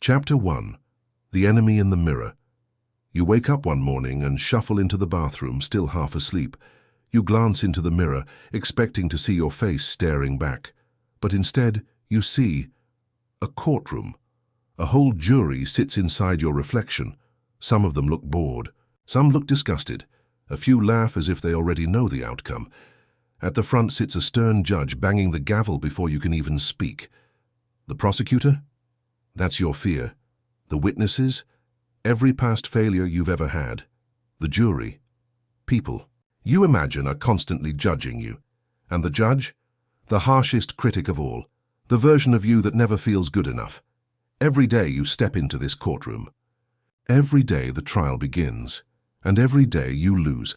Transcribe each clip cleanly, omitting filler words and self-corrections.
Chapter 1. The Enemy in the Mirror. You wake up one morning and shuffle into the bathroom, still half asleep. You glance into the mirror, expecting to see your face staring back. But instead, you see a courtroom. A whole jury sits inside your reflection. Some of them look bored. Some look disgusted. A few laugh as if they already know the outcome. At the front sits a stern judge banging the gavel before you can even speak. The prosecutor? That's your fear. The witnesses? Every past failure you've ever had. The jury? People you imagine are constantly judging you. And the judge? The harshest critic of all. The version of you that never feels good enough. Every day you step into this courtroom. Every day the trial begins. And every day you lose.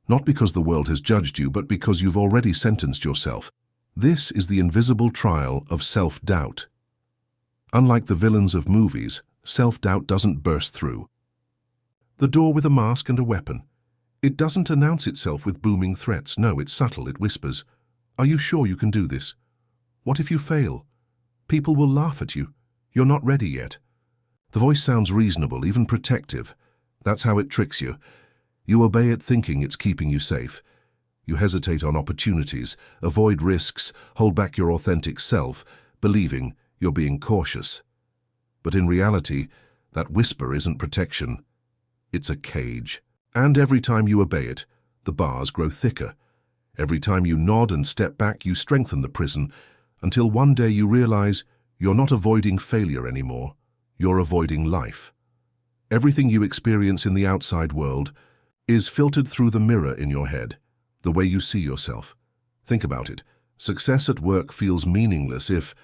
Not because the world has judged you, but because you've already sentenced yourself. This is the invisible trial of self-doubt. Unlike the villains of movies, self-doubt doesn't burst through the door with a mask and a weapon. It doesn't announce itself with booming threats. No, it's subtle. It whispers, "Are you sure you can do this? What if you fail? People will laugh at you. You're not ready yet." The voice sounds reasonable, even protective. That's how it tricks you. You obey it thinking it's keeping you safe. You hesitate on opportunities, avoid risks, hold back your authentic self, believing you're being cautious. But in reality, that whisper isn't protection. It's a cage. And every time you obey it, the bars grow thicker. Every time you nod and step back, you strengthen the prison, until one day you realize you're not avoiding failure anymore. You're avoiding life. Everything you experience in the outside world is filtered through the mirror in your head, the way you see yourself. Think about it. Success at work feels meaningless if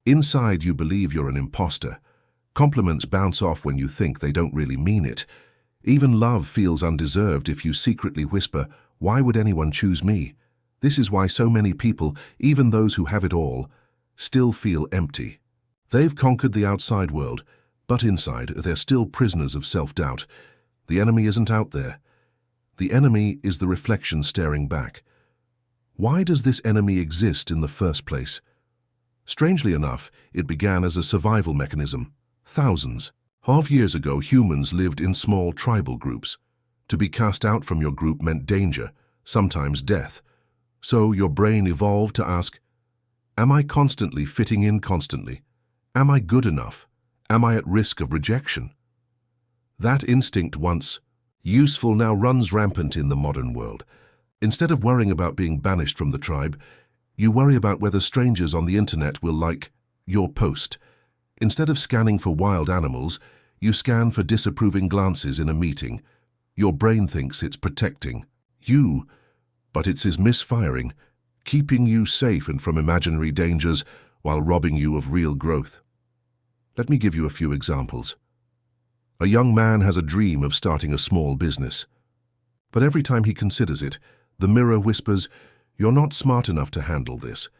inside you believe you're an imposter. Compliments bounce off when you think they don't really mean it. Even love feels undeserved if you secretly whisper, "Why would anyone choose me?" This is why so many people, even those who have it all, still feel empty. They've conquered the outside world, but inside they're still prisoners of self-doubt. The enemy isn't out there. The enemy is the reflection staring back. Why does this enemy exist in the first place? Strangely enough, it began as a survival mechanism. Thousands of years ago, humans lived in small tribal groups. To be cast out from your group meant danger, sometimes death. So your brain evolved to ask, am I constantly fitting in constantly? Am I good enough? Am I at risk of rejection? That instinct, once useful, now runs rampant in the modern world. Instead of worrying about being banished from the tribe, you worry about whether strangers on the internet will like your post. Instead of scanning for wild animals, you scan for disapproving glances in a meeting. Your brain thinks it's protecting you, but it's misfiring, keeping you safe and from imaginary dangers while robbing you of real growth. Let me give you a few examples. A young man has a dream of starting a small business. But every time he considers it, the mirror whispers, "You're not smart enough to handle this."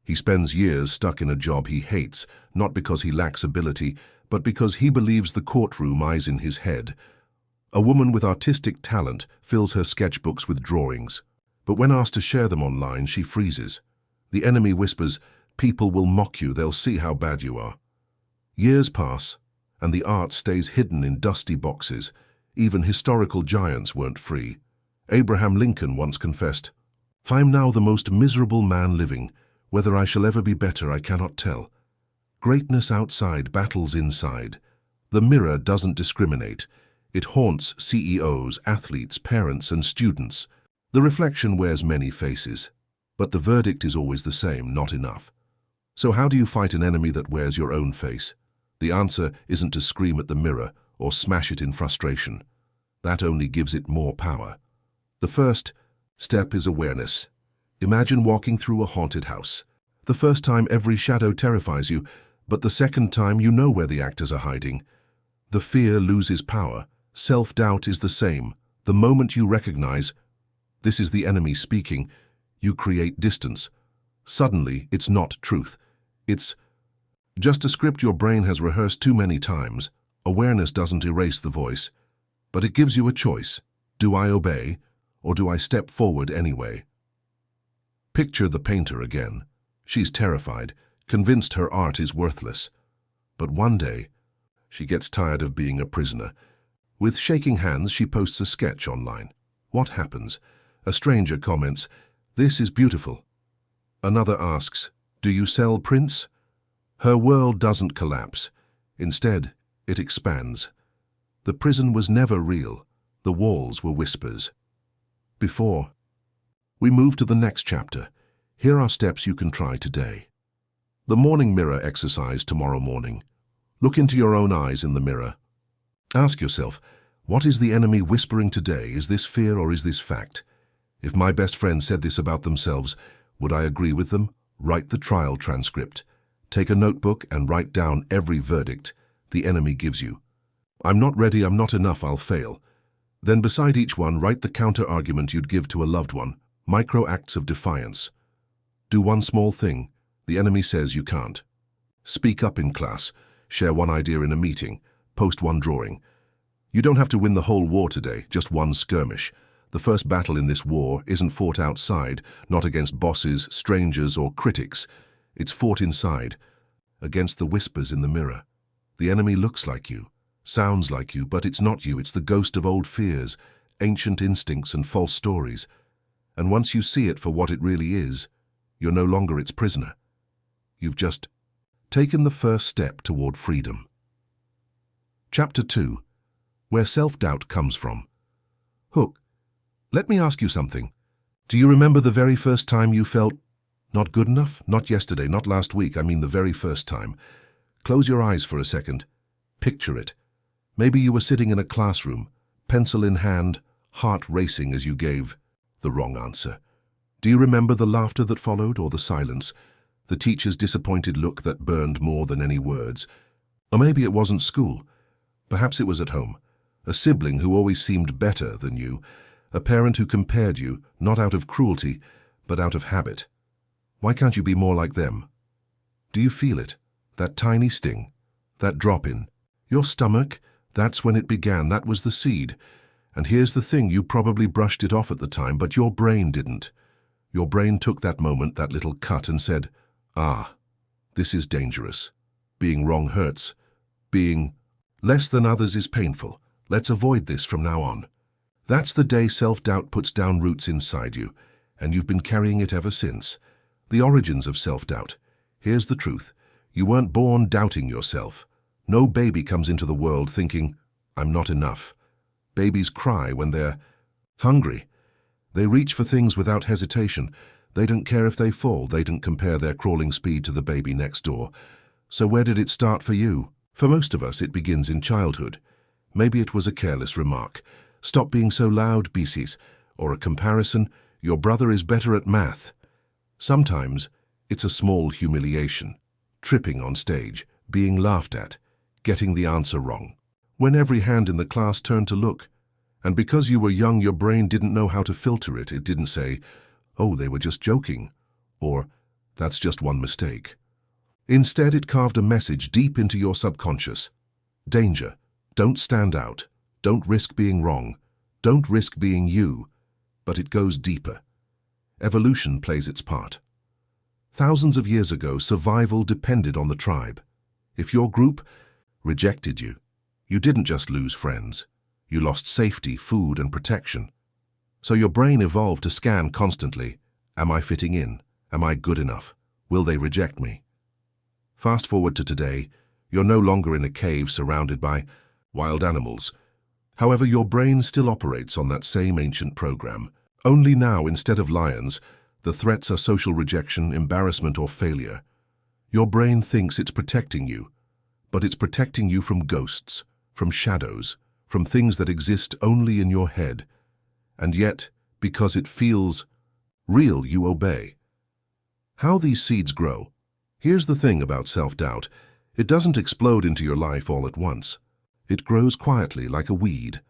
He spends years stuck in a job he hates, not because he lacks ability, but because he believes the courtroom eyes in his head. A woman with artistic talent fills her sketchbooks with drawings, but when asked to share them online, she freezes. The enemy whispers, "People will mock you, they'll see how bad you are." Years pass, and the art stays hidden in dusty boxes. Even historical giants weren't free. Abraham Lincoln once confessed, "I'm now the most miserable man living. Whether I shall ever be better, I cannot tell." Greatness outside, battles inside. The mirror doesn't discriminate. It haunts CEOs, athletes, parents, and students. The reflection wears many faces, but the verdict is always the same: not enough. So how do you fight an enemy that wears your own face? The answer isn't to scream at the mirror or smash it in frustration. That only gives it more power. The first step is awareness. Imagine walking through a haunted house. The first time, every shadow terrifies you, but the second time, you know where the actors are hiding. The fear loses power. Self-doubt is the same. The moment you recognize, this is the enemy speaking, you create distance. Suddenly, it's not truth. It's just a script your brain has rehearsed too many times. Awareness doesn't erase the voice, but it gives you a choice. Do I obey, or do I step forward anyway? Picture the painter again. She's terrified, convinced her art is worthless. But one day, She gets tired of being a prisoner. With shaking hands, she posts a sketch online. What happens? A stranger comments, "This is beautiful." Another asks, "Do you sell prints?" Her world doesn't collapse. Instead, it expands. The prison was never real. The walls were whispers. Before we move to the next chapter, here are steps you can try today. The morning mirror exercise tomorrow morning. Look into your own eyes in the mirror. Ask yourself, what is the enemy whispering today? Is this fear or is this fact? If my best friend said this about themselves, would I agree with them? Write the trial transcript. Take a notebook and write down every verdict the enemy gives you. I'm not ready, I'm not enough, I'll fail. Then beside each one, write the counter-argument you'd give to a loved one, micro acts of defiance. Do one small thing the enemy says you can't. Speak up in class, share one idea in a meeting, post one drawing. You don't have to win the whole war today, just one skirmish. The first battle in this war isn't fought outside, not against bosses, strangers, or critics. It's fought inside, against the whispers in the mirror. The enemy looks like you, sounds like you, but it's not you. It's the ghost of old fears, ancient instincts, and false stories. And once you see it for what it really is, you're no longer its prisoner. You've just taken the first step toward freedom. Chapter 2. Where Self-Doubt Comes From. Hook, let me ask you something. Do you remember the very first time you felt not good enough? Not yesterday, not last week, I mean the very first time. Close your eyes for a second. Picture it. Maybe you were sitting in a classroom, pencil in hand, heart racing as you gave the wrong answer. Do you remember the laughter that followed, or the silence? The teacher's disappointed look that burned more than any words? Or maybe it wasn't school. Perhaps it was at home. A sibling who always seemed better than you. A parent who compared you, not out of cruelty, but out of habit. Why can't you be more like them? Do you feel it? That tiny sting? That drop in your stomach? That's when it began. That was the seed. And here's the thing, you probably brushed it off at the time, but your brain didn't. Your brain took that moment, that little cut, and said, "Ah, this is dangerous. Being wrong hurts. Being less than others is painful. Let's avoid this from now on." That's the day self-doubt puts down roots inside you, and you've been carrying it ever since. The origins of self-doubt. Here's the truth. You weren't born doubting yourself. No baby comes into the world thinking, "I'm not enough." Babies cry when they're hungry. They reach for things without hesitation. They don't care if they fall. They don't compare their crawling speed to the baby next door. So where did it start for you? For most of us, it begins in childhood. Maybe it was a careless remark. "Stop being so loud, Beesies," or a comparison, "Your brother is better at math." Sometimes it's a small humiliation, tripping on stage, being laughed at, getting the answer wrong, when every hand in the class turned to look. And because you were young, your brain didn't know how to filter it. It didn't say, "Oh, they were just joking," or "That's just one mistake." Instead, it carved a message deep into your subconscious. Danger. Don't stand out. Don't risk being wrong. Don't risk being you. But it goes deeper. Evolution plays its part. Thousands of years ago, survival depended on the tribe. If your group rejected you, you didn't just lose friends. You lost safety, food, and protection. So your brain evolved to scan constantly. Am I fitting in? Am I good enough? Will they reject me? Fast forward to today, you're no longer in a cave surrounded by wild animals. However, your brain still operates on that same ancient program. Only now, instead of lions, the threats are social rejection, embarrassment, or failure. Your brain thinks it's protecting you, but it's protecting you from ghosts, from shadows, from things that exist only in your head. And yet, because it feels real, you obey. How these seeds grow. Here's the thing about self-doubt. It doesn't explode into your life all at once. It grows quietly like a weed.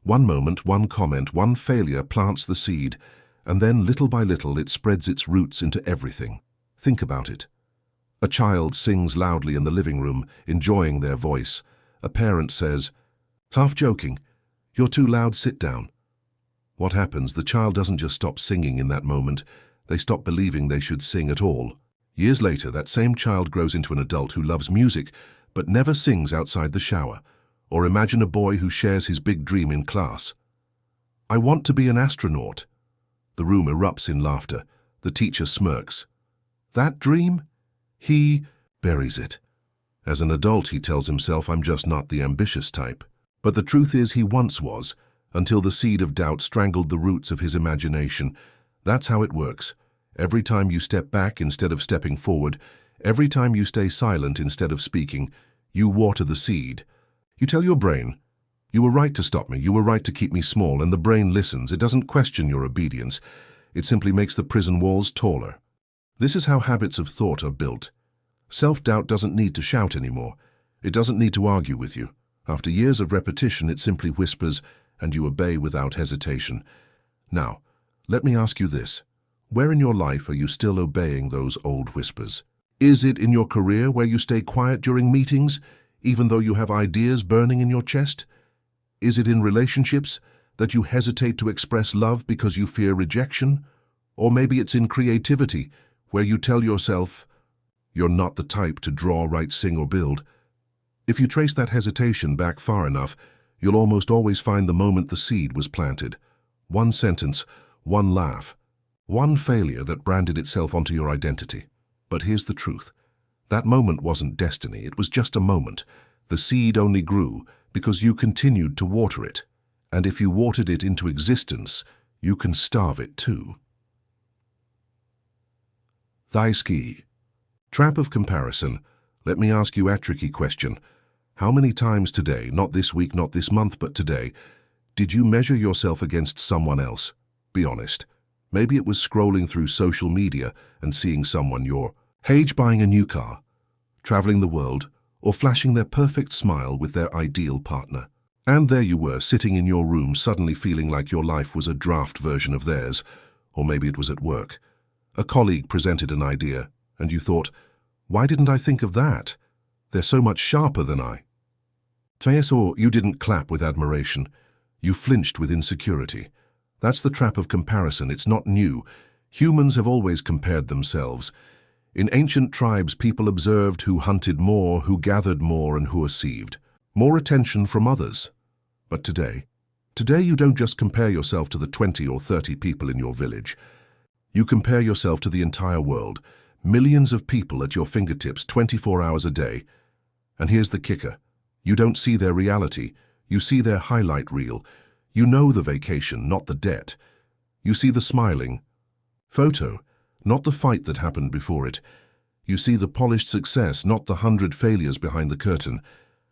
One moment, one comment, one failure plants the seed, and then little by little it spreads its roots into everything. Think about it. A child sings loudly in the living room, enjoying their voice. A parent says, half joking, "You're too loud, sit down." What happens? The child doesn't just stop singing in that moment. They stop believing they should sing at all. Years later, that same child grows into an adult who loves music, but never sings outside the shower. Or imagine a boy who shares his big dream in class. I want to be an astronaut. The room erupts in laughter. The teacher smirks. That dream? He buries it. As an adult, he tells himself, I'm just not the ambitious type. But the truth is he once was, until the seed of doubt strangled the roots of his imagination. That's how it works. Every time you step back instead of stepping forward, every time you stay silent instead of speaking, you water the seed. You tell your brain, you were right to stop me, you were right to keep me small, and the brain listens. It doesn't question your obedience. It simply makes the prison walls taller. This is how habits of thought are built. Self-doubt doesn't need to shout anymore. It doesn't need to argue with you. After years of repetition, it simply whispers, and you obey without hesitation. Now, let me ask you this. Where in your life are you still obeying those old whispers? Is it in your career where you stay quiet during meetings, even though you have ideas burning in your chest? Is it in relationships that you hesitate to express love because you fear rejection? Or maybe it's in creativity, where you tell yourself, you're not the type to draw, write, sing, or build. If you trace that hesitation back far enough, you'll almost always find the moment the seed was planted. One sentence, one laugh, one failure that branded itself onto your identity. But here's the truth. That moment wasn't destiny, it was just a moment. The seed only grew because you continued to water it. And if you watered it into existence, you can starve it too. Thy-ski. Trap of comparison. Let me ask you a tricky question. How many times today, not this week, not this month, but today, did you measure yourself against someone else? Be honest. Maybe it was scrolling through social media and seeing someone your age buying a new car, traveling the world, or flashing their perfect smile with their ideal partner. And there you were, sitting in your room, suddenly feeling like your life was a draft version of theirs. Or maybe it was at work. A colleague presented an idea, and you thought, why didn't I think of that? They're so much sharper than I. Or you didn't clap with admiration. You flinched with insecurity. That's the trap of comparison. It's not new. Humans have always compared themselves. In ancient tribes, people observed who hunted more, who gathered more, and who received more attention from others. But today you don't just compare yourself to the 20 or 30 people in your village. You compare yourself to the entire world. Millions of people at your fingertips 24 hours a day. And here's the kicker. You don't see their reality. You see their highlight reel. You know the vacation, not the debt. You see the smiling photo, not the fight that happened before it. You see the polished success, not the 100 failures behind the curtain.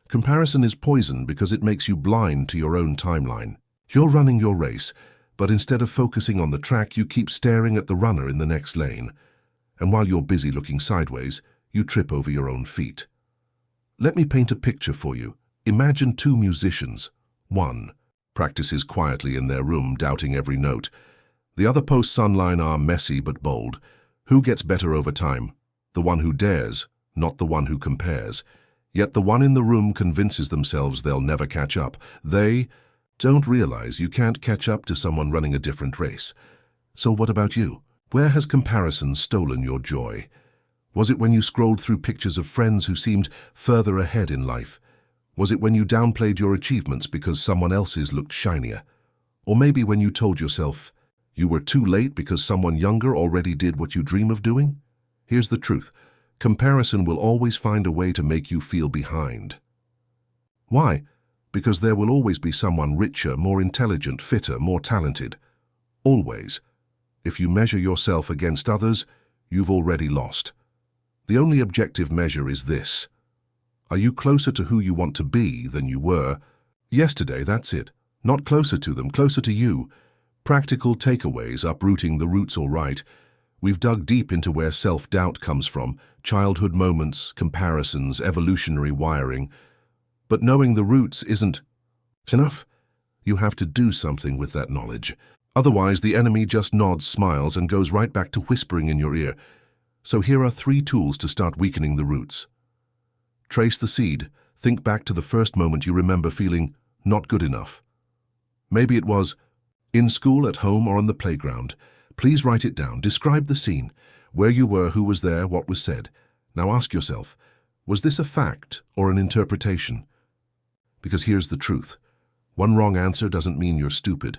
Comparison is poison because it makes you blind to your own timeline. You're running your race, but instead of focusing on the track, you keep staring at the runner in the next lane. And while you're busy looking sideways, you trip over your own feet. Let me paint a picture for you. Imagine two musicians. One practices quietly in their room, doubting every note. The other posts online are messy but bold. Who gets better over time? The one who dares, not the one who compares. Yet the one in the room convinces themselves they'll never catch up. They don't realize you can't catch up to someone running a different race. So what about you? Where has comparison stolen your joy? Was it when you scrolled through pictures of friends who seemed further ahead in life? Was it when you downplayed your achievements because someone else's looked shinier? Or maybe when you told yourself you were too late because someone younger already did what you dream of doing? Here's the truth. Comparison will always find a way to make you feel behind. Why? Because there will always be someone richer, more intelligent, fitter, more talented. Always. If you measure yourself against others, you've already lost. The only objective measure is this. Are you closer to who you want to be than you were yesterday? That's it. Not closer to them, closer to you. Practical takeaways, uprooting the roots all right. We've dug deep into where self-doubt comes from, childhood moments, comparisons, evolutionary wiring. But knowing the roots isn't enough. You have to do something with that knowledge. Otherwise, the enemy just nods, smiles, and goes right back to whispering in your ear. So here are 3 tools to start weakening the roots. Trace the seed. Think back to the first moment you remember feeling not good enough. Maybe it was in school, at home, or on the playground. Please write it down. Describe the scene. Where you were, who was there, what was said. Now ask yourself, Was this a fact or an interpretation? Because here's the truth. One wrong answer doesn't mean you're stupid.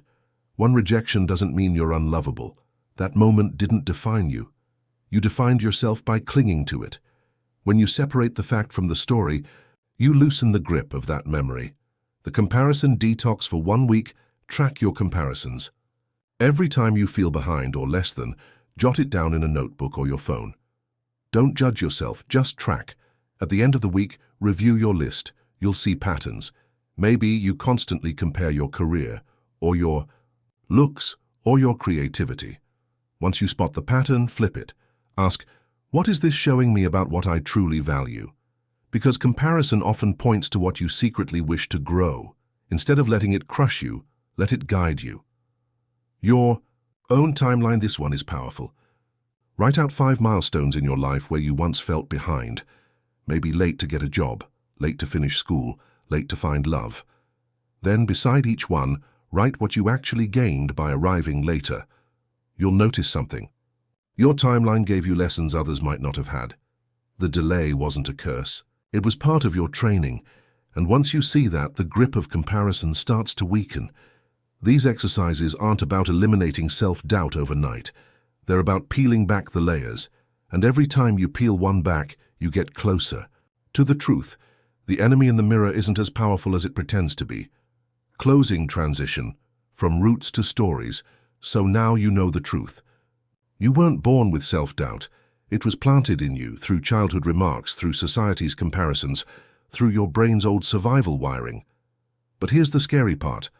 One rejection doesn't mean you're unlovable. That moment didn't define you. You defined yourself by clinging to it. When you separate the fact from the story, you loosen the grip of that memory. The comparison detox for 1 week. Track your comparisons. Every time you feel behind or less than, jot it down in a notebook or your phone. Don't judge yourself, just track. At the end of the week, review your list. You'll see patterns. Maybe you constantly compare your career, or your looks, or your creativity. Once you spot the pattern, flip it. Ask, what is this showing me about what I truly value? Because comparison often points to what you secretly wish to grow. Instead of letting it crush you, let it guide you. Your own timeline, this one is powerful. Write out 5 milestones in your life where you once felt behind. Maybe late to get a job, late to finish school, late to find love. Then, beside each one, write what you actually gained by arriving later. You'll notice something. Your timeline gave you lessons others might not have had. The delay wasn't a curse. It was part of your training, and once you see that, the grip of comparison starts to weaken. These exercises aren't about eliminating self-doubt overnight. They're about peeling back the layers, and every time you peel one back, you get closer to the truth. The enemy in the mirror isn't as powerful as it pretends to be. Closing transition, from roots to stories, so now you know the truth. You weren't born with self-doubt. It was planted in you through childhood remarks, through society's comparisons, through your brain's old survival wiring. But here's the scary part.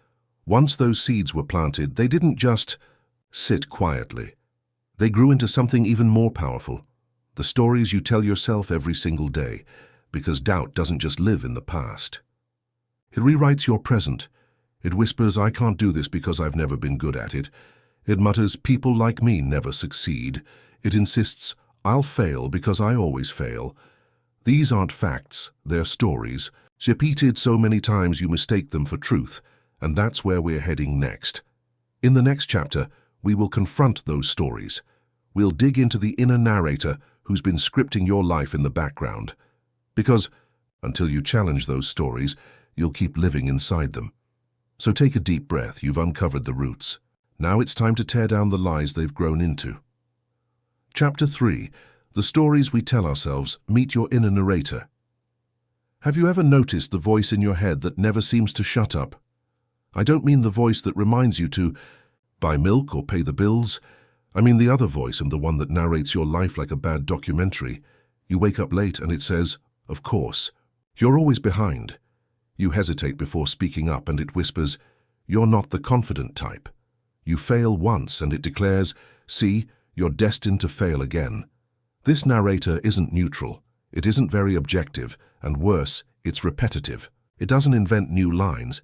Once those seeds were planted, they didn't just sit quietly. They grew into something even more powerful. The stories you tell yourself every single day, because doubt doesn't just live in the past. It rewrites your present. It whispers, I can't do this because I've never been good at it. It mutters, people like me never succeed. It insists, I'll fail because I always fail. These aren't facts, they're stories, repeated so many times you mistake them for truth, and that's where we're heading next. In the next chapter, we will confront those stories. We'll dig into the inner narrator who's been scripting your life in the background. Because, until you challenge those stories, you'll keep living inside them. So take a deep breath, you've uncovered the roots. Now it's time to tear down the lies they've grown into. Chapter 3. The stories we tell ourselves. Meet your inner narrator. Have you ever noticed the voice in your head that never seems to shut up? I don't mean the voice that reminds you to buy milk or pay the bills. I mean the other voice, and the one that narrates your life like a bad documentary. You wake up late and it says, of course. You're always behind. You hesitate before speaking up and it whispers, you're not the confident type. You fail once and it declares, see, you're destined to fail again. This narrator isn't neutral. It isn't very objective, and worse, it's repetitive. It doesn't invent new lines.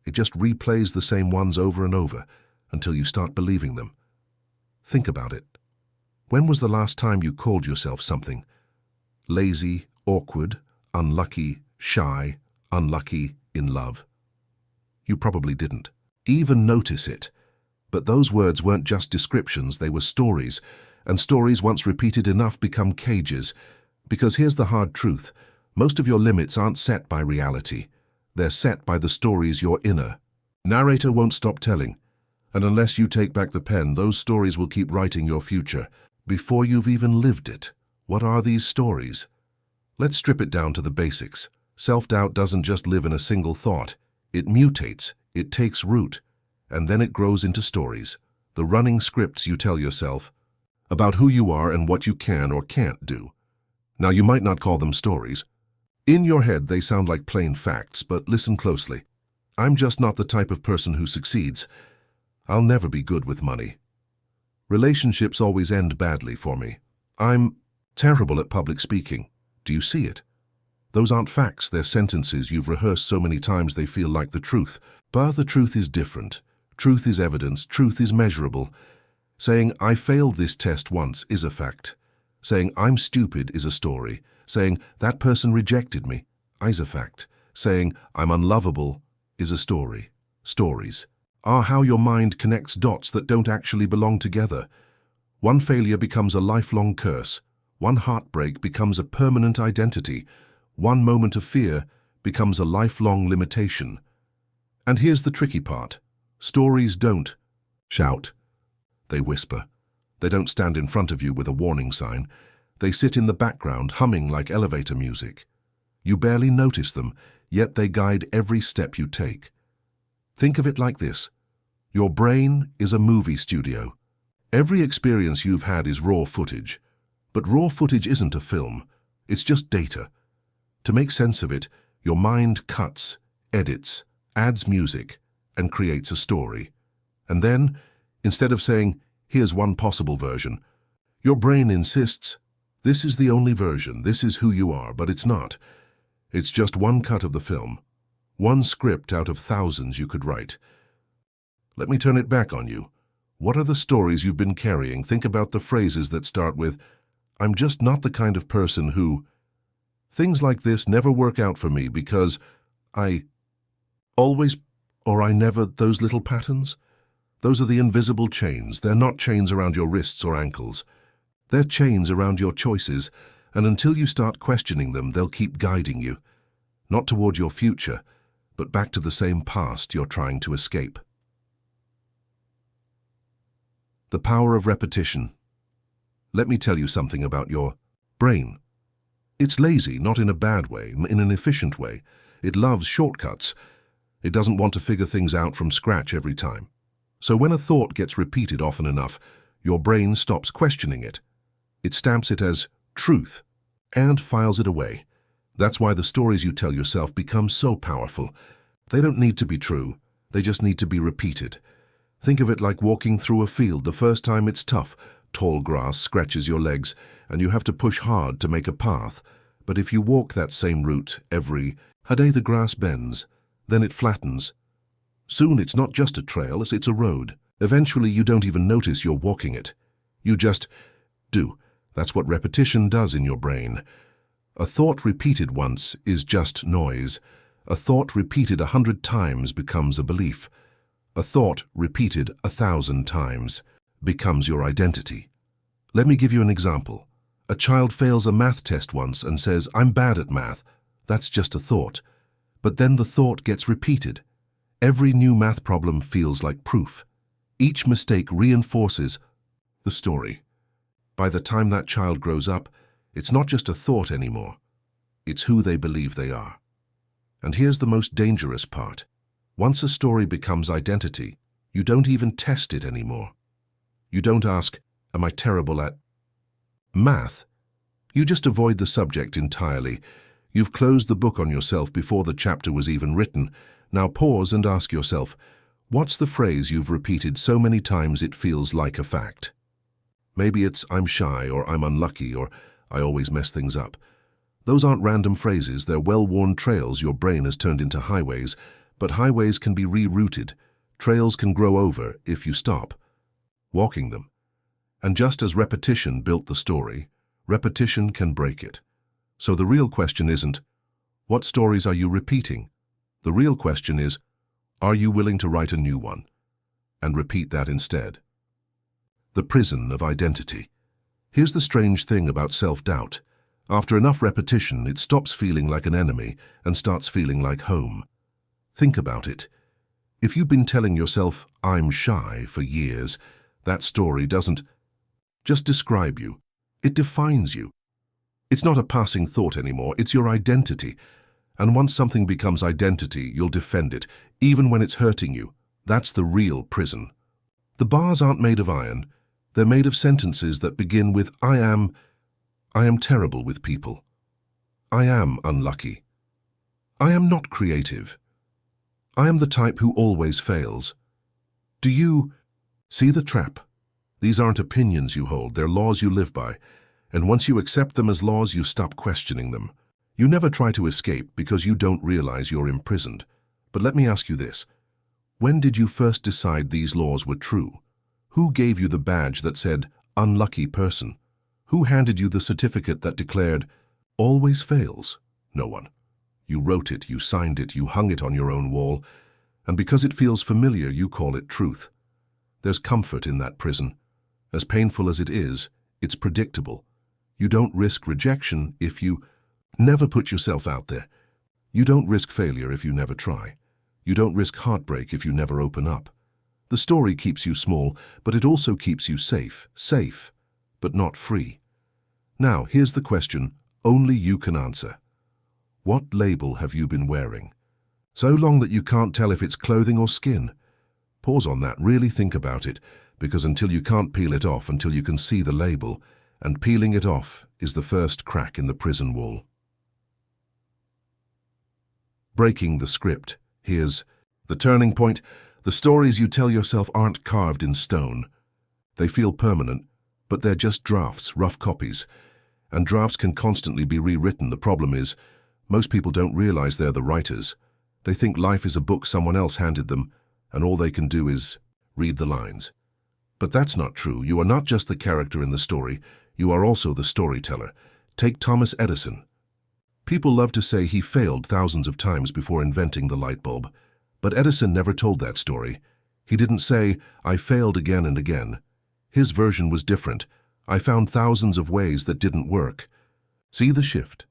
It just replays the same ones over and over until you start believing them. Think about it. When was the last time you called yourself something? Lazy, awkward, unlucky, shy, unlucky, in love? You probably didn't even notice it. But those words weren't just descriptions, they were stories, and stories once repeated enough become cages. Because here's the hard truth, most of your limits aren't set by reality. They're set by the stories your inner narrator won't stop telling. And unless you take back the pen, those stories will keep writing your future before you've even lived it. What are these stories? Let's strip it down to the basics. Self-doubt doesn't just live in a single thought. It mutates, it takes root, and then it grows into stories. The running scripts you tell yourself about who you are and what you can or can't do. Now, you might not call them stories. In your head, they sound like plain facts, but listen closely. I'm just not the type of person who succeeds. I'll never be good with money. Relationships always end badly for me. I'm terrible at public speaking. Do you see it? Those aren't facts, they're sentences you've rehearsed so many times they feel like the truth. But the truth is different. Truth is evidence, truth is measurable. Saying, I failed this test once is a fact. Saying, I'm stupid is a story. Saying, that person rejected me is a fact. Saying, I'm unlovable is a story. Stories are how your mind connects dots that don't actually belong together. One failure becomes a lifelong curse. One heartbreak becomes a permanent identity. One moment of fear becomes a lifelong limitation. And here's the tricky part. Stories don't shout. They whisper. They don't stand in front of you with a warning sign. They sit in the background, humming like elevator music. You barely notice them, yet they guide every step you take. Think of it like this. Your brain is a movie studio. Every experience you've had is raw footage. But raw footage isn't a film. It's just data. To make sense of it, your mind cuts, edits, adds music, and creates a story. And then, instead of saying, here's one possible version, your brain insists, this is the only version, this is who you are, but it's not. It's just one cut of the film, one script out of thousands you could write. Let me turn it back on you. What are the stories you've been carrying? Think about the phrases that start with, I'm just not the kind of person who... Things like this never work out for me because I always, or I never, those little patterns. Those are the invisible chains. They're not chains around your wrists or ankles. They're chains around your choices, and until you start questioning them, they'll keep guiding you. Not toward your future, but back to the same past you're trying to escape. The power of repetition. Let me tell you something about your brain. It's lazy, not in a bad way, in an efficient way. It loves shortcuts. It doesn't want to figure things out from scratch every time. So when a thought gets repeated often enough, your brain stops questioning it. It stamps it as truth and files it away. That's why the stories you tell yourself become so powerful. They don't need to be true. They just need to be repeated. Think of it like walking through a field. The first time it's tough. Tall grass scratches your legs, and you have to push hard to make a path. But if you walk that same route every day, the grass bends, then it flattens. Soon it's not just a trail, it's a road. Eventually you don't even notice you're walking it. You just do. That's what repetition does in your brain. A thought repeated once is just noise. A thought repeated 100 times becomes a belief. A thought repeated 1,000 times becomes your identity. Let me give you an example. A child fails a math test once and says, I'm bad at math. That's just a thought. But then the thought gets repeated. Every new math problem feels like proof. Each mistake reinforces the story. By the time that child grows up, it's not just a thought anymore. It's who they believe they are. And here's the most dangerous part. Once a story becomes identity, you don't even test it anymore. You don't ask, am I terrible at math? You just avoid the subject entirely. You've closed the book on yourself before the chapter was even written. Now pause and ask yourself, what's the phrase you've repeated so many times it feels like a fact? Maybe it's I'm shy, or I'm unlucky, or I always mess things up. Those aren't random phrases, they're well-worn trails your brain has turned into highways, but highways can be rerouted. Trails can grow over if you stop walking them. And just as repetition built the story, repetition can break it. So the real question isn't, what stories are you repeating? The real question is, are you willing to write a new one and repeat that instead? The prison of identity. Here's the strange thing about self-doubt. After enough repetition, it stops feeling like an enemy and starts feeling like home. Think about it. If you've been telling yourself, I'm shy, for years, that story doesn't just describe you. It defines you. It's not a passing thought anymore, it's your identity. And once something becomes identity, you'll defend it, even when it's hurting you. That's the real prison. The bars aren't made of iron. They're made of sentences that begin with, I am terrible with people. I am unlucky. I am not creative. I am the type who always fails. Do you see the trap? These aren't opinions you hold, they're laws you live by. And once you accept them as laws, you stop questioning them. You never try to escape because you don't realize you're imprisoned. But let me ask you this. When did you first decide these laws were true? Who gave you the badge that said, unlucky person? Who handed you the certificate that declared, always fails? No one. You wrote it, you signed it, you hung it on your own wall, and because it feels familiar, you call it truth. There's comfort in that prison. As painful as it is, it's predictable. You don't risk rejection if you Never put yourself out there. You don't risk failure if you never try. You don't risk heartbreak if you never open up. The story keeps you small, but it also keeps you safe, but not free. Now, here's the question only you can answer. What label have you been wearing? So long that you can't tell if it's clothing or skin. Pause on that, really think about it, because until you can't peel it off, until you can see the label, and peeling it off is the first crack in the prison wall. Breaking the script. Here's the turning point. The stories you tell yourself aren't carved in stone. They feel permanent, but they're just drafts, rough copies. And drafts can constantly be rewritten. The problem is, most people don't realize they're the writers. They think life is a book someone else handed them, and all they can do is read the lines. But that's not true. You are not just the character in the story, you are also the storyteller. Take Thomas Edison. People love to say he failed thousands of times before inventing the light bulb. But Edison never told that story. He didn't say, "I failed again and again." His version was different. "I found thousands of ways that didn't work." See the shift?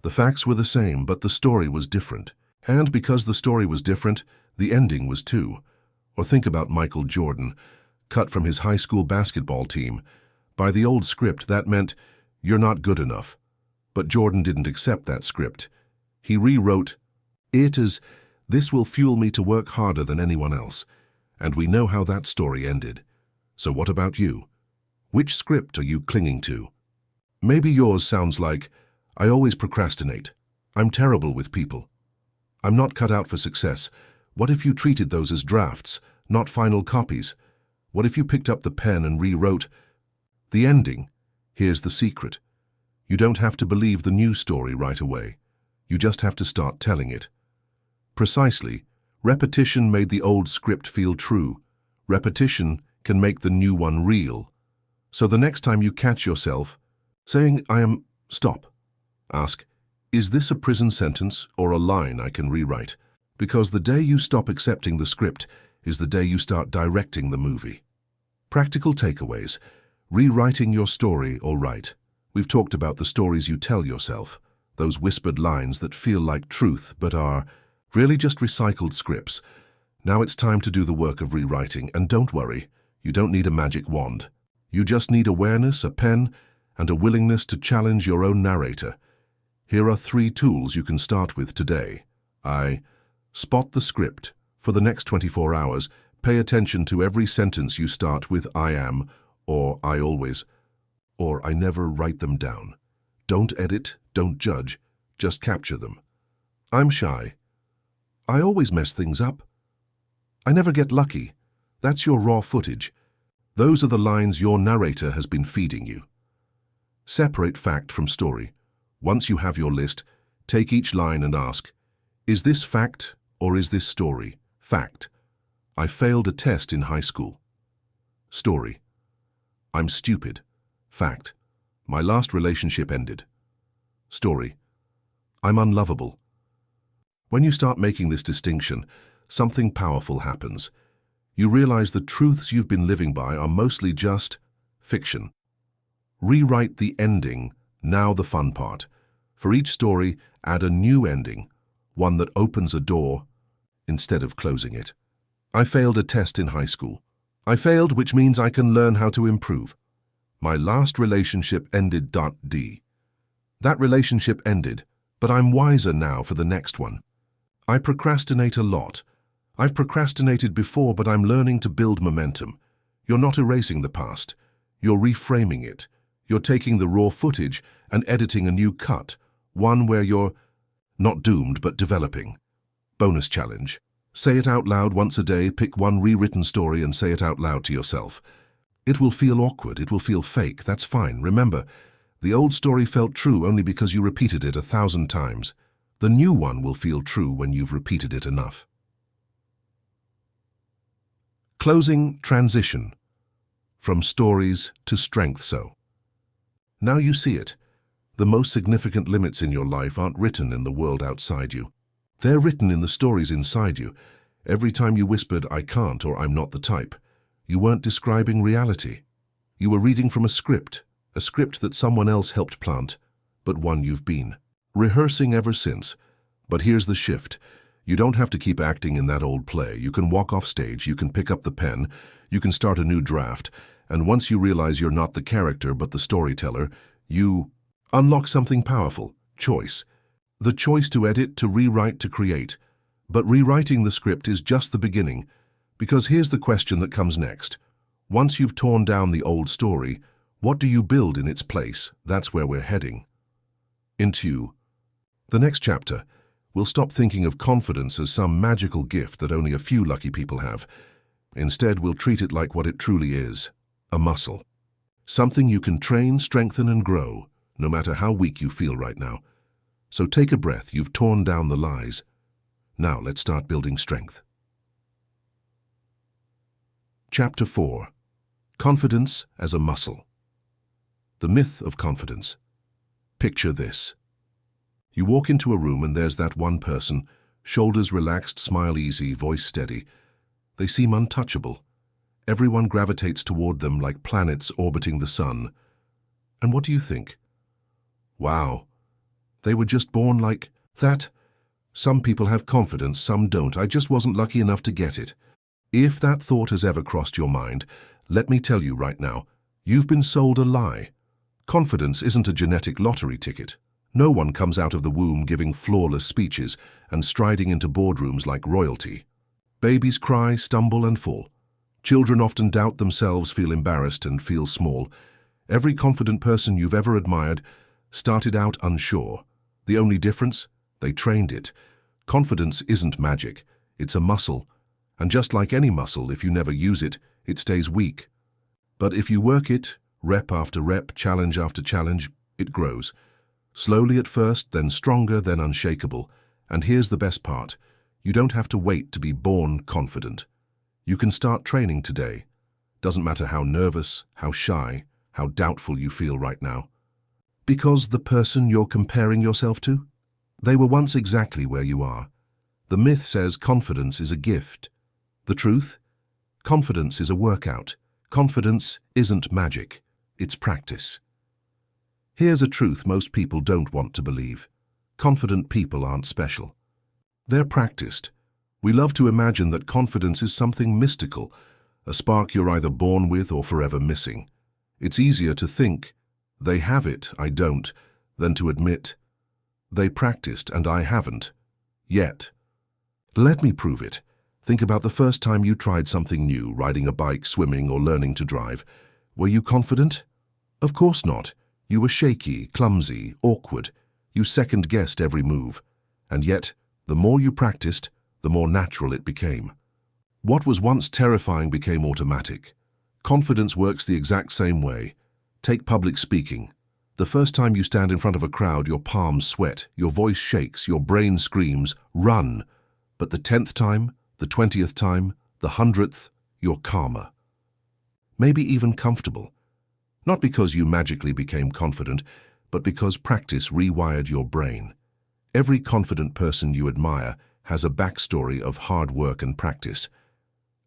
The facts were the same, but the story was different. And because the story was different, the ending was too. Or think about Michael Jordan, cut from his high school basketball team. By the old script, that meant, "You're not good enough." But Jordan didn't accept that script. He rewrote it as, "This will fuel me to work harder than anyone else." And we know how that story ended. So what about you? Which script are you clinging to? Maybe yours sounds like, "I always procrastinate. I'm terrible with people. I'm not cut out for success." What if you treated those as drafts, not final copies? What if you picked up the pen and rewrote the ending? Here's the secret. You don't have to believe the new story right away. You just have to start telling it. Precisely, repetition made the old script feel true. Repetition can make the new one real. So the next time you catch yourself saying, stop. Ask, is this a prison sentence or a line I can rewrite? Because the day you stop accepting the script is the day you start directing the movie. Practical takeaways. Rewriting your story or write. We've talked about the stories you tell yourself, those whispered lines that feel like truth but are really just recycled scripts. Now it's time to do the work of rewriting, and don't worry, you don't need a magic wand. You just need awareness, a pen, and a willingness to challenge your own narrator. Here are 3 tools you can start with today. Spot the script. For the next 24 hours, pay attention to every sentence you start with "I am," or "I always," or "I never." Write them down. Don't edit, don't judge, just capture them. I'm shy. I always mess things up. I never get lucky. That's your raw footage. Those are the lines your narrator has been feeding you. Separate fact from story. Once you have your list, take each line and ask, is this fact or is this story? Fact. I failed a test in high school. Story. I'm stupid. Fact. My last relationship ended. Story. I'm unlovable. When you start making this distinction, something powerful happens. You realize the truths you've been living by are mostly just fiction. Rewrite the ending, now the fun part. For each story, add a new ending, one that opens a door instead of closing it. I failed a test in high school. I failed, which means I can learn how to improve. My last relationship ended. That relationship ended, but I'm wiser now for the next one. I procrastinate a lot. I've procrastinated before, but I'm learning to build momentum. You're not erasing the past. You're reframing it. You're taking the raw footage and editing a new cut, one where you're not doomed but developing. Bonus challenge. Say it out loud once a day. Pick one rewritten story and say it out loud to yourself. It will feel awkward. It will feel fake. That's fine. Remember, the old story felt true only because you repeated it 1,000 times. The new one will feel true when you've repeated it enough. Closing transition. From stories to strength. So, now you see it. The most significant limits in your life aren't written in the world outside you. They're written in the stories inside you. Every time you whispered, "I can't," or "I'm not the type," you weren't describing reality. You were reading from a script that someone else helped plant, but one you've been. rehearsing ever since. But here's the shift. You don't have to keep acting in that old play. You can walk off stage, you can pick up the pen, you can start a new draft, and once you realize you're not the character but the storyteller, you unlock something powerful: choice. The choice to edit, to rewrite, to create. But rewriting the script is just the beginning, because here's the question that comes next. Once you've torn down the old story, what do you build in its place? That's where we're heading. Into the next chapter, we'll stop thinking of confidence as some magical gift that only a few lucky people have. Instead, we'll treat it like what it truly is: a muscle. Something you can train, strengthen, and grow, no matter how weak you feel right now. So take a breath. You've torn down the lies. Now let's start building strength. Chapter 4. Confidence as a muscle. The myth of confidence. Picture this. You walk into a room and there's that one person, shoulders relaxed, smile easy, voice steady. They seem untouchable. Everyone gravitates toward them like planets orbiting the sun. And what do you think? Wow, they were just born like that? Some people have confidence, some don't. I just wasn't lucky enough to get it. If that thought has ever crossed your mind, let me tell you right now, you've been sold a lie. Confidence isn't a genetic lottery ticket. No one comes out of the womb giving flawless speeches and striding into boardrooms like royalty. Babies cry, stumble, and fall. Children often doubt themselves, feel embarrassed, and feel small. Every confident person you've ever admired started out unsure. The only difference? They trained it. Confidence isn't magic. It's a muscle. And just like any muscle, if you never use it, it stays weak. But if you work it, rep after rep, challenge after challenge, it grows. Slowly at first, then stronger, then unshakable. And here's the best part. You don't have to wait to be born confident. You can start training today. Doesn't matter how nervous, how shy, how doubtful you feel right now. Because the person you're comparing yourself to? They were once exactly where you are. The myth says confidence is a gift. The truth? Confidence is a workout. Confidence isn't magic. It's practice. Here's a truth most people don't want to believe. Confident people aren't special. They're practiced. We love to imagine that confidence is something mystical, a spark you're either born with or forever missing. It's easier to think, they have it, I don't, than to admit, they practiced and I haven't. Yet. Let me prove it. Think about the first time you tried something new, riding a bike, swimming, or learning to drive. Were you confident? Of course not. You were shaky, clumsy, awkward. You second-guessed every move. And yet, the more you practiced, the more natural it became. What was once terrifying became automatic. Confidence works the exact same way. Take public speaking. The first time you stand in front of a crowd, your palms sweat, your voice shakes, your brain screams, run. But the 10th time, the 20th time, the 100th, you're calmer. Maybe even comfortable. Not because you magically became confident, but because practice rewired your brain. Every confident person you admire has a backstory of hard work and practice.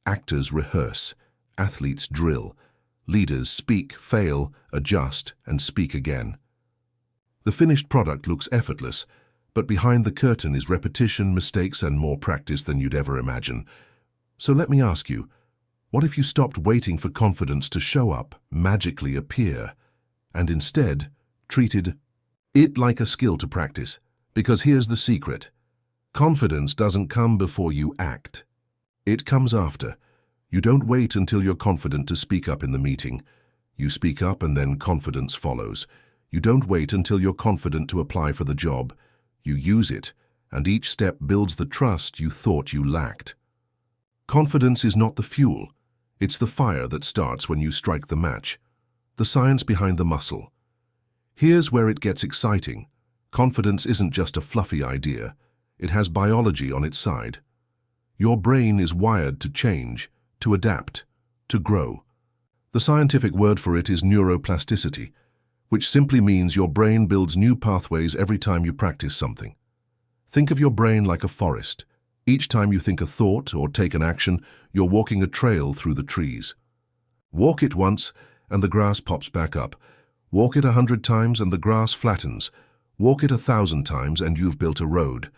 Actors rehearse, athletes drill, leaders speak, fail, adjust, and speak again. The finished product looks effortless, but behind the curtain is repetition, mistakes, and more practice than you'd ever imagine. So let me ask you, what if you stopped waiting for confidence to show up, magically appear, and instead treated it like a skill to practice? Because here's the secret. Confidence doesn't come before you act. It comes after. You don't wait until you're confident to speak up in the meeting. You speak up and then confidence follows. You don't wait until you're confident to apply for the job. You use it, and each step builds the trust you thought you lacked. Confidence is not the fuel. It's the fire that starts when you strike the match. The science behind the muscle. Here's where it gets exciting. Confidence isn't just a fluffy idea. It has biology on its side. Your brain is wired to change, to adapt, to grow. The scientific word for it is neuroplasticity, which simply means your brain builds new pathways every time you practice something. Think of your brain like a forest. Each time you think a thought or take an action, you're walking a trail through the trees. Walk it once, and the grass pops back up. Walk it 100 times, and the grass flattens. Walk it 1,000 times and you've built a road.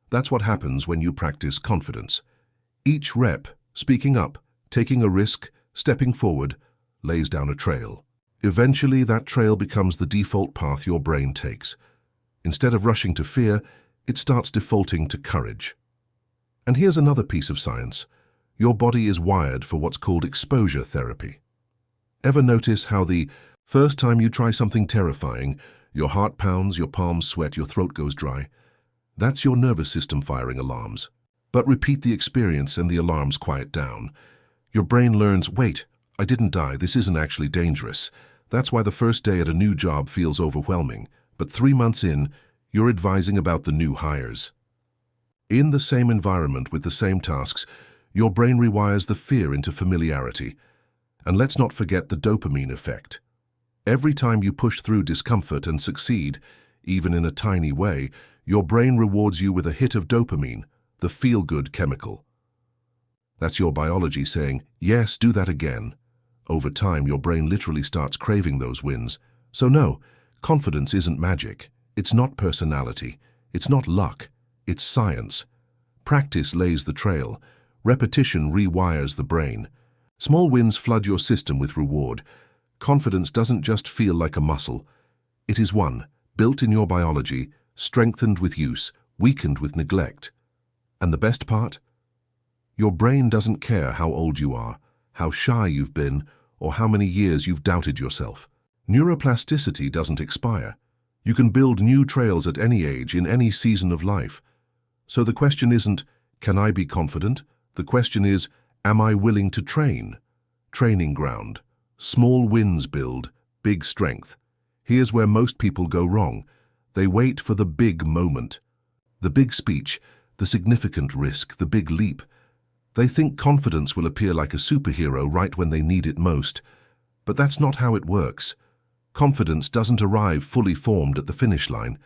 That's what happens when you practice confidence. Each rep, speaking up, taking a risk, stepping forward, lays down a trail. Eventually, that trail becomes the default path your brain takes. Instead of rushing to fear, it starts defaulting to courage. And here's another piece of science. Your body is wired for what's called exposure therapy. Ever notice how the first time you try something terrifying, your heart pounds, your palms sweat, your throat goes dry? That's your nervous system firing alarms. But repeat the experience and the alarms quiet down. Your brain learns, wait, I didn't die, this isn't actually dangerous. That's why the first day at a new job feels overwhelming. But 3 months in, you're advising about the new hires. In the same environment with the same tasks, your brain rewires the fear into familiarity. And let's not forget the dopamine effect. Every time you push through discomfort and succeed, even in a tiny way, your brain rewards you with a hit of dopamine, the feel-good chemical. That's your biology saying, yes, do that again. Over time, your brain literally starts craving those wins. So no, confidence isn't magic. It's not personality. It's not luck. It's science. Practice lays the trail. Repetition rewires the brain. Small wins flood your system with reward. Confidence doesn't just feel like a muscle. It is one, built in your biology, strengthened with use, weakened with neglect. And the best part? Your brain doesn't care how old you are, how shy you've been, or how many years you've doubted yourself. Neuroplasticity doesn't expire. You can build new trails at any age, in any season of life. So the question isn't, can I be confident? The question is, am I willing to train? Training ground. Small wins build, big strength. Here's where most people go wrong. They wait for the big moment. The big speech, the significant risk, the big leap. They think confidence will appear like a superhero right when they need it most. But that's not how it works. Confidence doesn't arrive fully formed at the finish line.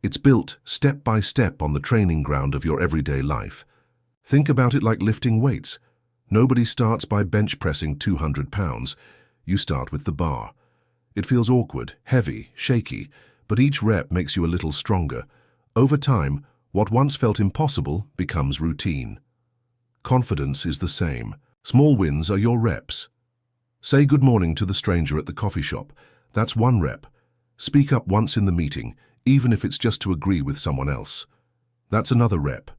It's built step by step on the training ground of your everyday life. Think about it like lifting weights. Nobody starts by bench pressing 200 pounds. You start with the bar. It feels awkward, heavy, shaky, but each rep makes you a little stronger. Over time, what once felt impossible becomes routine. Confidence is the same. Small wins are your reps. Say good morning to the stranger at the coffee shop. That's one rep. Speak up once in the meeting, even if it's just to agree with someone else. That's another rep.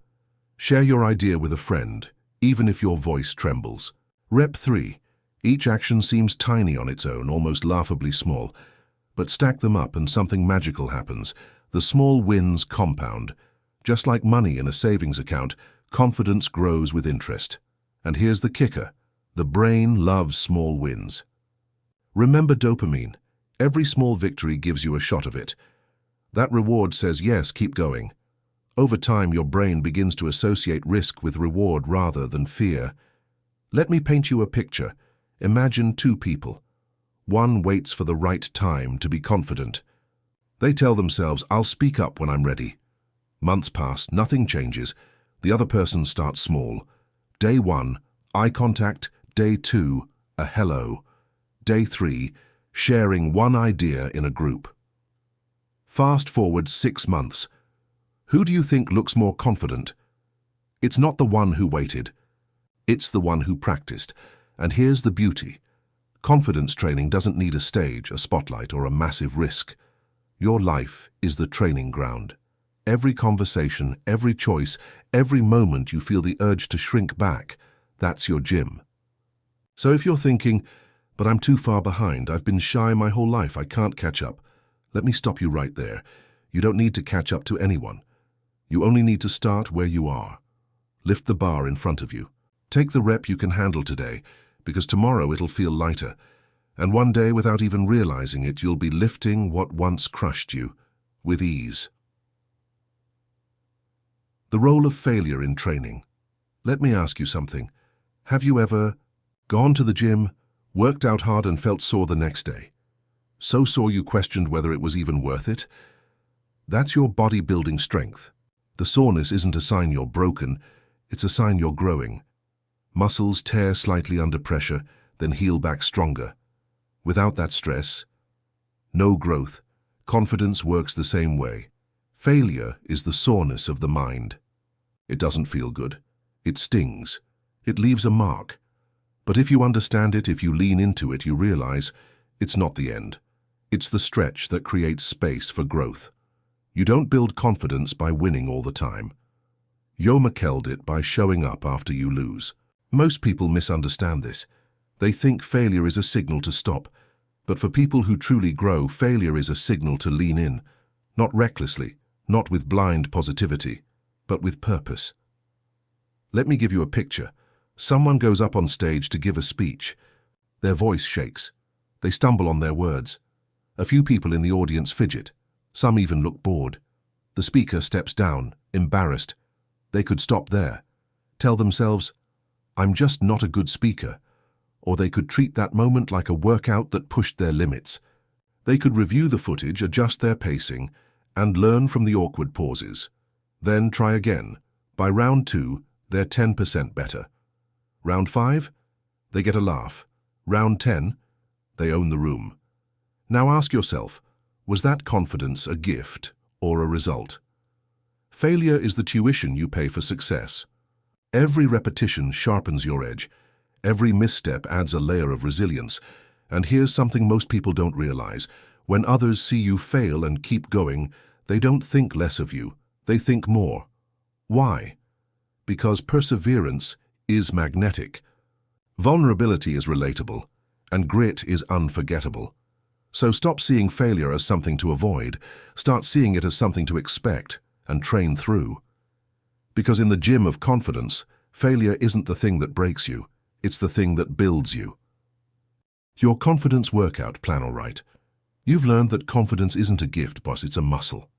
Share your idea with a friend, even if your voice trembles. Rep 3. Each action seems tiny on its own, almost laughably small. But stack them up and something magical happens. The small wins compound. Just like money in a savings account, confidence grows with interest. And here's the kicker. The brain loves small wins. Remember dopamine. Every small victory gives you a shot of it. That reward says, yes, keep going. Over time, your brain begins to associate risk with reward rather than fear. Let me paint you a picture. Imagine two people. One waits for the right time to be confident. They tell themselves, I'll speak up when I'm ready. Months pass, nothing changes. The other person starts small. Day 1, eye contact. Day 2, a hello. Day 3, sharing one idea in a group. Fast forward 6 months. Who do you think looks more confident? It's not the one who waited. It's the one who practiced. And here's the beauty. Confidence training doesn't need a stage, a spotlight, or a massive risk. Your life is the training ground. Every conversation, every choice, every moment you feel the urge to shrink back, that's your gym. So if you're thinking, but I'm too far behind, I've been shy my whole life, I can't catch up, let me stop you right there. You don't need to catch up to anyone. You only need to start where you are. Lift the bar in front of you. Take the rep you can handle today, because tomorrow it'll feel lighter. And one day, without even realizing it, you'll be lifting what once crushed you, with ease. The role of failure in training. Let me ask you something. Have you ever gone to the gym, worked out hard and felt sore the next day? So sore you questioned whether it was even worth it? That's your body building strength. The soreness isn't a sign you're broken, it's a sign you're growing. Muscles tear slightly under pressure, then heal back stronger. Without that stress, no growth. Confidence works the same way. Failure is the soreness of the mind. It doesn't feel good. It stings. It leaves a mark. But if you understand it, if you lean into it, you realize it's not the end. It's the stretch that creates space for growth. You don't build confidence by winning all the time. Yoma killed it by showing up after you lose. Most people misunderstand this. They think failure is a signal to stop. But for people who truly grow, failure is a signal to lean in, not recklessly, not with blind positivity, but with purpose. Let me give you a picture. Someone goes up on stage to give a speech. Their voice shakes. They stumble on their words. A few people in the audience fidget. Some even look bored. The speaker steps down, embarrassed. They could stop there, tell themselves, "I'm just not a good speaker." Or they could treat that moment like a workout that pushed their limits. They could review the footage, adjust their pacing, and learn from the awkward pauses. Then try again. By round 2, they're 10% better. Round 5, they get a laugh. Round 10, they own the room. Now ask yourself, was that confidence a gift or a result? Failure is the tuition you pay for success. Every repetition sharpens your edge. Every misstep adds a layer of resilience. And here's something most people don't realize. When others see you fail and keep going, they don't think less of you. They think more. Why? Because perseverance is magnetic. Vulnerability is relatable, and grit is unforgettable. So stop seeing failure as something to avoid. Start seeing it as something to expect and train through. Because in the gym of confidence, failure isn't the thing that breaks you. It's the thing that builds you. Your confidence workout plan, all right. You've learned that confidence isn't a gift, boss, it's a muscle.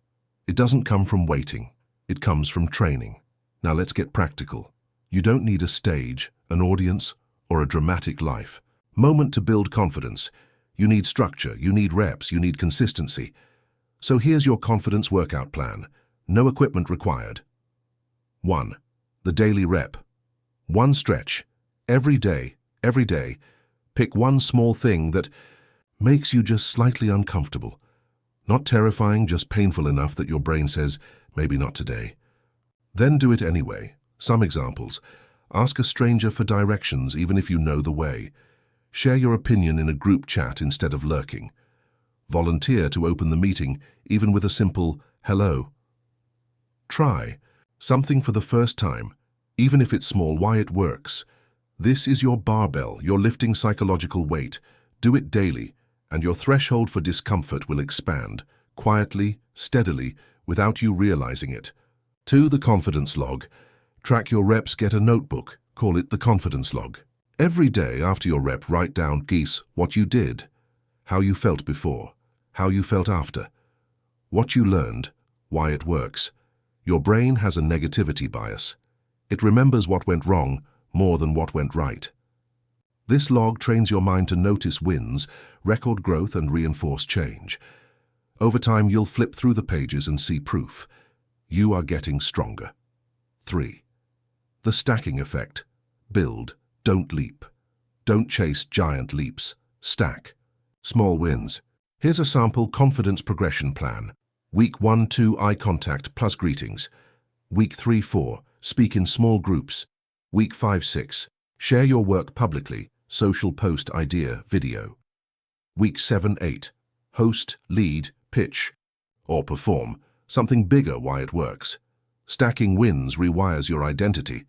It doesn't come from waiting. It comes from training. Now let's get practical. You don't need a stage, an audience, or a dramatic life moment to build confidence. You need structure, you need reps, you need consistency. So here's your confidence workout plan. No equipment required. 1. The daily rep. 1 stretch. Every day, pick one small thing that makes you just slightly uncomfortable. Not terrifying, just painful enough that your brain says, maybe not today. Then do it anyway. Some examples. Ask a stranger for directions even if you know the way. Share your opinion in a group chat instead of lurking. Volunteer to open the meeting even with a simple hello. Try something for the first time, even if it's small. Why it works. This is your barbell, your lifting psychological weight. Do it daily, and your threshold for discomfort will expand, quietly, steadily, without you realizing it. 2. The confidence log. Track your reps, get a notebook, call it the confidence log. Every day after your rep, write down, what you did, how you felt before, how you felt after, what you learned, why it works. Your brain has a negativity bias. It remembers what went wrong more than what went right. This log trains your mind to notice wins, record growth, and reinforce change. Over time, you'll flip through the pages and see proof. You are getting stronger. 3. The stacking effect. Build, don't leap. Don't chase giant leaps. Stack. Small wins. Here's a sample confidence progression plan. Week 1-2, eye contact plus greetings. Week 3-4, speak in small groups. Week 5-6, share your work publicly, social post idea, video. Week 7-8, host, lead, pitch, or perform, something bigger. Why it works. Stacking wins rewires your identity.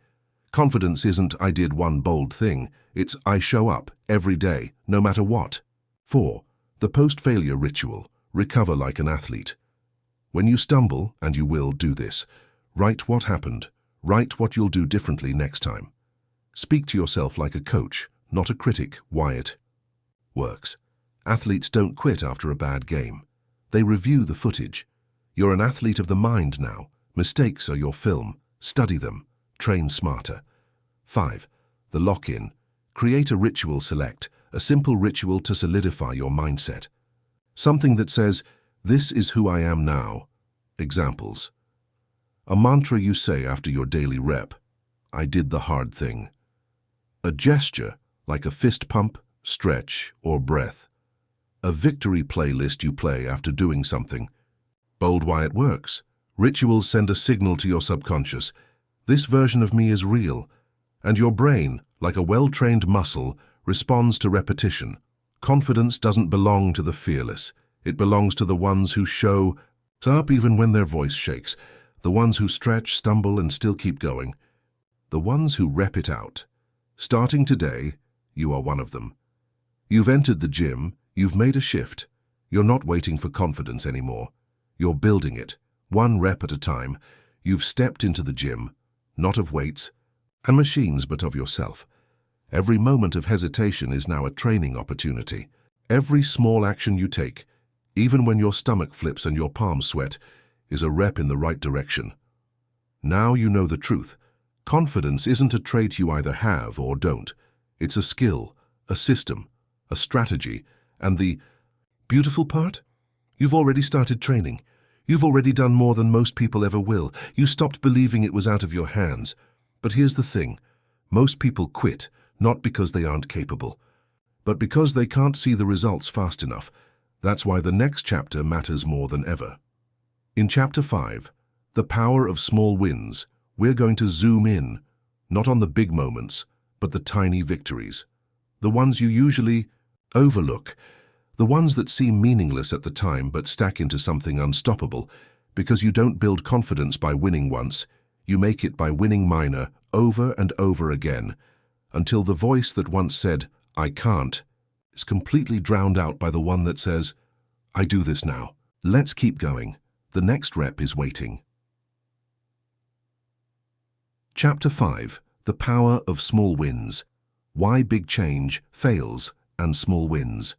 Confidence isn't I did one bold thing, it's I show up every day, no matter what. 4. The post-failure ritual, recover like an athlete. When you stumble, and you will do this, write what happened. Write what you'll do differently next time. Speak to yourself like a coach, not a critic. Why it works. Athletes don't quit after a bad game. They review the footage. You're an athlete of the mind now. Mistakes are your film. Study them. Train smarter. 5. The lock-in. Create a ritual select, a simple ritual to solidify your mindset. Something that says, this is who I am now. Examples. A mantra you say after your daily rep. I did the hard thing. A gesture, like a fist pump, stretch, or breath. A victory playlist you play after doing something. Bold why it works. Rituals send a signal to your subconscious. This version of me is real. And your brain, like a well-trained muscle, responds to repetition. Confidence doesn't belong to the fearless. It belongs to the ones who show up even when their voice shakes. The ones who stretch, stumble, and still keep going. The ones who rep it out. Starting today, you are one of them. You've entered the gym, you've made a shift. You're not waiting for confidence anymore. You're building it, one rep at a time. You've stepped into the gym, not of weights and machines, but of yourself. Every moment of hesitation is now a training opportunity. Every small action you take, even when your stomach flips and your palms sweat, is a rep in the right direction. Now you know the truth. Confidence isn't a trait you either have or don't. It's a skill, a system, a strategy, and the beautiful part? You've already started training. You've already done more than most people ever will. You stopped believing it was out of your hands. But here's the thing. Most people quit, not because they aren't capable, but because they can't see the results fast enough. That's why the next chapter matters more than ever. In Chapter 5, The Power of Small Wins, we're going to zoom in, not on the big moments, but the tiny victories. The ones you usually overlook. The ones that seem meaningless at the time but stack into something unstoppable, because you don't build confidence by winning once, you make it by winning minor over and over again, until the voice that once said, "I can't," is completely drowned out by the one that says, "I do this now." Let's keep going. The next rep is waiting. Chapter 5, The Power of Small Wins. Why Big Change Fails and Small Wins.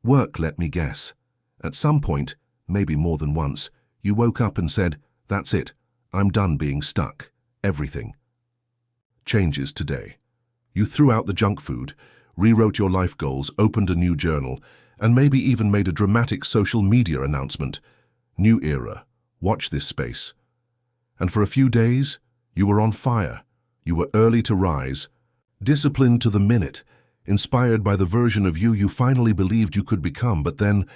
Work, let me guess. At some point, maybe more than once, you woke up and said, "That's it. I'm done being stuck." Everything changes today. You threw out the junk food, rewrote your life goals, opened a new journal, and maybe even made a dramatic social media announcement. New era. Watch this space. And for a few days, you were on fire. You were early to rise, disciplined to the minute, inspired by the version of you finally believed you could become. But then,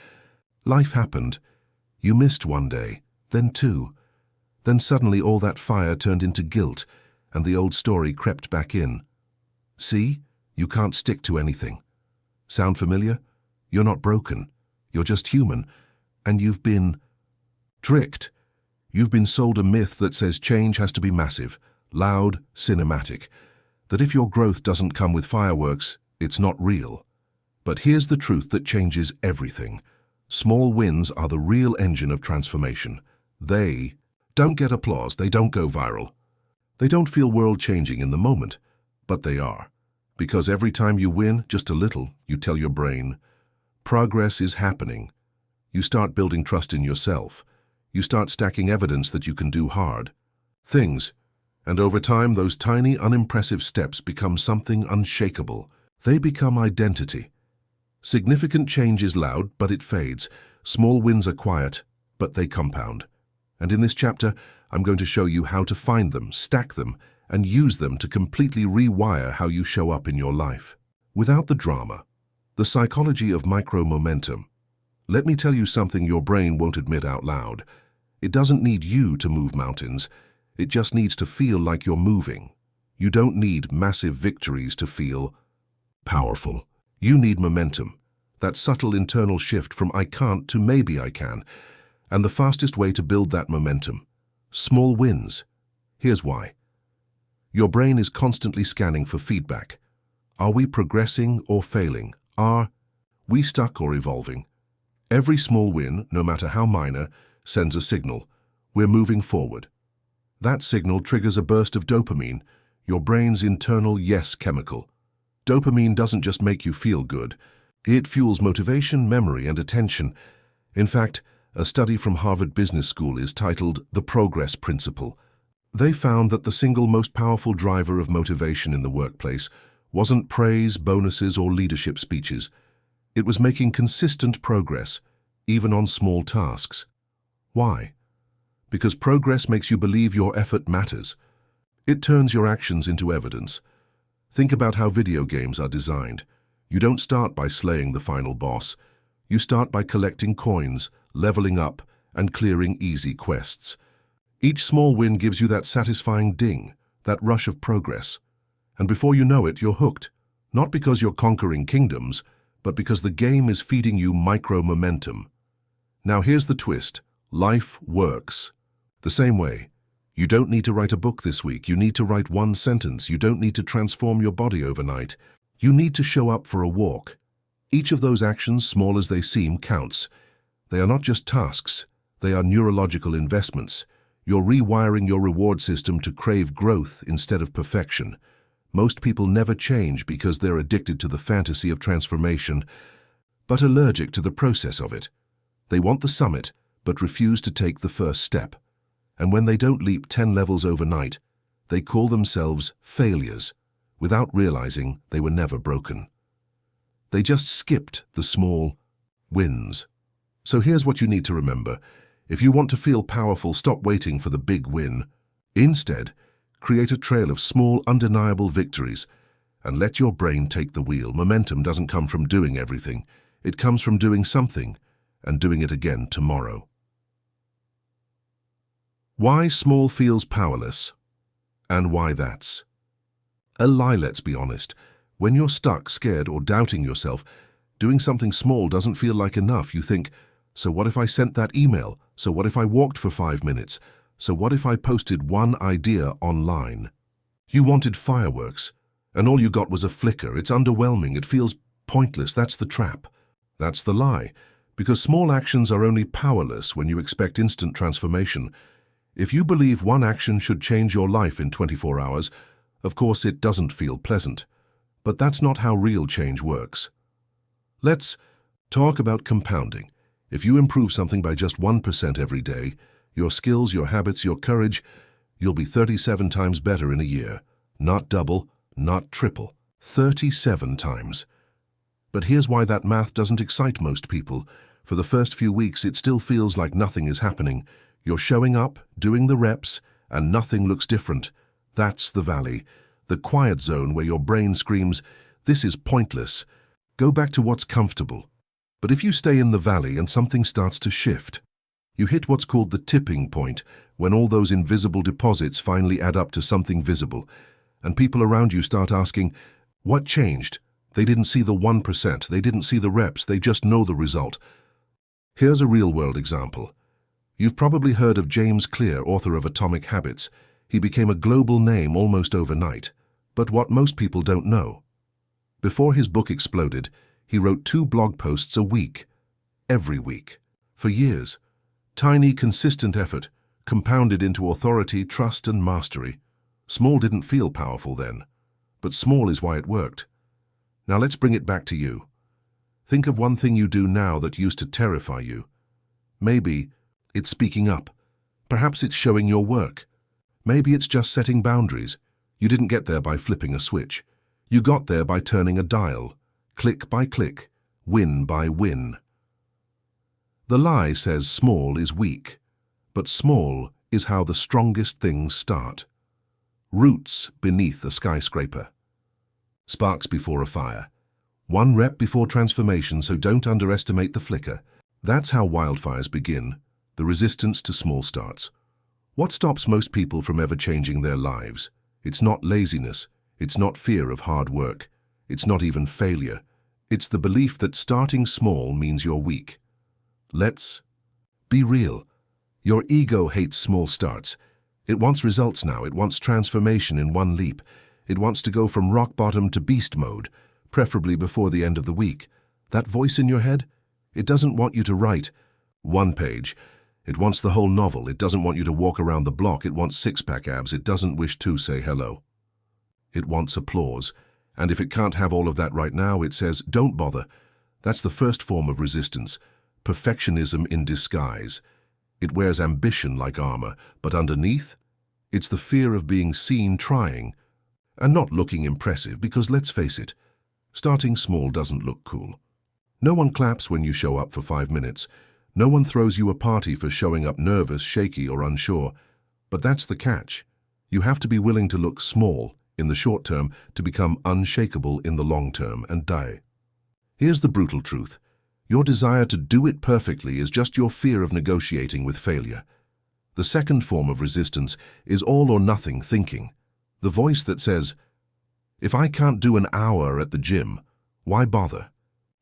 life happened. You missed one day, then two. Then suddenly all that fire turned into guilt, and the old story crept back in. See? You can't stick to anything. Sound familiar? You're not broken. You're just human. And you've been tricked. You've been sold a myth that says change has to be massive, loud, cinematic. That if your growth doesn't come with fireworks, it's not real. But here's the truth that changes everything. Small wins are the real engine of transformation. They don't get applause, they don't go viral. They don't feel world-changing in the moment, but they are. Because every time you win, just a little, you tell your brain, progress is happening. You start building trust in yourself. You start stacking evidence that you can do hard things. And over time, those tiny, unimpressive steps become something unshakable. They become identity. Significant change is loud, but it fades. Small wins are quiet, but they compound. And in this chapter, I'm going to show you how to find them, stack them, and use them to completely rewire how you show up in your life. Without the drama. The psychology of micro-momentum. Let me tell you something your brain won't admit out loud. It doesn't need you to move mountains. It just needs to feel like you're moving. You don't need massive victories to feel powerful. You need momentum. That subtle internal shift from I can't to maybe I can. And the fastest way to build that momentum. Small wins. Here's why. Your brain is constantly scanning for feedback. Are we progressing or failing? Are we stuck or evolving? Every small win, no matter how minor, sends a signal. We're moving forward. That signal triggers a burst of dopamine, your brain's internal yes chemical. Dopamine doesn't just make you feel good. It fuels motivation, memory, and attention. In fact, a study from Harvard Business School is titled The Progress Principle. They found that the single most powerful driver of motivation in the workplace wasn't praise, bonuses, or leadership speeches. It was making consistent progress, even on small tasks. Why? Because progress makes you believe your effort matters. It turns your actions into evidence. Think about how video games are designed. You don't start by slaying the final boss. You start by collecting coins, leveling up, and clearing easy quests. Each small win gives you that satisfying ding, that rush of progress. And before you know it, you're hooked. Not because you're conquering kingdoms, but because the game is feeding you micro-momentum. Now here's the twist. Life works the same way. You don't need to write a book this week. You need to write one sentence. You don't need to transform your body overnight. You need to show up for a walk. Each of those actions, small as they seem, counts. They are not just tasks. They are neurological investments. You're rewiring your reward system to crave growth instead of perfection. Most people never change because they're addicted to the fantasy of transformation, but allergic to the process of it. They want the summit, but refuse to take the first step. And when they don't leap 10 levels overnight, they call themselves failures, without realizing they were never broken. They just skipped the small wins. So here's what you need to remember. If you want to feel powerful, stop waiting for the big win. Instead, create a trail of small, undeniable victories and let your brain take the wheel. Momentum doesn't come from doing everything. It comes from doing something and doing it again tomorrow. Why small feels powerless, and why that's a lie, let's be honest. When you're stuck, scared, or doubting yourself, doing something small doesn't feel like enough. You think, so what if I sent that email? So what if I walked for 5 minutes? So what if I posted one idea online? You wanted fireworks, and all you got was a flicker. It's underwhelming. It feels pointless. That's the trap. That's the lie. Because small actions are only powerless when you expect instant transformation. If you believe one action should change your life in 24 hours, of course it doesn't feel pleasant. But that's not how real change works. Let's talk about compounding. If you improve something by just 1% every day, your skills, your habits, your courage, you'll be 37 times better in a year. Not double, not triple. 37 times. But here's why that math doesn't excite most people. For the first few weeks, it still feels like nothing is happening. You're showing up, doing the reps, and nothing looks different. That's the valley, the quiet zone where your brain screams, "This is pointless. Go back to what's comfortable." But if you stay in the valley and something starts to shift, you hit what's called the tipping point, when all those invisible deposits finally add up to something visible, and people around you start asking, what changed? They didn't see the 1%, they didn't see the reps, they just know the result. Here's a real-world example. You've probably heard of James Clear, author of Atomic Habits. He became a global name almost overnight. But what most people don't know. Before his book exploded, he wrote 2 blog posts a week, every week, for years. Tiny, consistent effort, compounded into authority, trust, and mastery. Small didn't feel powerful then, but small is why it worked. Now let's bring it back to you. Think of one thing you do now that used to terrify you. Maybe it's speaking up. Perhaps it's showing your work. Maybe it's just setting boundaries. You didn't get there by flipping a switch. You got there by turning a dial, click by click, win by win. The lie says small is weak, but small is how the strongest things start. Roots beneath a skyscraper. Sparks before a fire. One rep before transformation, so don't underestimate the flicker. That's how wildfires begin, the resistance to small starts. What stops most people from ever changing their lives? It's not laziness. It's not fear of hard work. It's not even failure. It's the belief that starting small means you're weak. Let's be real. Your ego hates small starts. It wants results now. It wants transformation in one leap. It wants to go from rock bottom to beast mode, preferably before the end of the week. That voice in your head? It doesn't want you to write 1 page. It wants the whole novel. It doesn't want you to walk around the block. It wants 6-pack abs. It doesn't wish to say hello. It wants applause. And if it can't have all of that right now, it says, don't bother. That's the first form of resistance. Perfectionism in disguise. It wears ambition like armor, but underneath, it's the fear of being seen trying and not looking impressive, because let's face it, starting small doesn't look cool. No one claps when you show up for 5 minutes. No one throws you a party for showing up nervous, shaky, or unsure. But that's the catch. You have to be willing to look small in the short term to become unshakable in the long term and die. Here's the brutal truth. Your desire to do it perfectly is just your fear of negotiating with failure. The second form of resistance is all or nothing thinking. The voice that says, if I can't do an hour at the gym, why bother?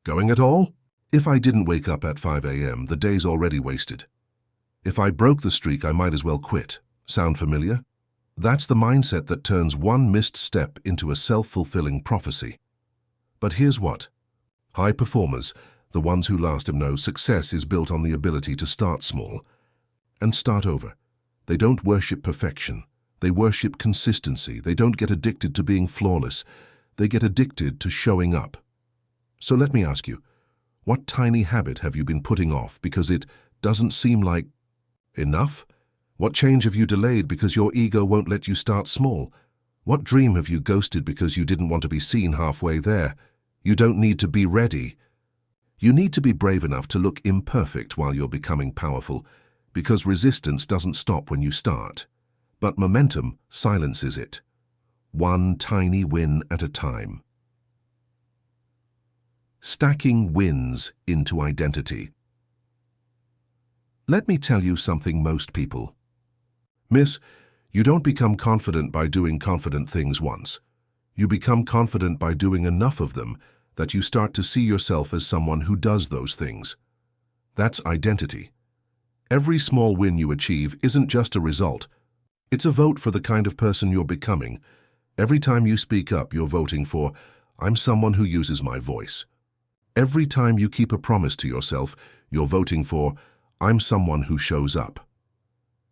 Going at all? If I didn't wake up at 5 a.m., the day's already wasted. If I broke the streak, I might as well quit. Sound familiar? That's the mindset that turns one missed step into a self-fulfilling prophecy. But here's what. High performers, the ones who last, know success is built on the ability to start small and start over. They don't worship perfection. They worship consistency. They don't get addicted to being flawless. They get addicted to showing up. So let me ask you, what tiny habit have you been putting off because it doesn't seem like enough? What change have you delayed because your ego won't let you start small? What dream have you ghosted because you didn't want to be seen halfway there? You don't need to be ready. You need to be brave enough to look imperfect while you're becoming powerful, because resistance doesn't stop when you start. But momentum silences it. One tiny win at a time. Stacking wins into identity. Let me tell you something most people miss. You don't become confident by doing confident things once. You become confident by doing enough of them that you start to see yourself as someone who does those things. That's identity. Every small win you achieve isn't just a result. It's a vote for the kind of person you're becoming. Every time you speak up, you're voting for, I'm someone who uses my voice. Every time you keep a promise to yourself, you're voting for, I'm someone who shows up.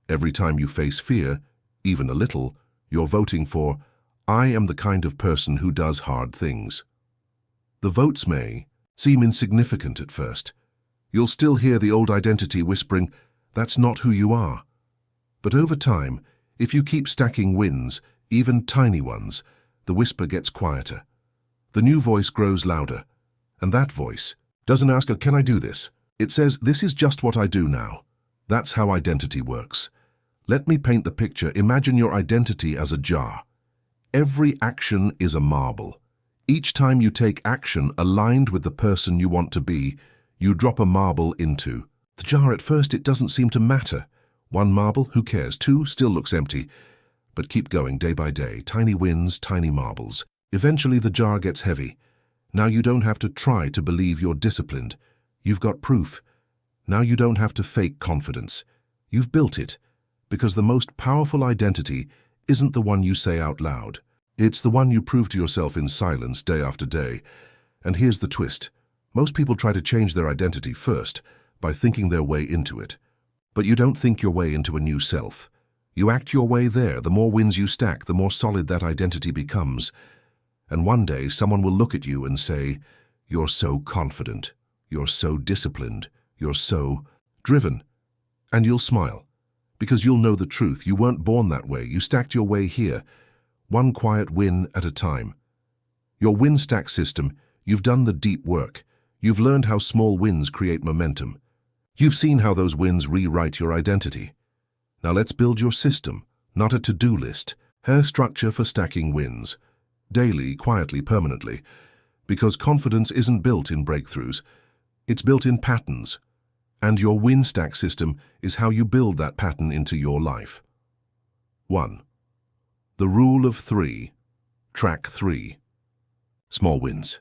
Every time you face fear, even a little, you're voting for, I am the kind of person who does hard things. The votes may seem insignificant at first. You'll still hear the old identity whispering, that's not who you are. But over time, if you keep stacking wins, even tiny ones, the whisper gets quieter. The new voice grows louder, and that voice doesn't ask, can I do this? It says, this is just what I do now. That's how identity works. Let me paint the picture. Imagine your identity as a jar. Every action is a marble. Each time you take action aligned with the person you want to be, you drop a marble into the jar. At first, it doesn't seem to matter. One marble, who cares? Two, still looks empty. But keep going day by day, tiny wins, tiny marbles. Eventually, the jar gets heavy. Now you don't have to try to believe you're disciplined. You've got proof. Now you don't have to fake confidence. You've built it, because the most powerful identity isn't the one you say out loud. It's the one you prove to yourself in silence day after day. And here's the twist. Most people try to change their identity first, by thinking their way into it. But you don't think your way into a new self. You act your way there. The more wins you stack, the more solid that identity becomes. And one day, someone will look at you and say, you're so confident, you're so disciplined, you're so driven. And you'll smile, because you'll know the truth. You weren't born that way. You stacked your way here, one quiet win at a time. Your win stack system, you've done the deep work. You've learned how small wins create momentum. You've seen how those wins rewrite your identity. Now let's build your system, not a to-do list, a structure for stacking wins. Daily, quietly, permanently. Because confidence isn't built in breakthroughs. It's built in patterns. And your win stack system is how you build that pattern into your life. 1. The rule of 3. Track 3. Small wins.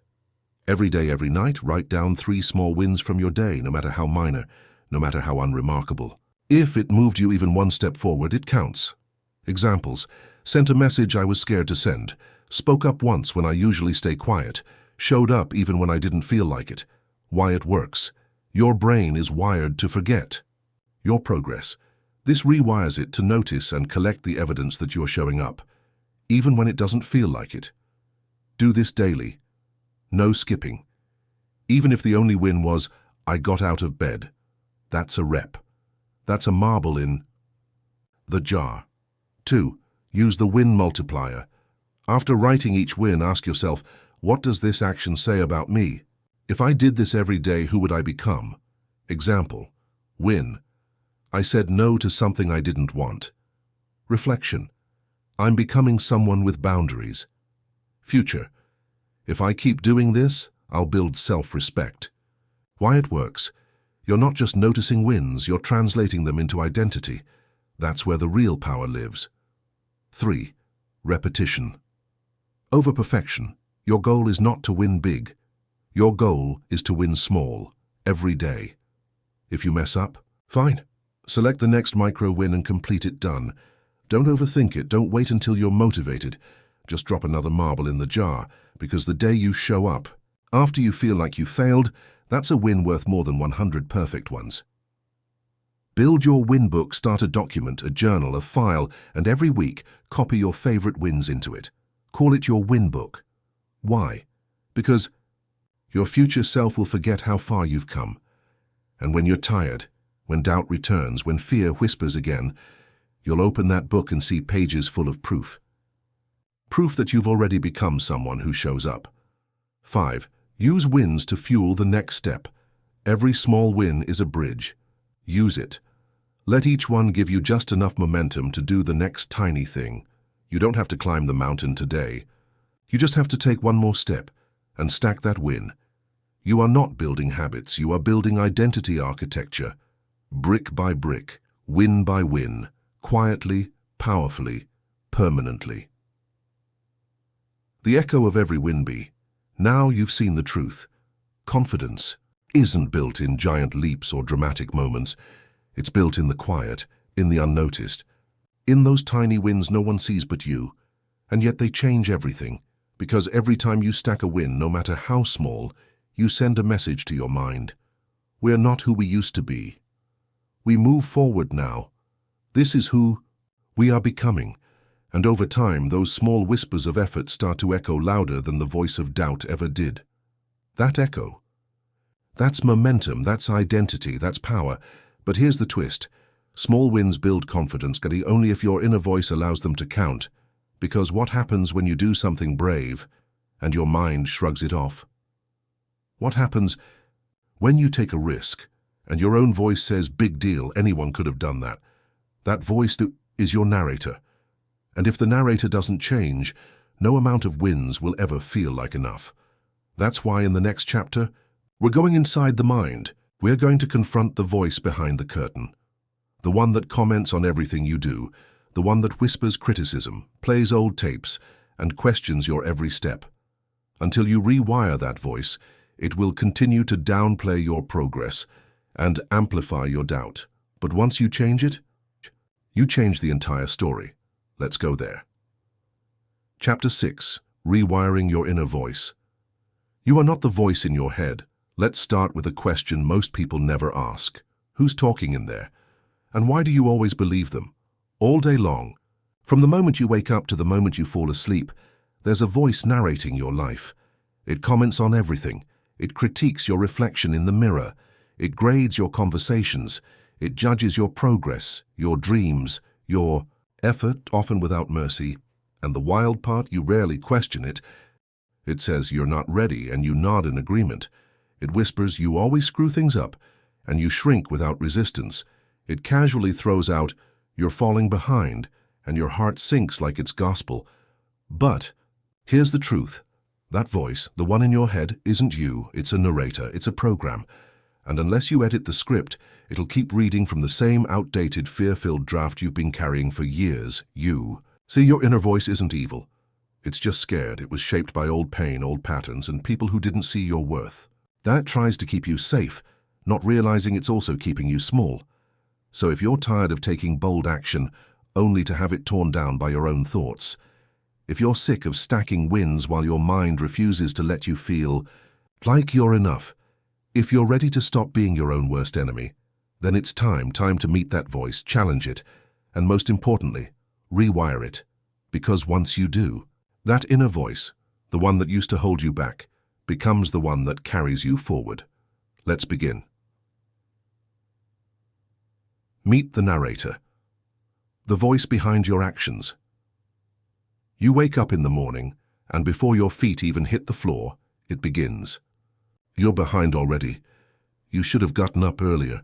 Every day, every night, write down 3 small wins from your day, no matter how minor, no matter how unremarkable. If it moved you even one step forward, it counts. Examples: sent a message I was scared to send, spoke up once when I usually stay quiet, showed up even when I didn't feel like it. Why it works. Your brain is wired to forget. Your progress. This rewires it to notice and collect the evidence that you're showing up, even when it doesn't feel like it. Do this daily. No skipping. Even if the only win was, I got out of bed. That's a rep. That's a marble in the jar. 2. Use the win multiplier. After writing each win, ask yourself, what does this action say about me? If I did this every day, who would I become? Example: win. I said no to something I didn't want. Reflection: I'm becoming someone with boundaries. Future: if I keep doing this, I'll build self-respect. Why it works. You're not just noticing wins, you're translating them into identity. That's where the real power lives. 3. Repetition. Over perfection. Your goal is not to win big. Your goal is to win small, every day. If you mess up, fine. Select the next micro win and complete it. Done. Don't overthink it. Don't wait until you're motivated. Just drop another marble in the jar, because the day you show up, after you feel like you failed, that's a win worth more than 100 perfect ones. Build your win book. Start a document, a journal, a file, and every week copy your favorite wins into it. Call it your win book. Why? Because your future self will forget how far you've come. And when you're tired, when doubt returns, when fear whispers again, you'll open that book and see pages full of proof. Proof that you've already become someone who shows up. 5. Use wins to fuel the next step. Every small win is a bridge. Use it. Let each one give you just enough momentum to do the next tiny thing. You don't have to climb the mountain today. You just have to take one more step and stack that win. You are not building habits, you are building identity architecture. Brick by brick, win by win, quietly, powerfully, permanently. The echo of every win be, now you've seen the truth. Confidence isn't built in giant leaps or dramatic moments. It's built in the quiet, in the unnoticed. In those tiny wins no one sees but you. And yet they change everything, because every time you stack a win, no matter how small, you send a message to your mind. We're not who we used to be. We move forward now. This is who we are becoming. And over time, those small whispers of effort start to echo louder than the voice of doubt ever did. That echo. That's momentum, that's identity, that's power. But here's the twist. Small wins build confidence, only if your inner voice allows them to count. Because what happens when you do something brave and your mind shrugs it off? What happens when you take a risk and your own voice says, big deal, anyone could have done that? That voice is your narrator. And if the narrator doesn't change, no amount of wins will ever feel like enough. That's why in the next chapter, we're going inside the mind. We're going to confront the voice behind the curtain. The one that comments on everything you do, the one that whispers criticism, plays old tapes, and questions your every step. Until you rewire that voice, it will continue to downplay your progress and amplify your doubt. But once you change it, you change the entire story. Let's go there. Chapter 6. Rewiring your inner voice. You are not the voice in your head. Let's start with a question most people never ask. Who's talking in there? And why do you always believe them? All day long, from the moment you wake up to the moment you fall asleep, there's a voice narrating your life. It comments on everything. It critiques your reflection in the mirror. It grades your conversations. It judges your progress, your dreams, your effort, often without mercy. And the wild part, you rarely question it. It says you're not ready, and you nod in agreement. It whispers you always screw things up, and you shrink without resistance. It casually throws out, you're falling behind, and your heart sinks like it's gospel. But here's the truth. That voice, the one in your head, isn't you. It's a narrator. It's a program. And unless you edit the script, it'll keep reading from the same outdated, fear-filled draft you've been carrying for years. See, your inner voice isn't evil. It's just scared. It was shaped by old pain, old patterns, and people who didn't see your worth. That tries to keep you safe, not realizing it's also keeping you small. So if you're tired of taking bold action only to have it torn down by your own thoughts, if you're sick of stacking wins while your mind refuses to let you feel like you're enough, if you're ready to stop being your own worst enemy, then it's time to meet that voice, challenge it, and most importantly, rewire it. Because once you do, that inner voice, the one that used to hold you back, becomes the one that carries you forward. Let's begin. Meet the narrator, the voice behind your actions. You wake up in the morning, and before your feet even hit the floor, it begins. You're behind already. You should have gotten up earlier.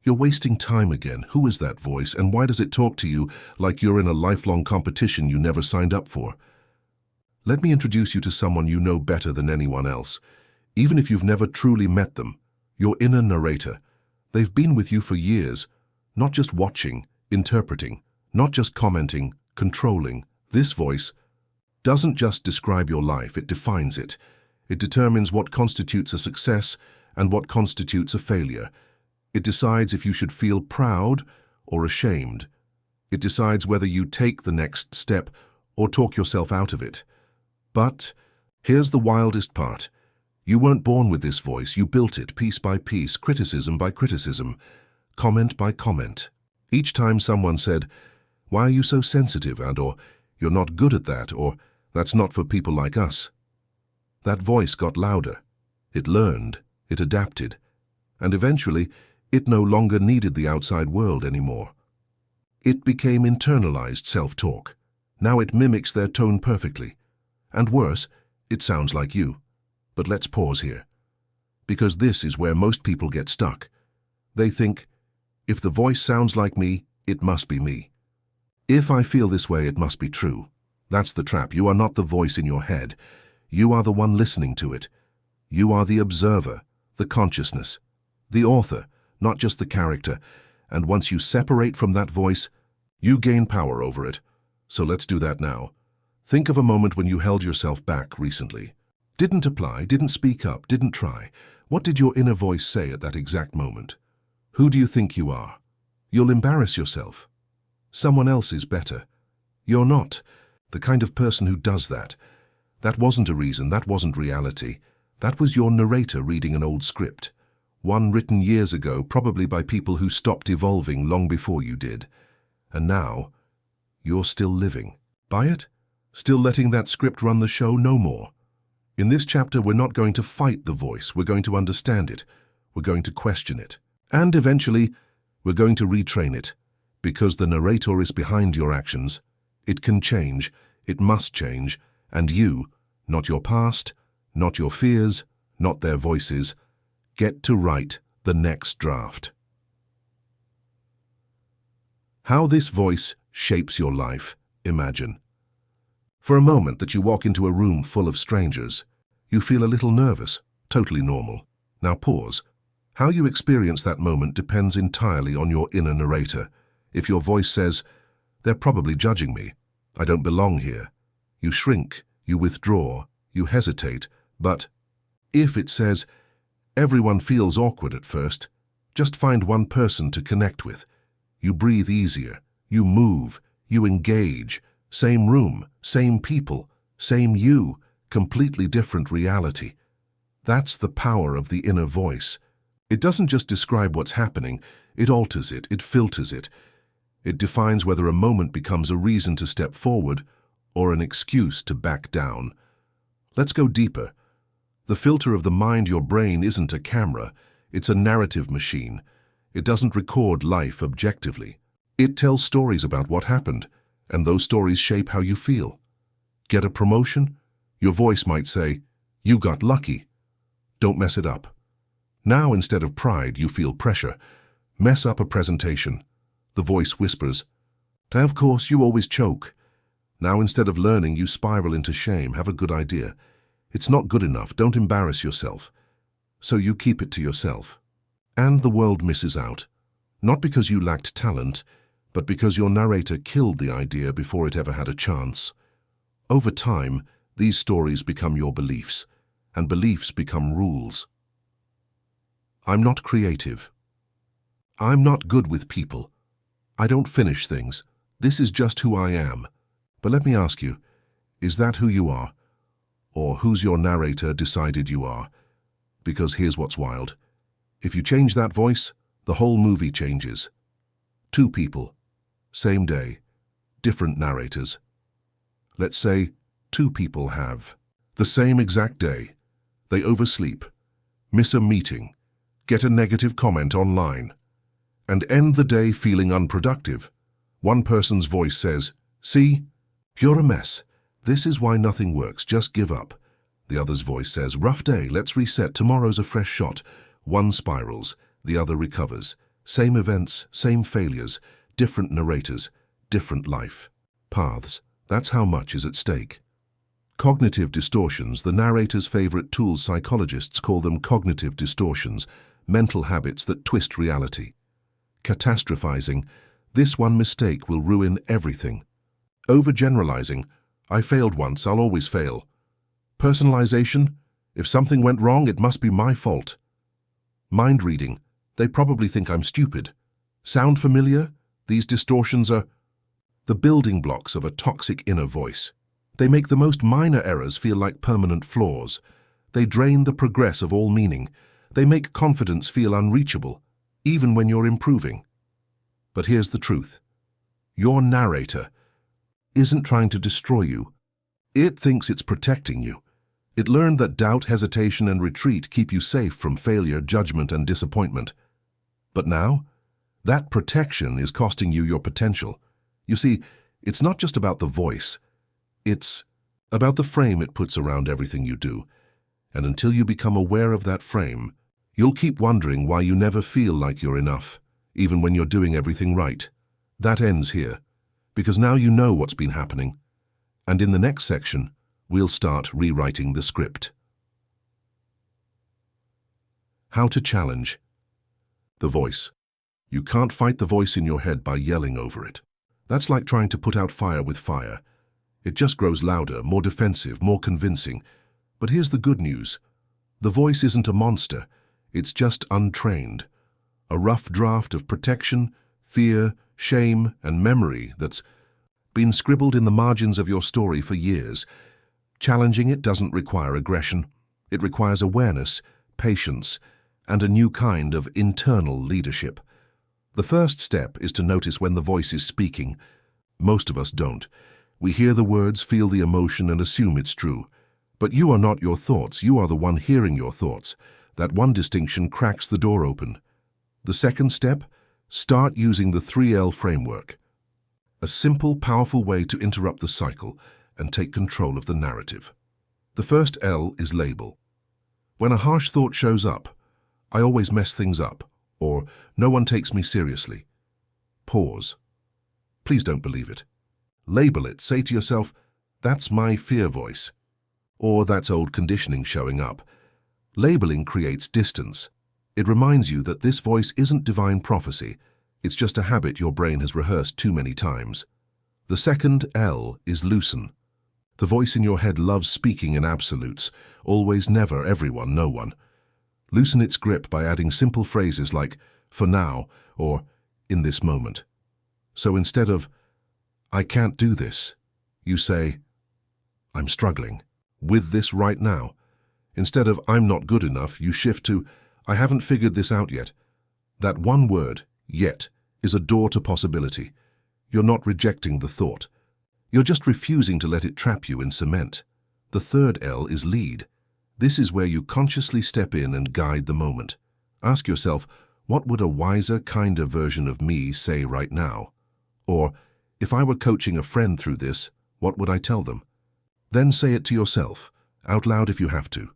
You're wasting time again. Who is that voice, and why does it talk to you like you're in a lifelong competition you never signed up for? Let me introduce you to someone you know better than anyone else. Even if you've never truly met them, Your inner narrator. They've been with you for years, not just watching, interpreting, not just commenting, controlling. This voice doesn't just describe your life, it defines it. It determines what constitutes a success and what constitutes a failure. It decides if you should feel proud or ashamed. It decides whether you take the next step or talk yourself out of it. But here's the wildest part. You weren't born with this voice, you built it piece by piece, criticism by criticism, comment by comment. Each time someone said, "Why are you so sensitive?" or "You're not good at that," or "That's not for people like us," that voice got louder. It learned, it adapted, and eventually it no longer needed the outside world anymore. It became internalized self-talk. Now it mimics their tone perfectly. And worse, it sounds like you. But let's pause here, because this is where most people get stuck. They think, if the voice sounds like me, it must be me. If I feel this way, it must be true. That's the trap. You are not the voice in your head. You are the one listening to it. You are the observer, the consciousness, the author, not just the character. And once you separate from that voice, you gain power over it. So let's do that now. Think of a moment when you held yourself back recently. Didn't apply, didn't speak up, didn't try. What did your inner voice say at that exact moment? Who do you think you are? You'll embarrass yourself. Someone else is better. You're not the kind of person who does that. That wasn't a reason, that wasn't reality. That was your narrator reading an old script. One written years ago, probably by people who stopped evolving long before you did. And now, you're still living by it? Still letting that script run the show? No more. In this chapter, we're not going to fight the voice. We're going to understand it. We're going to question it. And eventually, we're going to retrain it. Because the narrator is behind your actions. It can change. It must change. And you, not your past, not your fears, not their voices, get to write the next draft. How this voice shapes your life. Imagine. For a moment that you walk into a room full of strangers, you feel a little nervous, totally normal. Now pause. How you experience that moment depends entirely on your inner narrator. If your voice says, "They're probably judging me. I don't belong here," you shrink, you withdraw, you hesitate. But if it says, "Everyone feels awkward at first. Just find one person to connect with," you breathe easier, you move, you engage. Same room, same people, same you, completely different reality. That's the power of the inner voice. It doesn't just describe what's happening, it alters it, it filters it. It defines whether a moment becomes a reason to step forward or an excuse to back down. Let's go deeper. The filter of the mind, your brain, isn't a camera, it's a narrative machine. It doesn't record life objectively. It tells stories about what happened, and those stories shape how you feel. Get a promotion? Your voice might say, "You got lucky. Don't mess it up." Now, instead of pride, you feel pressure. Mess up a presentation. The voice whispers, "Of course, you always choke." Now, instead of learning, you spiral into shame. Have a good idea. It's not good enough. Don't embarrass yourself. So you keep it to yourself. And the world misses out. Not because you lacked talent, but because your narrator killed the idea before it ever had a chance. Over time, these stories become your beliefs, and beliefs become rules. I'm not creative. I'm not good with people. I don't finish things. This is just who I am. But let me ask you, is that who you are? Or who's your narrator decided you are? Because here's what's wild. If you change that voice, the whole movie changes. Two people. Same day, different narrators. Let's say 2 people have the same exact day. They oversleep, miss a meeting, get a negative comment online, and end the day feeling unproductive. One person's voice says, "See, you're a mess. This is why nothing works. Just give up." The other's voice says, "Rough day. Let's reset. Tomorrow's a fresh shot." One spirals, the other recovers. Same events, same failures. Different narrators, different life paths. That's how much is at stake. Cognitive distortions, the narrator's favorite tools. Psychologists call them cognitive distortions. mental habits that twist reality. Catastrophizing, this one mistake will ruin everything. Overgeneralizing, I failed once, I'll always fail. Personalization, if something went wrong, it must be my fault. Mind reading, they probably think I'm stupid. Sound familiar? These distortions are the building blocks of a toxic inner voice. They make the most minor errors feel like permanent flaws. They drain the progress of all meaning. They make confidence feel unreachable, even when you're improving. But here's the truth. Your narrator isn't trying to destroy you. It thinks it's protecting you. It learned that doubt, hesitation, and retreat keep you safe from failure, judgment, and disappointment. But now, that protection is costing you your potential. You see, it's not just about the voice. It's about the frame it puts around everything you do. And until you become aware of that frame, you'll keep wondering why you never feel like you're enough, even when you're doing everything right. That ends here, because now you know what's been happening. And in the next section, we'll start rewriting the script. How to challenge the voice. You can't fight the voice in your head by yelling over it. That's like trying to put out fire with fire. It just grows louder, more defensive, more convincing. But here's the good news. The voice isn't a monster. It's just untrained. A rough draft of protection, fear, shame, and memory that's been scribbled in the margins of your story for years. Challenging it doesn't require aggression. It requires awareness, patience, and a new kind of internal leadership. The first step is to notice when the voice is speaking. Most of us don't. We hear the words, feel the emotion, and assume it's true. But you are not your thoughts. You are the one hearing your thoughts. That one distinction cracks the door open. The second step, start using the 3L framework. A simple, powerful way to interrupt the cycle and take control of the narrative. The first L is label. When a harsh thought shows up, I always mess things up, or no one takes me seriously. Pause. Please don't believe it. Label it. Say to yourself, that's my fear voice. Or that's old conditioning showing up. Labeling creates distance. It reminds you that this voice isn't divine prophecy. It's just a habit your brain has rehearsed too many times. The second L is loosen. The voice in your head loves speaking in absolutes. Always, never, everyone, no one. Loosen its grip by adding simple phrases like, for now, or in this moment. So instead of, I can't do this, you say, I'm struggling with this right now. Instead of, I'm not good enough, you shift to, I haven't figured this out yet. That one word, yet, is a door to possibility. You're not rejecting the thought. You're just refusing to let it trap you in cement. The third L is lead. This is where you consciously step in and guide the moment. Ask yourself, what would a wiser, kinder version of me say right now? Or, if I were coaching a friend through this, what would I tell them? Then say it to yourself, out loud if you have to.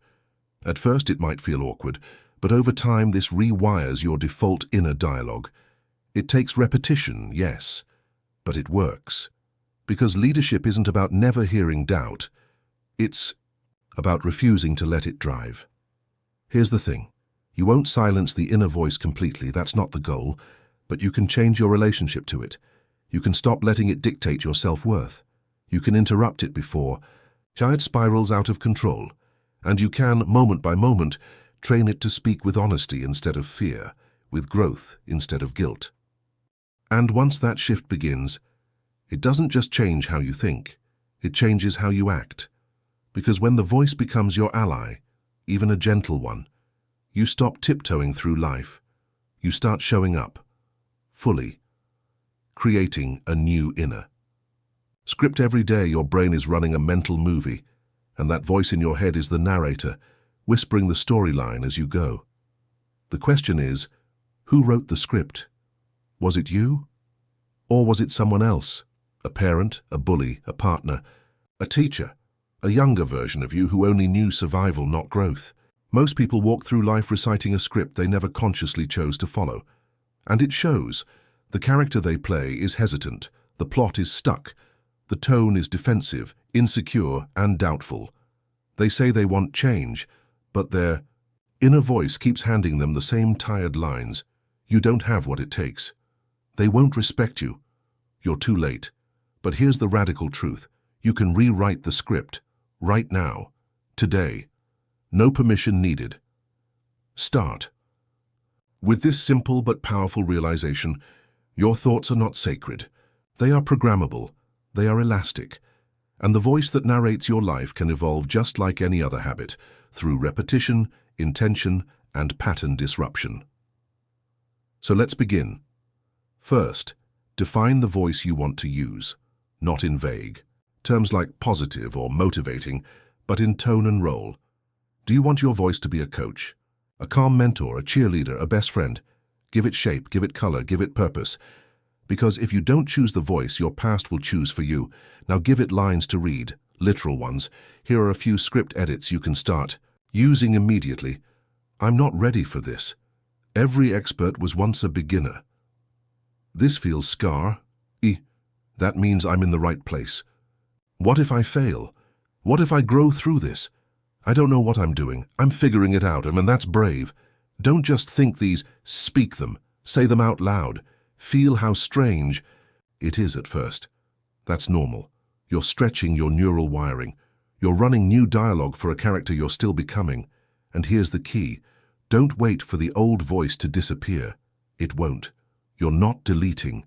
At first it might feel awkward, but over time this rewires your default inner dialogue. It takes repetition, yes, but it works. Because leadership isn't about never hearing doubt. It's about refusing to let it drive. Here's the thing. You won't silence the inner voice completely, that's not the goal, but you can change your relationship to it. You can stop letting it dictate your self-worth. You can interrupt it before it spirals out of control. And you can, moment by moment, train it to speak with honesty instead of fear, with growth instead of guilt. And once that shift begins, it doesn't just change how you think, it changes how you act. Because when the voice becomes your ally, even a gentle one, you stop tiptoeing through life. You start showing up, fully, creating a new inner. Script every day your brain is running a mental movie, and that voice in your head is the narrator, whispering the storyline as you go. The question is, who wrote the script? Was it you? Or was it someone else? A parent, a bully, a partner, a teacher, a younger version of you who only knew survival, not growth. Most people walk through life reciting a script they never consciously chose to follow. And it shows. The character they play is hesitant, the plot is stuck, the tone is defensive, insecure, and doubtful. They say they want change, but they're Inner voice keeps handing them the same tired lines. You don't have what it takes. They won't respect you. You're too late. But here's the radical truth. You can rewrite the script. Right now. Today. No permission needed. Start. With this simple but powerful realization, your thoughts are not sacred. They are programmable. They are elastic. And the voice that narrates your life can evolve just like any other habit, through repetition, intention, and pattern disruption. So let's begin. First, define the voice you want to use, not in vague terms like positive or motivating, but in tone and role. Do you want your voice to be a coach, a calm mentor, a cheerleader, a best friend? Give it shape, give it color, give it purpose. Because if you don't choose the voice, your past will choose for you. Now give it lines to read, literal ones. Here are a few script edits you can start using immediately. I'm not ready for this. Every expert was once a beginner. This feels scar. That means I'm in the right place. What if I fail? What if I grow through this? I don't know what I'm doing. I'm figuring it out, and that's brave. Don't just think these, speak them. Say them out loud. Feel how strange it is at first. That's normal. You're stretching your neural wiring. You're running new dialogue for a character you're still becoming. And here's the key. Don't wait for the old voice to disappear. It won't. You're not deleting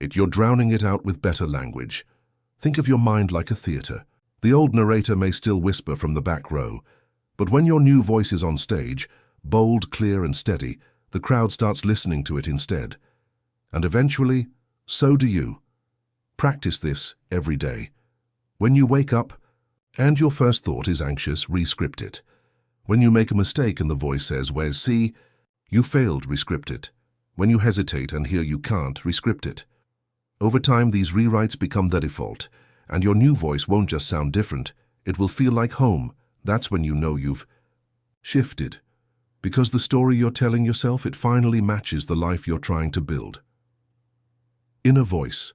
it. You're drowning it out with better language. Think of your mind like a theater. The old narrator may still whisper from the back row, but when your new voice is on stage, bold, clear, and steady, the crowd starts listening to it instead. And eventually, so do you. Practice this every day. When you wake up and your first thought is anxious, re-script it. When you make a mistake and the voice says, "Where's C?" You failed, re-script it. When you hesitate and hear you can't, re-script it. Over time, these rewrites become the default, and your new voice won't just sound different, it will feel like home. That's when you know you've shifted. Because the story you're telling yourself, it finally matches the life you're trying to build. Inner voice.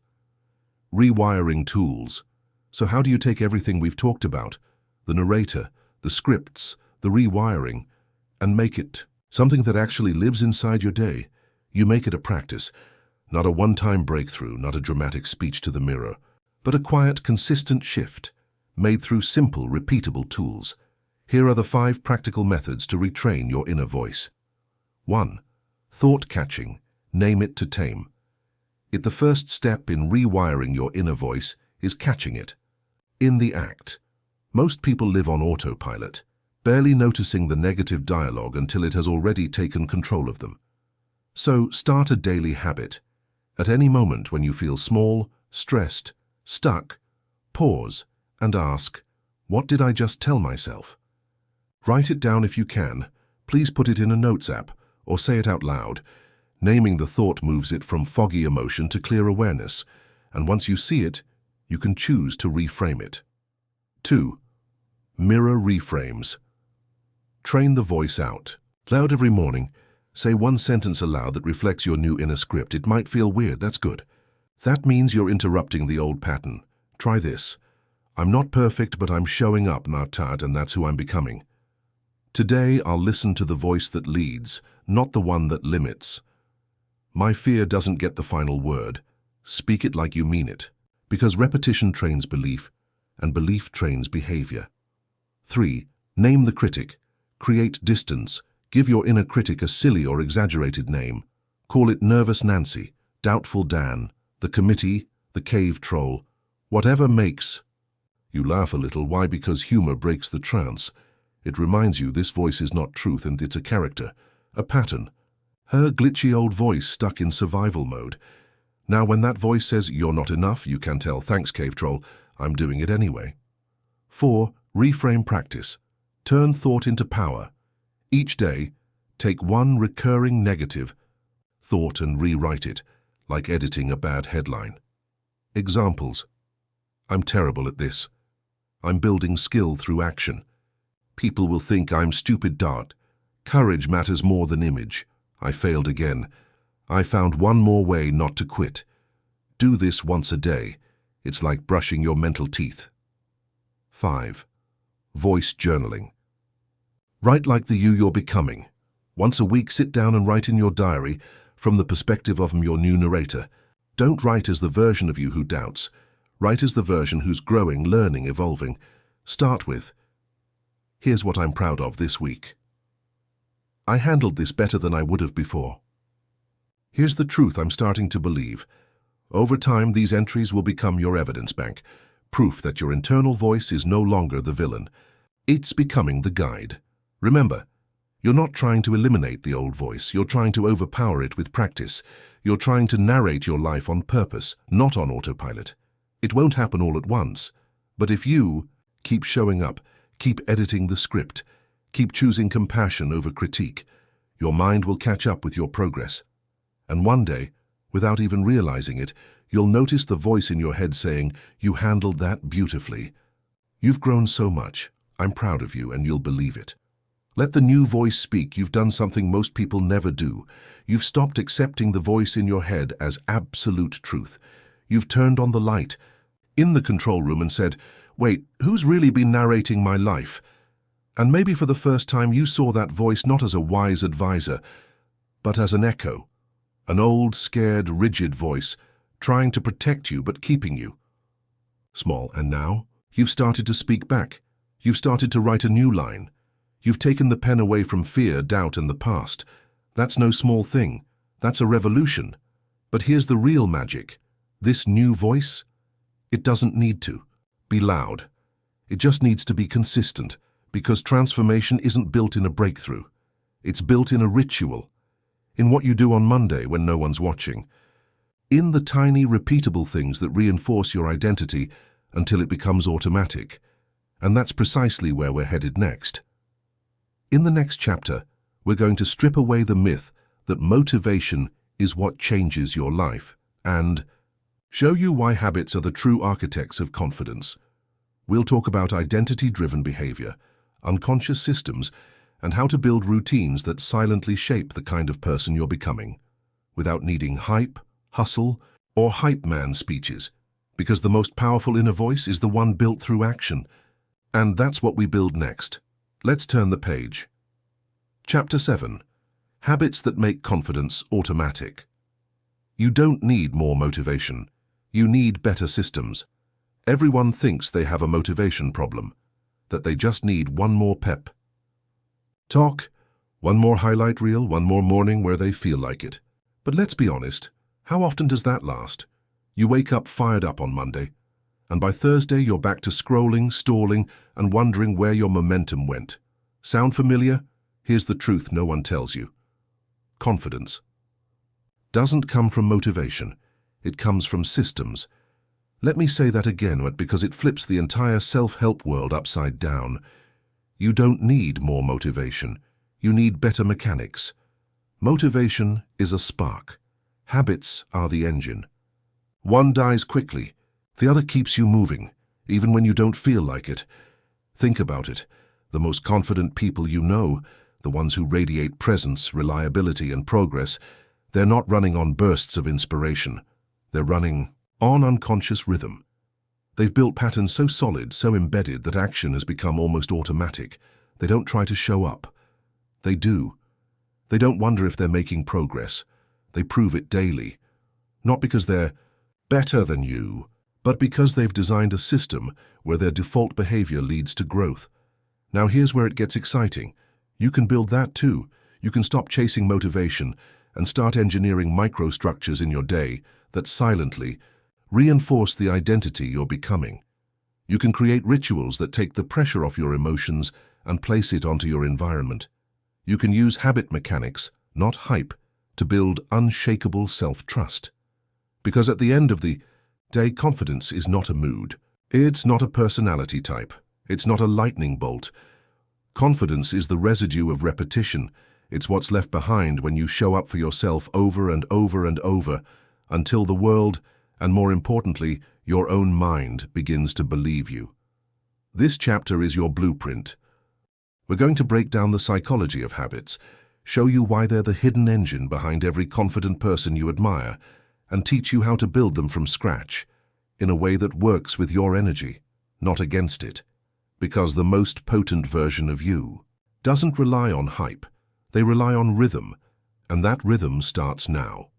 Rewiring tools. So how do you take everything we've talked about, the narrator, the scripts, the rewiring, and make it something that actually lives inside your day? You make it a practice, not a one-time breakthrough, not a dramatic speech to the mirror, but a quiet, consistent shift made through simple, repeatable tools. Here are the 5 practical methods to retrain your inner voice. 1. Thought catching. Name it to tame. The first step in rewiring your inner voice is catching it. In the act. Most people live on autopilot, barely noticing the negative dialogue until it has already taken control of them. So start a daily habit. At any moment when you feel small, stressed, stuck, pause and ask, what did I just tell myself? Write it down if you can. Please put it in a notes app or say it out loud. Naming the thought moves it from foggy emotion to clear awareness, and once you see it, you can choose to reframe it. 2. Mirror reframes. Train the voice out. Loud every morning. Say one sentence aloud that reflects your new inner script. It might feel weird, that's good. That means you're interrupting the old pattern. Try this. I'm not perfect, but I'm showing up, Nartat, and that's who I'm becoming. Today, I'll listen to the voice that leads, not the one that limits. My fear doesn't get the final word. Speak it like you mean it, because repetition trains belief, and belief trains behavior. 3. Name the critic. Create distance. Give your inner critic a silly or exaggerated name. Call it Nervous Nancy, Doubtful Dan, the committee, the cave troll, whatever makes you laugh a little. Why? Because humor breaks the trance. It reminds you this voice is not truth and it's a character, a pattern. Her glitchy old voice stuck in survival mode. Now when that voice says you're not enough, you can tell, thanks cave troll, I'm doing it anyway. 4. Reframe practice. Turn thought into power. Each day, take one recurring negative thought and rewrite it, like editing a bad headline. Examples. I'm terrible at this. I'm building skill through action. People will think I'm stupid. Courage matters more than image. I failed again. I found one more way not to quit. Do this once a day. It's like brushing your mental teeth. 5. Voice journaling. Write like the you you're becoming. Once a week, sit down and write in your diary from the perspective of your new narrator. Don't write as the version of you who doubts. Write as the version who's growing, learning, evolving. Start with, here's what I'm proud of this week. I handled this better than I would have before. Here's the truth I'm starting to believe. Over time, these entries will become your evidence bank, proof that your internal voice is no longer the villain. It's becoming the guide. Remember, you're not trying to eliminate the old voice. You're trying to overpower it with practice. You're trying to narrate your life on purpose, not on autopilot. It won't happen all at once, but if you keep showing up, keep editing the script, keep choosing compassion over critique, your mind will catch up with your progress. And one day, without even realizing it, you'll notice the voice in your head saying, "You handled that beautifully. You've grown so much. I'm proud of you," and you'll believe it. Let the new voice speak. You've done something most people never do. You've stopped accepting the voice in your head as absolute truth. You've turned on the light in the control room and said, "Wait, who's really been narrating my life?" And maybe for the first time you saw that voice not as a wise advisor, but as an echo, an old, scared, rigid voice, trying to protect you but keeping you small. And now you've started to speak back. You've started to write a new line. You've taken the pen away from fear, doubt, and the past. That's no small thing. That's a revolution. But here's the real magic. This new voice, it doesn't need to be loud. It just needs to be consistent, because transformation isn't built in a breakthrough. It's built in a ritual, in what you do on Monday when no one's watching, in the tiny, repeatable things that reinforce your identity until it becomes automatic. And that's precisely where we're headed next. In the next chapter, we're going to strip away the myth that motivation is what changes your life and show you why habits are the true architects of confidence. We'll talk about identity-driven behavior, unconscious systems, and how to build routines that silently shape the kind of person you're becoming, without needing hype, hustle, or hype man speeches, because the most powerful inner voice is the one built through action. And that's what we build next. Let's turn the page. Chapter 7. Habits that make confidence automatic. You don't need more motivation. You need better systems. Everyone thinks they have a motivation problem, that they just need one more pep talk, one more highlight reel, one more morning where they feel like it. But let's be honest, how often does that last? You wake up fired up on Monday, and by Thursday you're back to scrolling, stalling, and wondering where your momentum went. Sound familiar? Here's the truth no one tells you. Confidence doesn't come from motivation. It comes from systems. Let me say that again, because it flips the entire self-help world upside down. You don't need more motivation. You need better mechanics. Motivation is a spark. Habits are the engine. One dies quickly. The other keeps you moving, even when you don't feel like it. Think about it. The most confident people you know, the ones who radiate presence, reliability, and progress, they're not running on bursts of inspiration. They're running on unconscious rhythm. They've built patterns so solid, so embedded, that action has become almost automatic. They don't try to show up. They do. They don't wonder if they're making progress. They prove it daily. Not because they're better than you, but because they've designed a system where their default behavior leads to growth. Now here's where it gets exciting. You can build that too. You can stop chasing motivation and start engineering microstructures in your day that silently reinforce the identity you're becoming. You can create rituals that take the pressure off your emotions and place it onto your environment. You can use habit mechanics, not hype, to build unshakable self-trust. Because at the end of the day, confidence is not a mood. It's not a personality type. It's not a lightning bolt. Confidence is the residue of repetition. It's what's left behind when you show up for yourself over and over and over until the world, and more importantly, your own mind, begins to believe you. This chapter is your blueprint. We're going to break down the psychology of habits, show you why they're the hidden engine behind every confident person you admire, and teach you how to build them from scratch, in a way that works with your energy, not against it. Because the most potent version of you doesn't rely on hype. They rely on rhythm, and that rhythm starts now.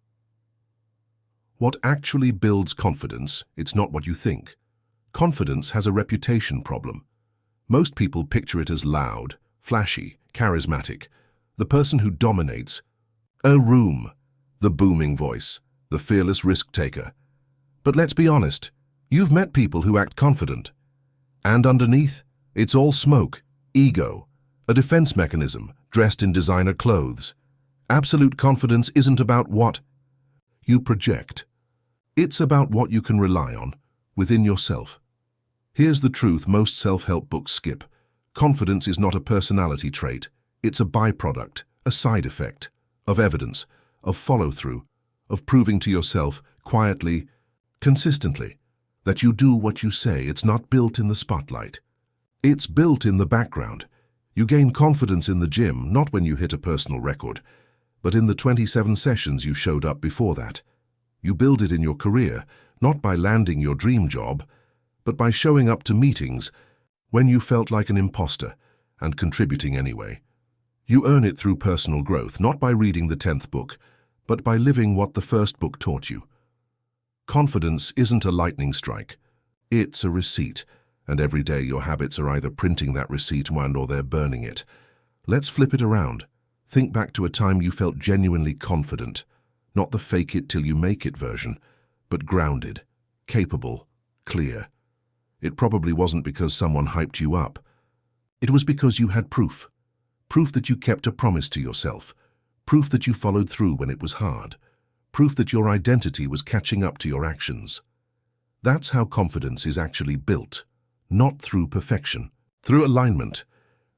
What actually builds confidence? It's not what you think. Confidence has a reputation problem. Most people picture it as loud, flashy, charismatic, the person who dominates a room, the booming voice, the fearless risk-taker. But let's be honest, you've met people who act confident. And underneath, it's all smoke, ego, a defense mechanism dressed in designer clothes. Absolute confidence isn't about what you project. It's about what you can rely on within yourself. Here's the truth most self-help books skip. Confidence is not a personality trait. It's a byproduct, a side effect, of evidence, of follow-through, of proving to yourself, quietly, consistently, that you do what you say. It's not built in the spotlight. It's built in the background. You gain confidence in the gym, not when you hit a personal record, but in the 27 sessions you showed up before that. You build it in your career, not by landing your dream job, but by showing up to meetings when you felt like an imposter and contributing anyway. You earn it through personal growth, not by reading the 10th book, but by living what the first book taught you. Confidence isn't a lightning strike. It's a receipt, and every day your habits are either printing that receipt or they're burning it. Let's flip it around. Think back to a time you felt genuinely confident, not the fake it till you make it version, but grounded, capable, clear. It probably wasn't because someone hyped you up. It was because you had proof. Proof that you kept a promise to yourself. Proof that you followed through when it was hard. Proof that your identity was catching up to your actions. That's how confidence is actually built, not through perfection, through alignment.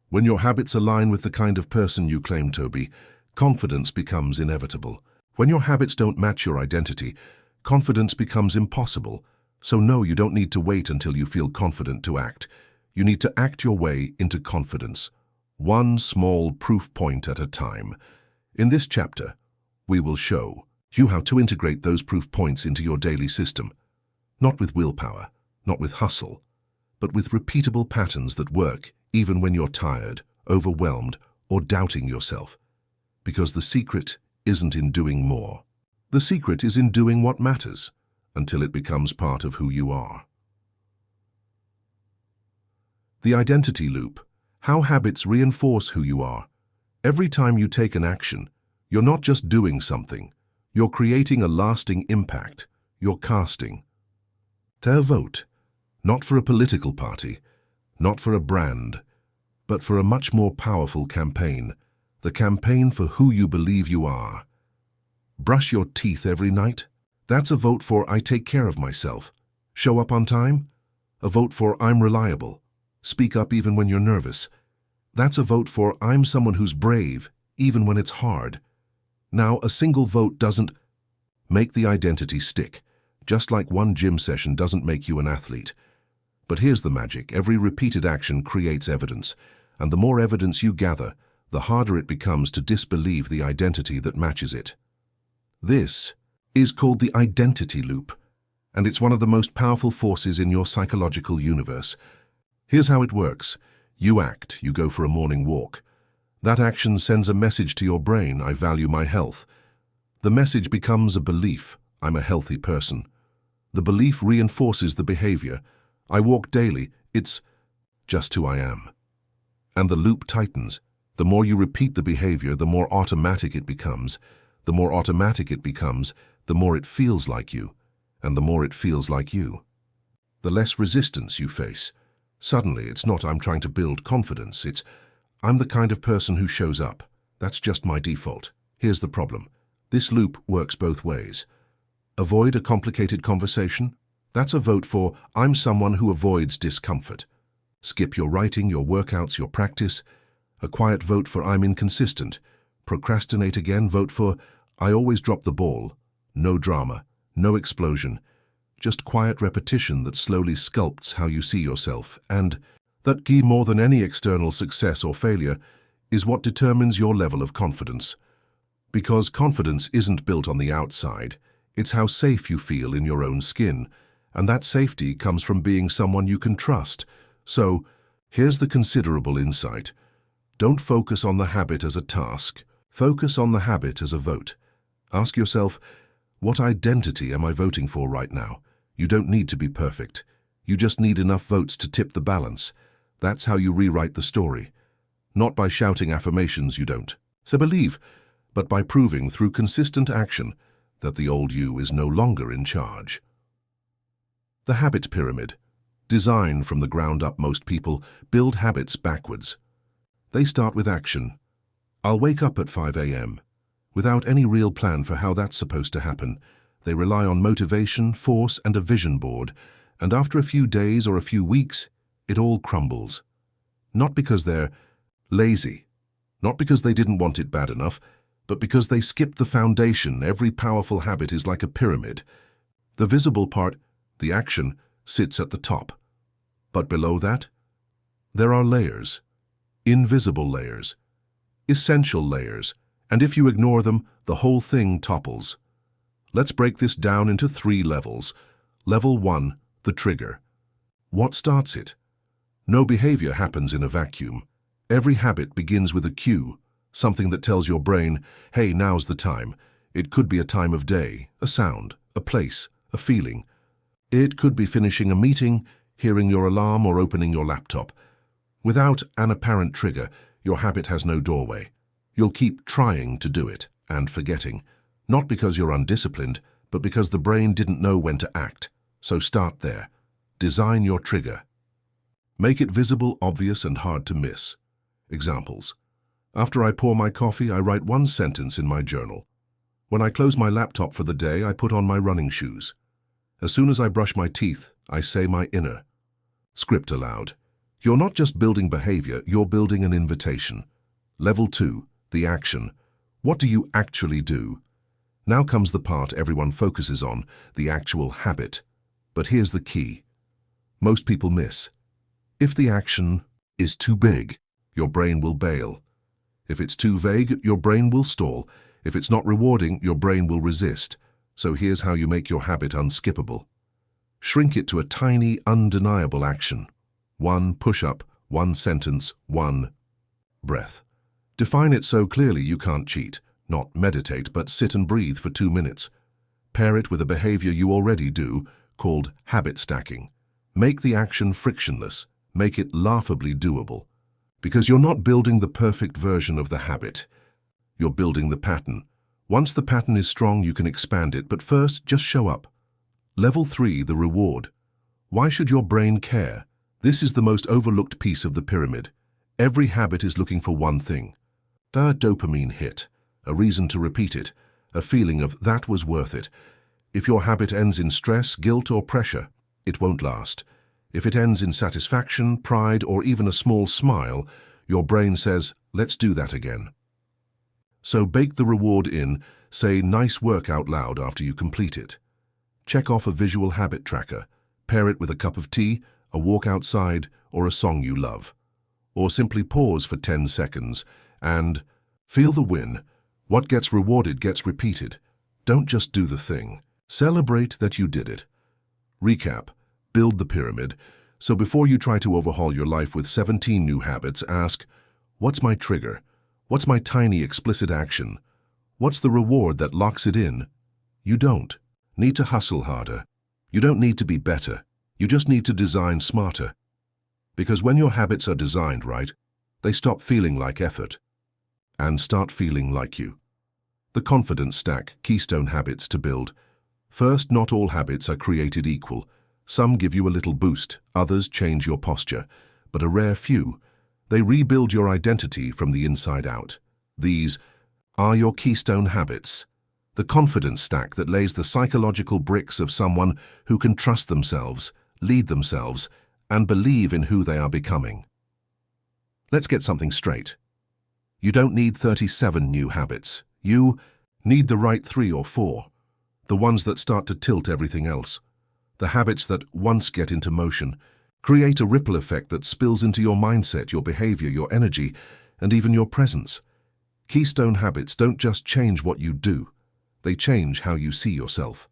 When your habits align with the kind of person you claim to be, confidence becomes inevitable. When your habits don't match your identity, confidence becomes impossible. So no, you don't need to wait until you feel confident to act. You need to act your way into confidence, one small proof point at a time. In this chapter, we will show you how to integrate those proof points into your daily system, not with willpower, not with hustle, but with repeatable patterns that work even when you're tired, overwhelmed, or doubting yourself. Because the secret isn't in doing more. The secret is in doing what matters until it becomes part of who you are. The identity loop. How habits reinforce who you are. Every time you take an action, you're not just doing something. You're creating a lasting impact. You're casting. To vote, not for a political party, not for a brand, but for a much more powerful campaign, the campaign for who you believe you are. Brush your teeth every night? That's a vote for I take care of myself. Show up on time? A vote for I'm reliable. Speak up even when you're nervous. That's a vote for I'm someone who's brave, even when it's hard. Now, a single vote doesn't make the identity stick, just like one gym session doesn't make you an athlete. But here's the magic. Every repeated action creates evidence, and the more evidence you gather, the harder it becomes to disbelieve the identity that matches it. This is called the identity loop, and it's one of the most powerful forces in your psychological universe. Here's how it works. You act, you go for a morning walk. That action sends a message to your brain, I value my health. The message becomes a belief, I'm a healthy person. The belief reinforces the behavior. I walk daily, it's just who I am. And the loop tightens. The more you repeat the behavior, the more automatic it becomes. The more automatic it becomes, the more it feels like you. And the more it feels like you, the less resistance you face. Suddenly, it's not I'm trying to build confidence, it's I'm the kind of person who shows up. That's just my default. Here's the problem. This loop works both ways. Avoid a complicated conversation? That's a vote for I'm someone who avoids discomfort. Skip your writing, your workouts, your practice. A quiet vote for I'm inconsistent. Procrastinate again, vote for I always drop the ball. No drama, no explosion. Just quiet repetition that slowly sculpts how you see yourself, and that key more than any external success or failure is what determines your level of confidence. Because confidence isn't built on the outside, it's how safe you feel in your own skin, and that safety comes from being someone you can trust. So, here's the considerable insight. Don't focus on the habit as a task. Focus on the habit as a vote. Ask yourself, what identity am I voting for right now? You don't need to be perfect. You just need enough votes to tip the balance. That's how you rewrite the story. Not by shouting affirmations you don't. So believe, but by proving through consistent action that the old you is no longer in charge. The habit pyramid. Designed from the ground up, most people build habits backwards. They start with action. I'll wake up at 5 a.m. Without any real plan for how that's supposed to happen. They rely on motivation, force, and a vision board, and after a few days or a few weeks, it all crumbles. Not because they're lazy, not because they didn't want it bad enough, but because they skipped the foundation. Every powerful habit is like a pyramid. The visible part, the action, sits at the top. But below that, there are layers. Invisible layers. Essential layers. And if you ignore them, the whole thing topples. Let's break this down into 3 levels. Level 1, the trigger. What starts it? No behavior happens in a vacuum. Every habit begins with a cue, something that tells your brain, hey, now's the time. It could be a time of day, a sound, a place, a feeling. It could be finishing a meeting, hearing your alarm, or opening your laptop. Without an apparent trigger, your habit has no doorway. You'll keep trying to do it and forgetting, not because you're undisciplined, but because the brain didn't know when to act. So start there. Design your trigger. Make it visible, obvious, and hard to miss. Examples. After I pour my coffee, I write 1 sentence in my journal. When I close my laptop for the day, I put on my running shoes. As soon as I brush my teeth, I say my inner. Script aloud. You're not just building behavior, you're building an invitation. Level 2, the action. What do you actually do? Now comes the part everyone focuses on, the actual habit. But here's the key. Most people miss. If the action is too big, your brain will bail. If it's too vague, your brain will stall. If it's not rewarding, your brain will resist. So here's how you make your habit unskippable. Shrink it to a tiny, undeniable action. 1 push-up, 1 sentence, 1 breath. Define it so clearly you can't cheat. Not meditate, but sit and breathe for 2 minutes. Pair it with a behavior you already do, called habit stacking. Make the action frictionless. Make it laughably doable. Because you're not building the perfect version of the habit. You're building the pattern. Once the pattern is strong, you can expand it, but first, just show up. Level 3, the reward. Why should your brain care? This is the most overlooked piece of the pyramid. Every habit is looking for one thing. A dopamine hit, a reason to repeat it, a feeling of that was worth it. If your habit ends in stress, guilt, or pressure, it won't last. If it ends in satisfaction, pride, or even a small smile, your brain says, let's do that again. So bake the reward in, say nice work out loud after you complete it. Check off a visual habit tracker. Pair it with a cup of tea, a walk outside, or a song you love. Or simply pause for 10 seconds and feel the win. What gets rewarded gets repeated. Don't just do the thing. Celebrate that you did it. Recap. Build the pyramid. So before you try to overhaul your life with 17 new habits, ask, what's my trigger? What's my tiny explicit action? What's the reward that locks it in? You don't need to hustle harder. You don't need to be better. You just need to design smarter. Because when your habits are designed right, they stop feeling like effort and start feeling like you. The confidence stack, keystone habits to build. First, not all habits are created equal. Some give you a little boost, others change your posture, but a rare few, they rebuild your identity from the inside out. These are your keystone habits. The confidence stack that lays the psychological bricks of someone who can trust themselves, lead themselves, and believe in who they are becoming. Let's get something straight. You don't need 37 new habits. You need the right 3 or 4, the ones that start to tilt everything else. The habits that, once get into motion, create a ripple effect that spills into your mindset, your behavior, your energy, and even your presence. Keystone habits don't just change what you do, they change how you see yourself.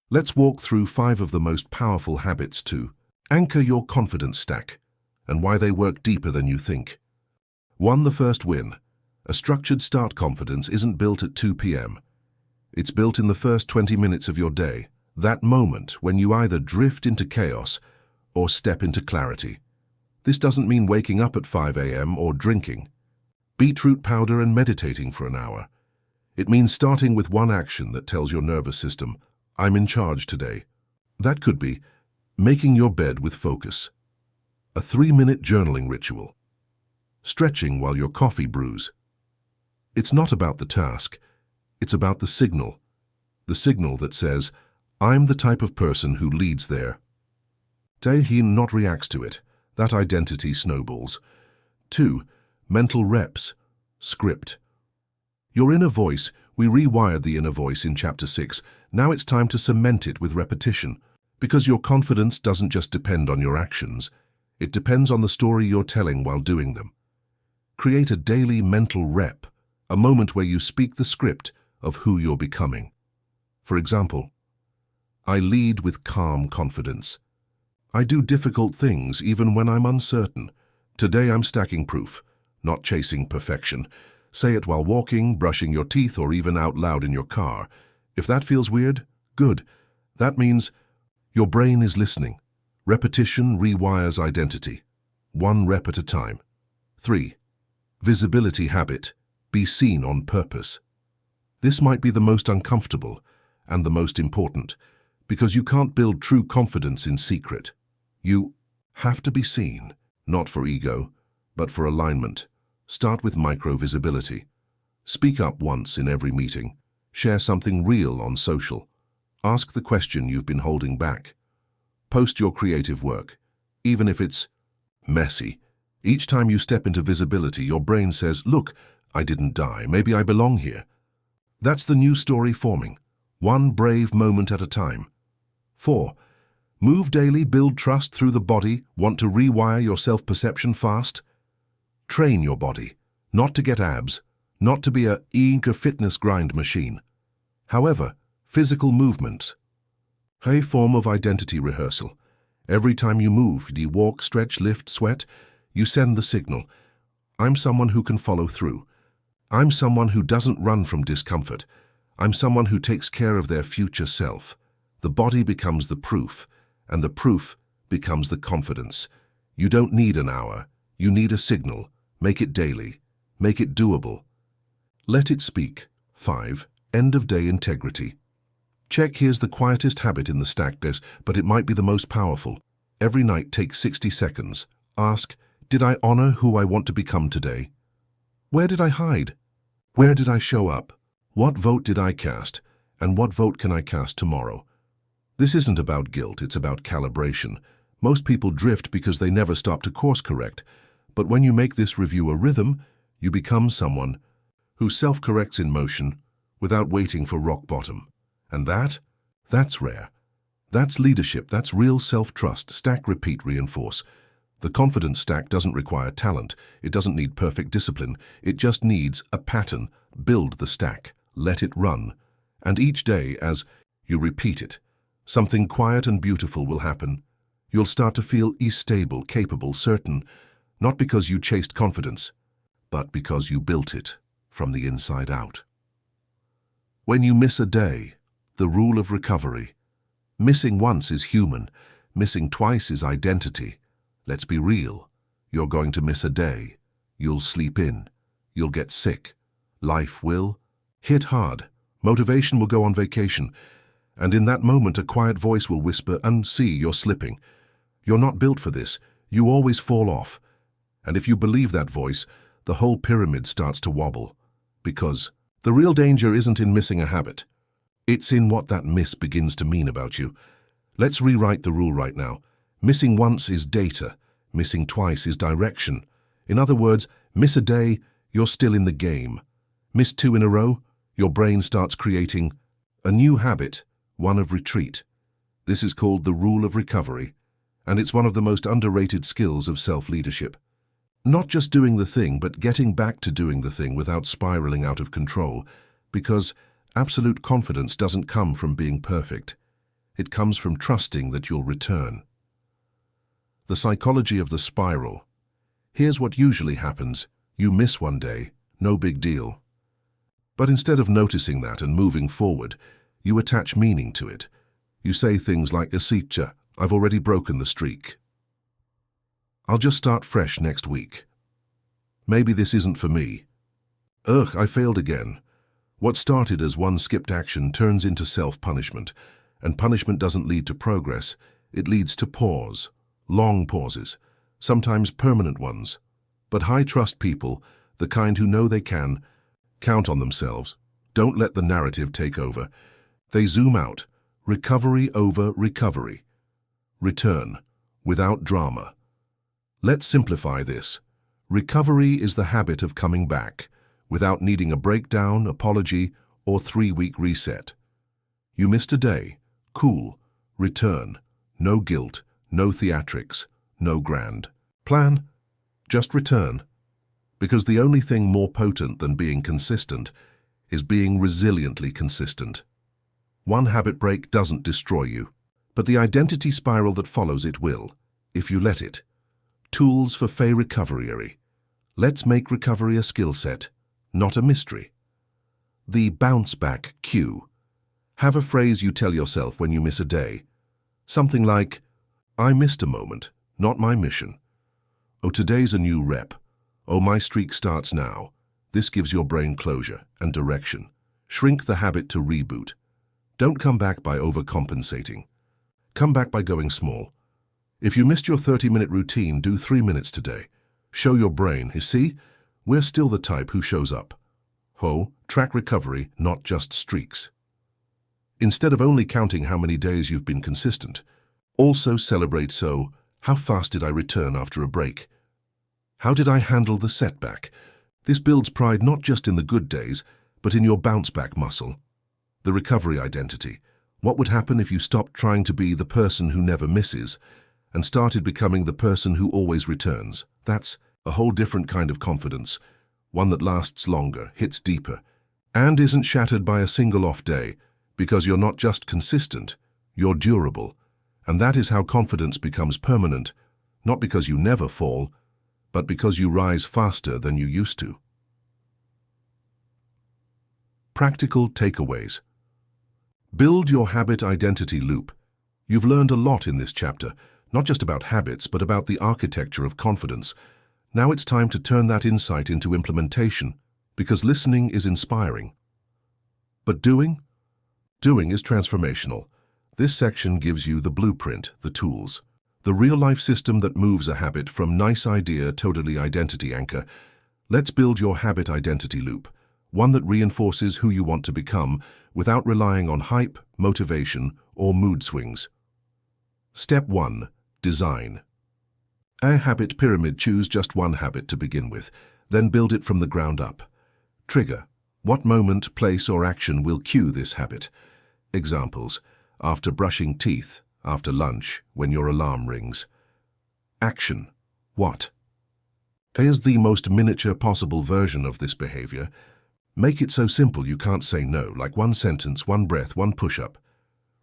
Let's walk through 5 of the most powerful habits to anchor your confidence stack and why they work deeper than you think. Won the first win. A structured start confidence isn't built at 2 p.m. It's built in the first 20 minutes of your day, that moment when you either drift into chaos or step into clarity. This doesn't mean waking up at 5 a.m. or drinking beetroot powder and meditating for an hour. It means starting with one action that tells your nervous system, I'm in charge today. That could be making your bed with focus, a 3-minute journaling ritual, stretching while your coffee brews. It's not about the task, it's about the signal that says, I'm the type of person who leads there. He not reacts to it. That identity snowballs. 2. Mental reps. Script. Your inner voice. We rewired the inner voice in Chapter 6. Now it's time to cement it with repetition. Because your confidence doesn't just depend on your actions. It depends on the story you're telling while doing them. Create a daily mental rep, a moment where you speak the script of who you're becoming. For example, I lead with calm confidence. I do difficult things even when I'm uncertain. Today I'm stacking proof, not chasing perfection. Say it while walking, brushing your teeth, or even out loud in your car. If that feels weird, good. That means your brain is listening. Repetition rewires identity, 1 rep at a time. 3. Visibility habit. Be seen on purpose. This might be the most uncomfortable and the most important, because you can't build true confidence in secret. You have to be seen, not for ego, but for alignment. Start with micro-visibility. Speak up once in every meeting. Share something real on social. Ask the question you've been holding back. Post your creative work, even if it's messy. Each time you step into visibility, your brain says, look, I didn't die. Maybe I belong here. That's the new story forming, 1 brave moment at a time. 4. Move daily, build trust through the body. Want to rewire your self-perception fast? Train your body, not to get abs, not to be a fitness grind machine. However, physical movements, a form of identity rehearsal. Every time you move, you walk, stretch, lift, sweat, you send the signal. I'm someone who can follow through. I'm someone who doesn't run from discomfort. I'm someone who takes care of their future self. The body becomes the proof, and the proof becomes the confidence. You don't need an hour. You need a signal. Make it daily. Make it doable. Let it speak. 5. End-of-day integrity. Check, here's the quietest habit in the stack list, but it might be the most powerful. Every night, take 60 seconds. Ask, did I honor who I want to become today? Where did I hide? Where did I show up? What vote did I cast? And what vote can I cast tomorrow? This isn't about guilt, it's about calibration. Most people drift because they never stop to course correct. But when you make this review a rhythm, you become someone who self-corrects in motion without waiting for rock bottom. And that's rare. That's leadership, that's real self-trust. Stack, repeat, reinforce. The confidence stack doesn't require talent. It doesn't need perfect discipline. It just needs a pattern. Build the stack. Let it run. And each day, as you repeat it, something quiet and beautiful will happen. You'll start to feel stable, capable, certain, not because you chased confidence, but because you built it from the inside out. When you miss a day, the rule of recovery. Missing once is human. Missing twice is identity. Let's be real. You're going to miss a day. You'll sleep in. You'll get sick. Life will hit hard. Motivation will go on vacation. And in that moment, a quiet voice will whisper, and see, you're slipping. You're not built for this. You always fall off. And if you believe that voice, the whole pyramid starts to wobble. Because the real danger isn't in missing a habit. It's in what that miss begins to mean about you. Let's rewrite the rule right now. Missing once is data. Missing twice is direction. In other words, miss a day, you're still in the game. Miss 2 in a row, your brain starts creating a new habit, one of retreat. This is called the rule of recovery, and it's one of the most underrated skills of self-leadership. Not just doing the thing, but getting back to doing the thing without spiraling out of control, because absolute confidence doesn't come from being perfect. It comes from trusting that you'll return. The psychology of the spiral. Here's what usually happens. You miss one day, no big deal. But instead of noticing that and moving forward, you attach meaning to it. You say things like, "Asitcha, I've already broken the streak. I'll just start fresh next week. Maybe this isn't for me. Ugh, I failed again." What started as one skipped action turns into self-punishment, and punishment doesn't lead to progress, it leads to pause, long pauses, sometimes permanent ones. But high-trust people, the kind who know they can, count on themselves, don't let the narrative take over. They zoom out, recovery over recovery. Return, without drama. Let's simplify this. Recovery is the habit of coming back, without needing a breakdown, apology, or 3-week reset. You missed a day. Cool. Return. No guilt, no theatrics, no grand plan. Just return. Because the only thing more potent than being consistent is being resiliently consistent. One habit break doesn't destroy you, but the identity spiral that follows it will, if you let it. Tools for Fey recovery. Let's make recovery a skill set, not a mystery. The bounce back cue. Have a phrase you tell yourself when you miss a day. Something like, "I missed a moment, not my mission." "Oh, today's a new rep." "Oh, my streak starts now." This gives your brain closure and direction. Shrink the habit to reboot. Don't come back by overcompensating. Come back by going small. If you missed your 30-minute routine, do 3 minutes today. Show your brain, you see, we're still the type who shows up. Track recovery, not just streaks. Instead of only counting how many days you've been consistent, also celebrate how fast did I return after a break? How did I handle the setback? This builds pride not just in the good days, but in your bounce-back muscle. The recovery identity. What would happen if you stopped trying to be the person who never misses and started becoming the person who always returns? That's a whole different kind of confidence, one that lasts longer, hits deeper, and isn't shattered by a single off day, because you're not just consistent, you're durable. And that is how confidence becomes permanent, not because you never fall, but because you rise faster than you used to. Practical takeaways. Build your habit identity loop. You've learned a lot in this chapter, not just about habits, but about the architecture of confidence. Now it's time to turn that insight into implementation, because listening is inspiring. But doing? Doing is transformational. This section gives you the blueprint, the tools, the real-life system that moves a habit from nice idea totally identity anchor. Let's build your habit identity loop, one that reinforces who you want to become without relying on hype, motivation, or mood swings. Step 1. Design. A habit pyramid. Choose just one habit to begin with, then build it from the ground up. Trigger. What moment, place, or action will cue this habit? Examples. After brushing teeth, after lunch, when your alarm rings. Action. What? A is the most miniature possible version of this behavior. Make it so simple you can't say no, like one sentence, one breath, one push-up.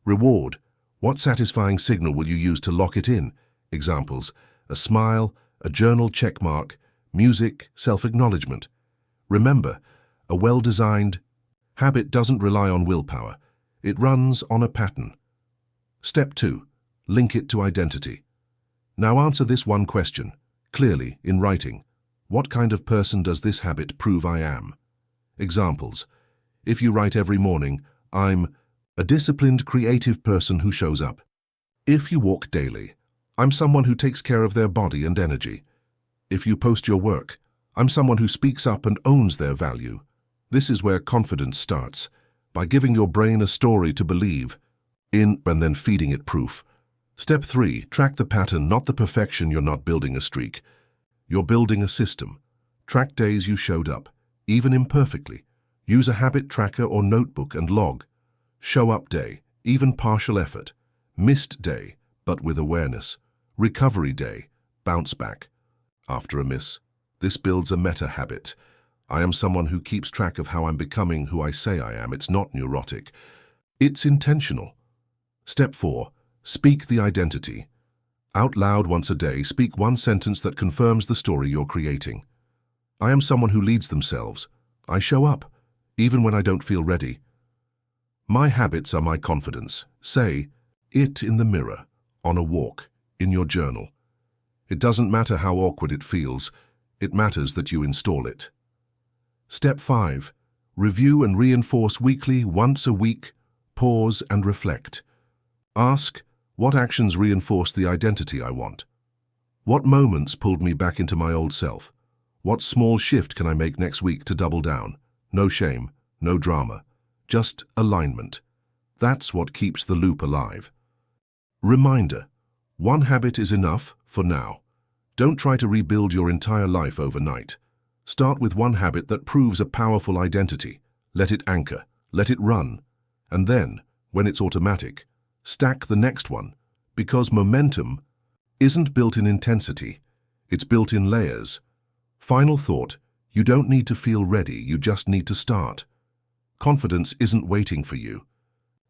Reward. What satisfying signal will you use to lock it in? Examples. A smile, a journal checkmark, music, self-acknowledgement. Remember, a well-designed habit doesn't rely on willpower. It runs on a pattern. Step 2. Link it to identity. Now answer this one question, clearly, in writing. What kind of person does this habit prove I am? Examples. If you write every morning, I'm a disciplined, creative person who shows up. If you walk daily, I'm someone who takes care of their body and energy. If you post your work, I'm someone who speaks up and owns their value. This is where confidence starts, by giving your brain a story to believe in and then feeding it proof. Step 3. Track the pattern, not the perfection. You're not building a streak. You're building a system. Track days you showed up, even imperfectly. Use a habit tracker or notebook and log. Show up day, even partial effort. Missed day, but with awareness. Recovery day, bounce back. After a miss. This builds a meta habit. I am someone who keeps track of how I'm becoming who I say I am. It's not neurotic. It's intentional. Step 4. Speak the identity. Out loud once a day, speak one sentence that confirms the story you're creating. I am someone who leads themselves. I show up, even when I don't feel ready. My habits are my confidence. Say it in the mirror, on a walk, in your journal. It doesn't matter how awkward it feels. It matters that you install it. Step 5. Review and reinforce weekly, once a week. Pause and reflect. Ask, what actions reinforce the identity I want? What moments pulled me back into my old self? What small shift can I make next week to double down? No shame, no drama, just alignment. That's what keeps the loop alive. Reminder, one habit is enough for now. Don't try to rebuild your entire life overnight. Start with one habit that proves a powerful identity. Let it anchor, let it run. And then, when it's automatic, stack the next one, because momentum isn't built in intensity, it's built in layers. Final thought, you don't need to feel ready, you just need to start. Confidence isn't waiting for you.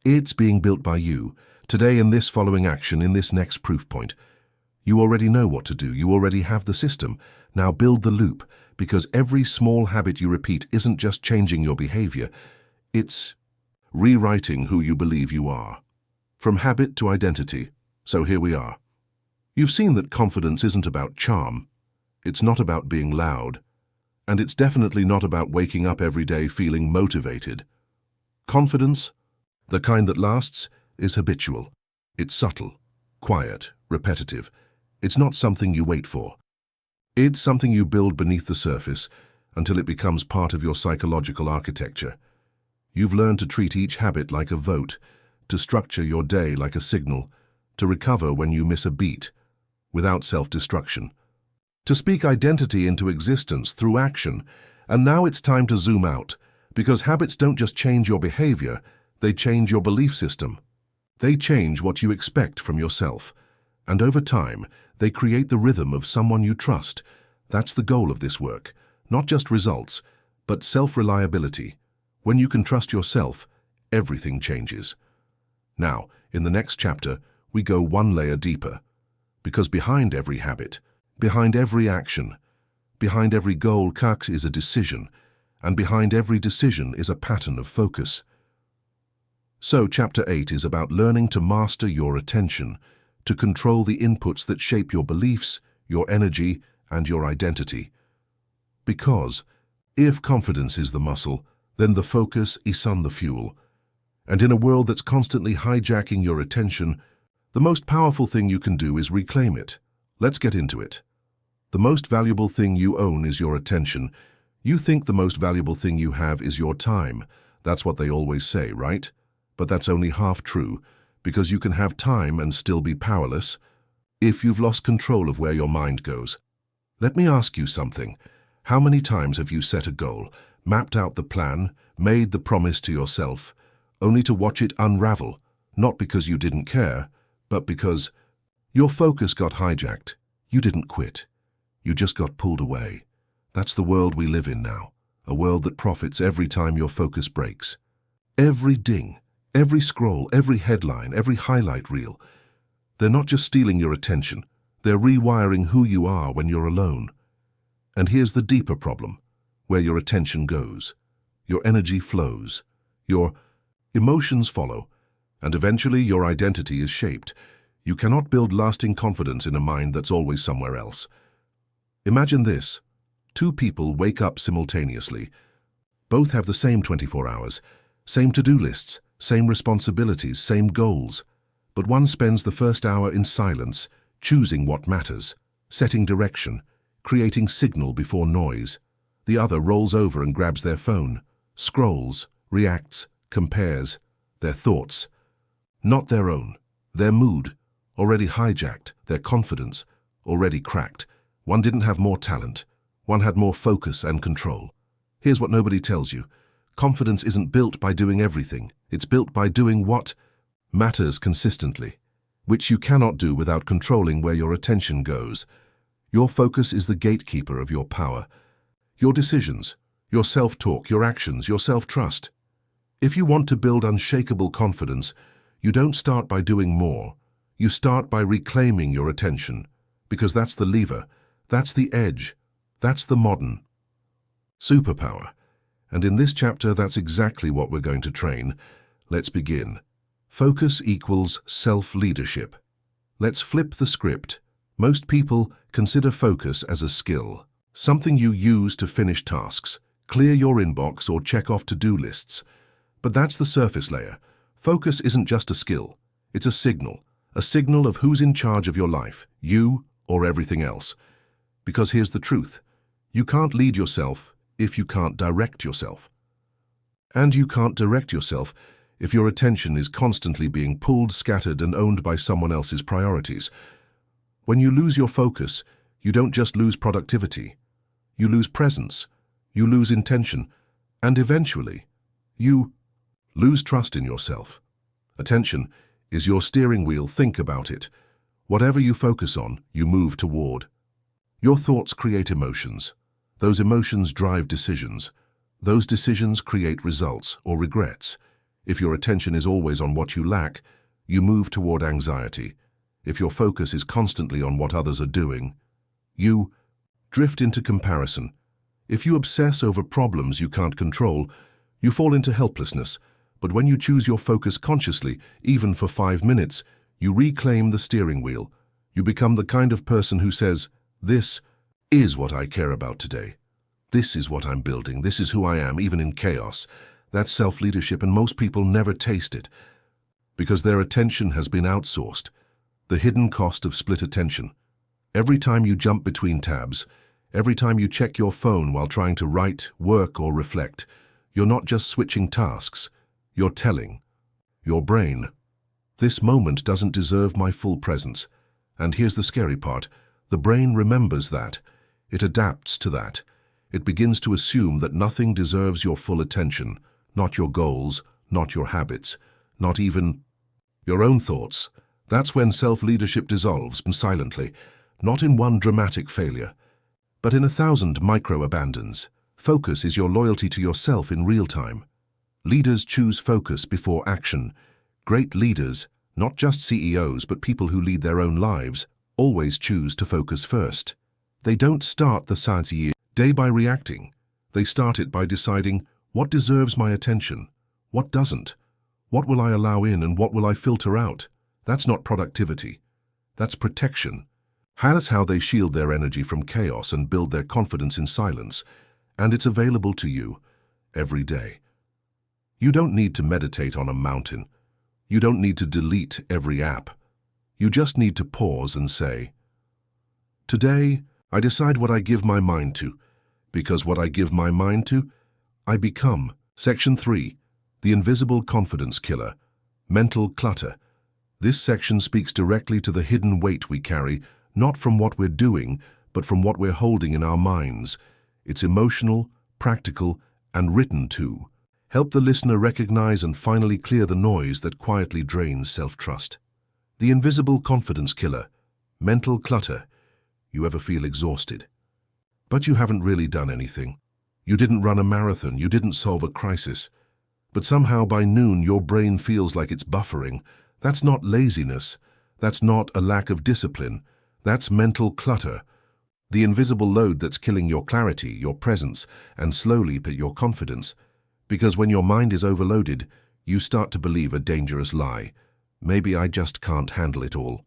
It's being built by you, today in this following action, in this next proof point. You already know what to do, you already have the system. Now build the loop, because every small habit you repeat isn't just changing your behavior, it's rewriting who you believe you are. From habit to identity, so here we are. You've seen that confidence isn't about charm. It's not about being loud. And it's definitely not about waking up every day feeling motivated. Confidence, the kind that lasts, is habitual. It's subtle, quiet, repetitive. It's not something you wait for. It's something you build beneath the surface until it becomes part of your psychological architecture. You've learned to treat each habit like a vote, to structure your day like a signal, to recover when you miss a beat, without self-destruction. To speak identity into existence through action, and now it's time to zoom out, because habits don't just change your behavior, they change your belief system. They change what you expect from yourself, and over time, they create the rhythm of someone you trust. That's the goal of this work, not just results, but self-reliability. When you can trust yourself, everything changes. Now, in the next chapter, we go one layer deeper, because behind every habit, behind every action, behind every goal is a decision, and behind every decision is a pattern of focus. So Chapter 8 is about learning to master your attention, to control the inputs that shape your beliefs, your energy, and your identity. Because if confidence is the muscle, then the focus is the fuel. And in a world that's constantly hijacking your attention, the most powerful thing you can do is reclaim it. Let's get into it. The most valuable thing you own is your attention. You think the most valuable thing you have is your time. That's what they always say, right? But that's only half true, because you can have time and still be powerless if you've lost control of where your mind goes. Let me ask you something. How many times have you set a goal, mapped out the plan, made the promise to yourself, only to watch it unravel, not because you didn't care, but because your focus got hijacked? You didn't quit. You just got pulled away. That's the world we live in now, a world that profits every time your focus breaks. Every ding, every scroll, every headline, every highlight reel. They're not just stealing your attention, they're rewiring who you are when you're alone. And here's the deeper problem, where your attention goes. Your energy flows, your emotions follow, and eventually your identity is shaped. You cannot build lasting confidence in a mind that's always somewhere else. Imagine this. Two people wake up simultaneously. Both have the same 24 hours, same to-do lists, same responsibilities, same goals. But one spends the first hour in silence, choosing what matters, setting direction, creating signal before noise. The other rolls over and grabs their phone, scrolls, reacts, compares, their thoughts. Not their own, their mood, already hijacked, their confidence, already cracked. One didn't have more talent, one had more focus and control. Here's what nobody tells you. Confidence isn't built by doing everything, it's built by doing what matters consistently, which you cannot do without controlling where your attention goes. Your focus is the gatekeeper of your power. Your decisions, your self-talk, your actions, your self-trust. If you want to build unshakable confidence, you don't start by doing more. You start by reclaiming your attention, because that's the lever, that's the edge, that's the modern. Superpower. And in this chapter, that's exactly what we're going to train. Let's begin. Focus equals self-leadership. Let's flip the script. Most people consider focus as a skill, something you use to finish tasks, clear your inbox, or check off to-do lists. But that's the surface layer. Focus isn't just a skill. It's a signal of who's in charge of your life, you or everything else. Because here's the truth. You can't lead yourself if you can't direct yourself. And you can't direct yourself if your attention is constantly being pulled, scattered, and owned by someone else's priorities. When you lose your focus, you don't just lose productivity. You lose presence, you lose intention, and eventually, you lose trust in yourself. Attention is your steering wheel. Think about it. Whatever you focus on, you move toward. Your thoughts create emotions. Those emotions drive decisions. Those decisions create results or regrets. If your attention is always on what you lack, you move toward anxiety. If your focus is constantly on what others are doing, you drift into comparison. If you obsess over problems you can't control, you fall into helplessness. But when you choose your focus consciously, even for 5 minutes, you reclaim the steering wheel. You become the kind of person who says, "This is what I care about today. This is what I'm building. This is who I am, even in chaos." That's self-leadership, and most people never taste it because their attention has been outsourced. The hidden cost of split attention. Every time you jump between tabs, every time you check your phone while trying to write, work, or reflect, you're not just switching tasks, you're telling your brain, "This moment doesn't deserve my full presence." And here's the scary part. The brain remembers that. It adapts to that. It begins to assume that nothing deserves your full attention, not your goals, not your habits, not even your own thoughts. That's when self-leadership dissolves silently, not in one dramatic failure, but in 1,000 micro-abandons. Focus is your loyalty to yourself in real time. Leaders choose focus before action. Great leaders, not just CEOs but people who lead their own lives, always choose to focus first. They don't start the science day by reacting. They start it by deciding what deserves my attention, what doesn't, what will I allow in and what will I filter out. That's not productivity. That's protection. That's how they shield their energy from chaos and build their confidence in silence. And it's available to you every day. You don't need to meditate on a mountain. You don't need to delete every app. You just need to pause and say, "Today, I decide what I give my mind to, because what I give my mind to, I become." Section 3, the invisible confidence killer, mental clutter. This section speaks directly to the hidden weight we carry, not from what we're doing, but from what we're holding in our minds. It's emotional, practical, and written too. Help the listener recognize and finally clear the noise that quietly drains self-trust. The invisible confidence killer, mental clutter. You ever feel exhausted? But you haven't really done anything. You didn't run a marathon, you didn't solve a crisis. But somehow by noon your brain feels like it's buffering. That's not laziness. That's not a lack of discipline. That's mental clutter. The invisible load that's killing your clarity, your presence, and slowly your confidence. Because when your mind is overloaded, you start to believe a dangerous lie. Maybe I just can't handle it all.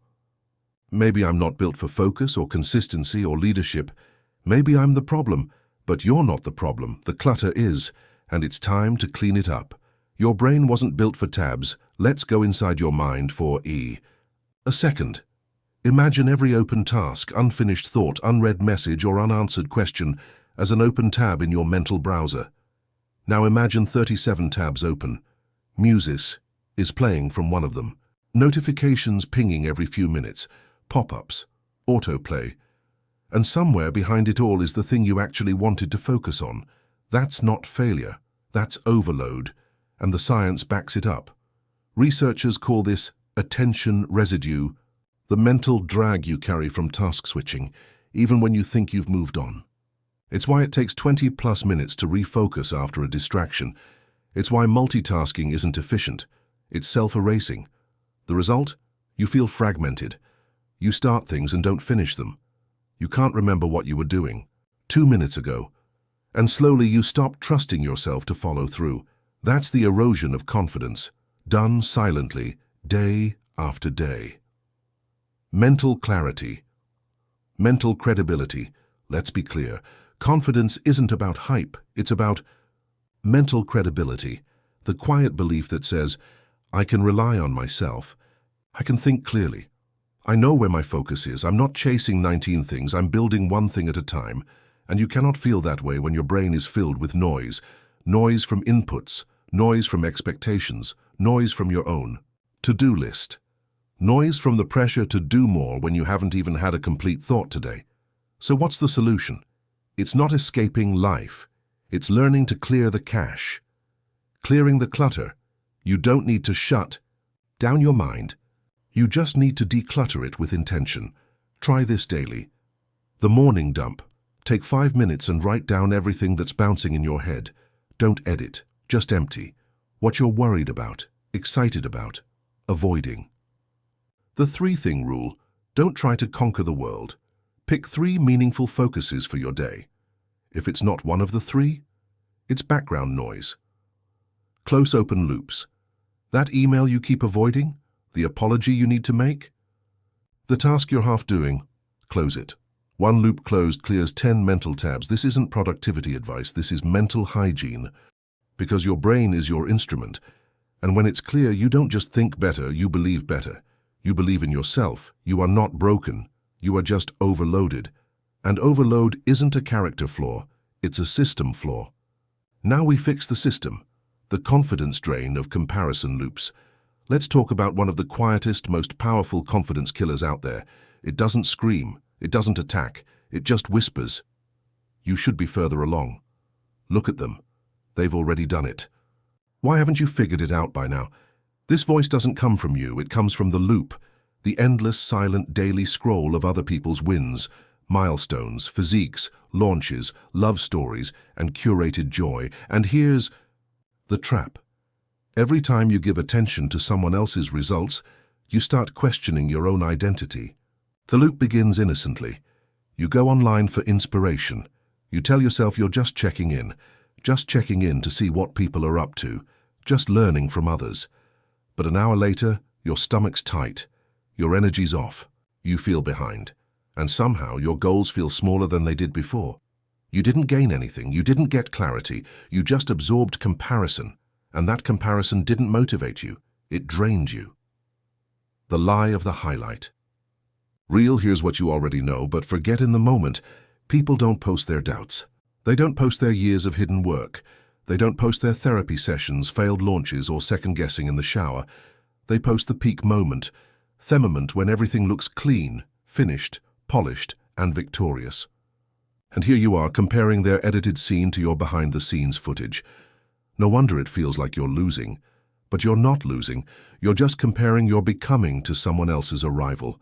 Maybe I'm not built for focus or consistency or leadership. Maybe I'm the problem, but you're not the problem. The clutter is, and it's time to clean it up. Your brain wasn't built for tabs. Let's go inside your mind for a second. Imagine every open task, unfinished thought, unread message, or unanswered question as an open tab in your mental browser. Now imagine 37 tabs open. Music is playing from one of them. Notifications pinging every few minutes. Pop-ups, autoplay. And somewhere behind it all is the thing you actually wanted to focus on. That's not failure. That's overload. And the science backs it up. Researchers call this attention residue, the mental drag you carry from task switching, even when you think you've moved on. It's why it takes 20+ minutes to refocus after a distraction. It's why multitasking isn't efficient. It's self-erasing. The result? You feel fragmented. You start things and don't finish them. You can't remember what you were doing 2 minutes ago. And slowly you stop trusting yourself to follow through. That's the erosion of confidence, done silently, day after day. Mental clarity. Mental credibility. Let's be clear. Confidence isn't about hype, it's about mental credibility. The quiet belief that says, I can rely on myself. I can think clearly. I know where my focus is. I'm not chasing 19 things. I'm building one thing at a time. And you cannot feel that way when your brain is filled with noise. Noise from inputs, noise from expectations, noise from your own to-do list. Noise from the pressure to do more when you haven't even had a complete thought today. So what's the solution? It's not escaping life. It's learning to clear the cache. Clearing the clutter. You don't need to shut down your mind. You just need to declutter it with intention. Try this daily. The morning dump. Take 5 minutes and write down everything that's bouncing in your head. Don't edit, just empty. What you're worried about, excited about, avoiding. The 3-thing rule. Don't try to conquer the world. Pick 3 meaningful focuses for your day. If it's not one of the 3, it's background noise. Close open loops. That email you keep avoiding? The apology you need to make? The task you're half doing? Close it. One loop closed clears 10 mental tabs. This isn't productivity advice, this is mental hygiene. Because your brain is your instrument. And when it's clear, you don't just think better, you believe better. You believe in yourself. You are not broken. You are just overloaded. And overload isn't a character flaw, it's a system flaw. Now we fix the system, the confidence drain of comparison loops. Let's talk about one of the quietest, most powerful confidence killers out there. It doesn't scream, it doesn't attack, it just whispers. You should be further along. Look at them. They've already done it. Why haven't you figured it out by now? This voice doesn't come from you, it comes from the loop, the endless, silent, daily scroll of other people's wins, milestones, physiques, launches, love stories, and curated joy. And here's the trap. Every time you give attention to someone else's results, you start questioning your own identity. The loop begins innocently. You go online for inspiration. You tell yourself you're just checking in to see what people are up to, just learning from others. But an hour later, your stomach's tight, your energy's off, you feel behind, and somehow your goals feel smaller than they did before. You didn't gain anything, you didn't get clarity, you just absorbed comparison. And that comparison didn't motivate you, it drained you. The lie of the highlight. Real, here's what you already know, but forget in the moment. People don't post their doubts. They don't post their years of hidden work. They don't post their therapy sessions, failed launches, or second-guessing in the shower. They post the peak moment, the moment when everything looks clean, finished, polished, and victorious. And here you are, comparing their edited scene to your behind-the-scenes footage. No wonder it feels like you're losing. But you're not losing. You're just comparing your becoming to someone else's arrival.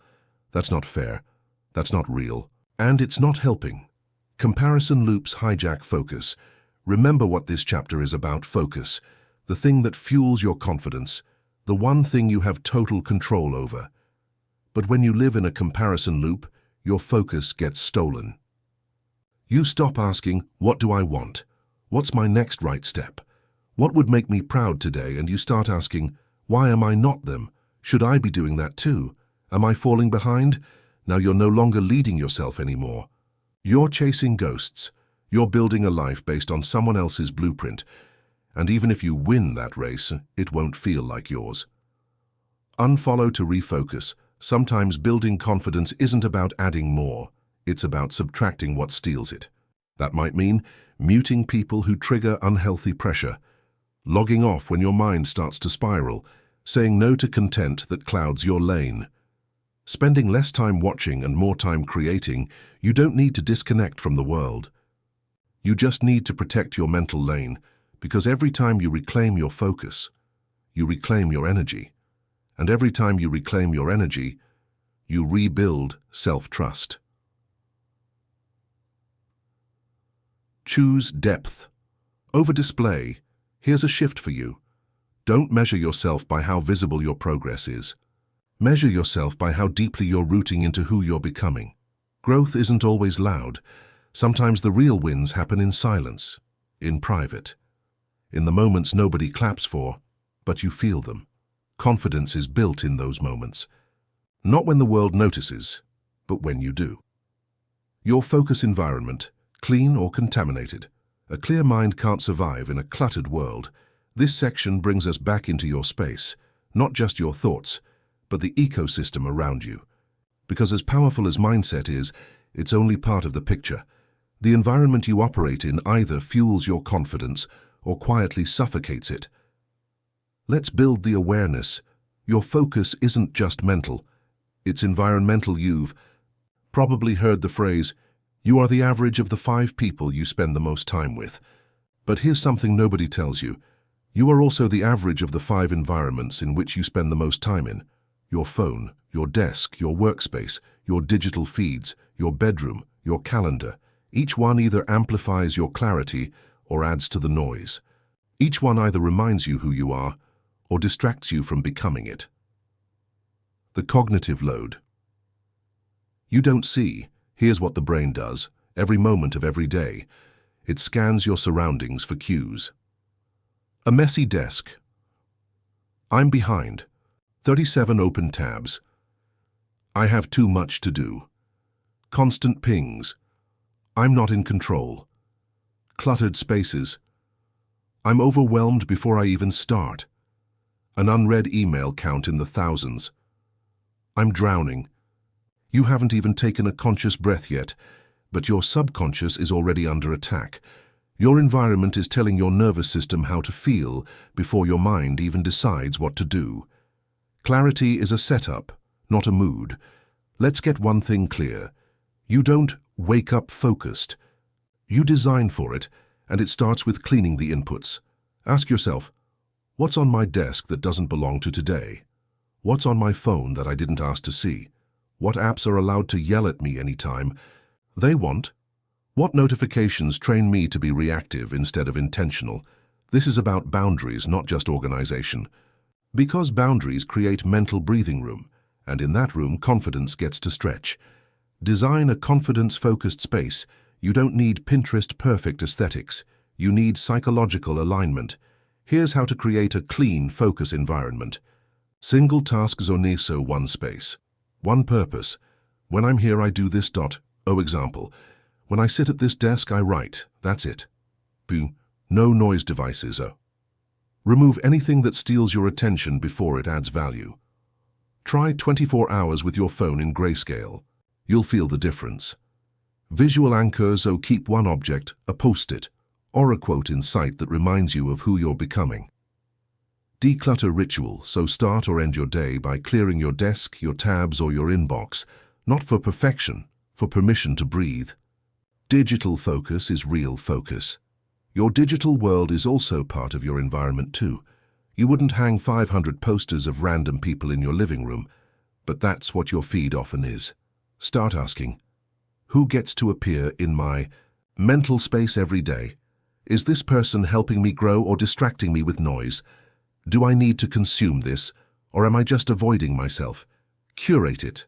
That's not fair. That's not real. And it's not helping. Comparison loops hijack focus. Remember what this chapter is about: focus. The thing that fuels your confidence. The one thing you have total control over. But when you live in a comparison loop, your focus gets stolen. You stop asking, what do I want? What's my next right step? What would make me proud today? And you start asking, why am I not them? Should I be doing that too? Am I falling behind? Now you're no longer leading yourself anymore. You're chasing ghosts. You're building a life based on someone else's blueprint. And even if you win that race, it won't feel like yours. Unfollow to refocus. Sometimes building confidence isn't about adding more. It's about subtracting what steals it. That might mean muting people who trigger unhealthy pressure, logging off when your mind starts to spiral, saying no to content that clouds your lane. Spending less time watching and more time creating. You don't need to disconnect from the world. You just need to protect your mental lane, because every time you reclaim your focus, you reclaim your energy. And every time you reclaim your energy, you rebuild self-trust. Choose depth over display. Here's a shift for you. Don't measure yourself by how visible your progress is. Measure yourself by how deeply you're rooting into who you're becoming. Growth isn't always loud. Sometimes the real wins happen in silence, in private, in the moments nobody claps for, but you feel them. Confidence is built in those moments. Not when the world notices, but when you do. Your focus environment, clean or contaminated. A clear mind can't survive in a cluttered world. This section brings us back into your space, not just your thoughts, but the ecosystem around you. Because as powerful as mindset is, it's only part of the picture. The environment you operate in either fuels your confidence or quietly suffocates it. Let's build the awareness. Your focus isn't just mental, it's environmental. You've probably heard the phrase, "You are the average of the 5 people you spend the most time with." But here's something nobody tells you. You are also the average of the 5 environments in which you spend the most time in. Your phone, your desk, your workspace, your digital feeds, your bedroom, your calendar. Each one either amplifies your clarity or adds to the noise. Each one either reminds you who you are or distracts you from becoming it. The cognitive load. You don't see. Here's what the brain does, every moment of every day. It scans your surroundings for cues. A messy desk. I'm behind. 37 open tabs. I have too much to do. Constant pings. I'm not in control. Cluttered spaces. I'm overwhelmed before I even start. An unread email count in the thousands. I'm drowning. You haven't even taken a conscious breath yet, but your subconscious is already under attack. Your environment is telling your nervous system how to feel before your mind even decides what to do. Clarity is a setup, not a mood. Let's get one thing clear. You don't wake up focused. You design for it, and it starts with cleaning the inputs. Ask yourself, what's on my desk that doesn't belong to today? What's on my phone that I didn't ask to see? What apps are allowed to yell at me anytime they want? What notifications train me to be reactive instead of intentional? This is about boundaries, not just organization. Because boundaries create mental breathing room, and in that room, confidence gets to stretch. Design a confidence-focused space. You don't need Pinterest-perfect aesthetics. You need psychological alignment. Here's how to create a clean focus environment. Single task zone, so one space. One purpose. When I'm here, I do this. Example. When I sit at this desk, I write. That's it. No noise devices. Remove anything that steals your attention before it adds value. Try 24 hours with your phone in grayscale. You'll feel the difference. Visual anchors. Keep one object, a post-it, or a quote in sight that reminds you of who you're becoming. Declutter ritual. So start or end your day by clearing your desk, your tabs, or your inbox, not for perfection, for permission to breathe. Digital focus is real focus. Your digital world is also part of your environment too. You wouldn't hang 500 posters of random people in your living room, but that's what your feed often is. Start asking, who gets to appear in my mental space every day? Is this person helping me grow or distracting me with noise? Do I need to consume this, or am I just avoiding myself? Curate it.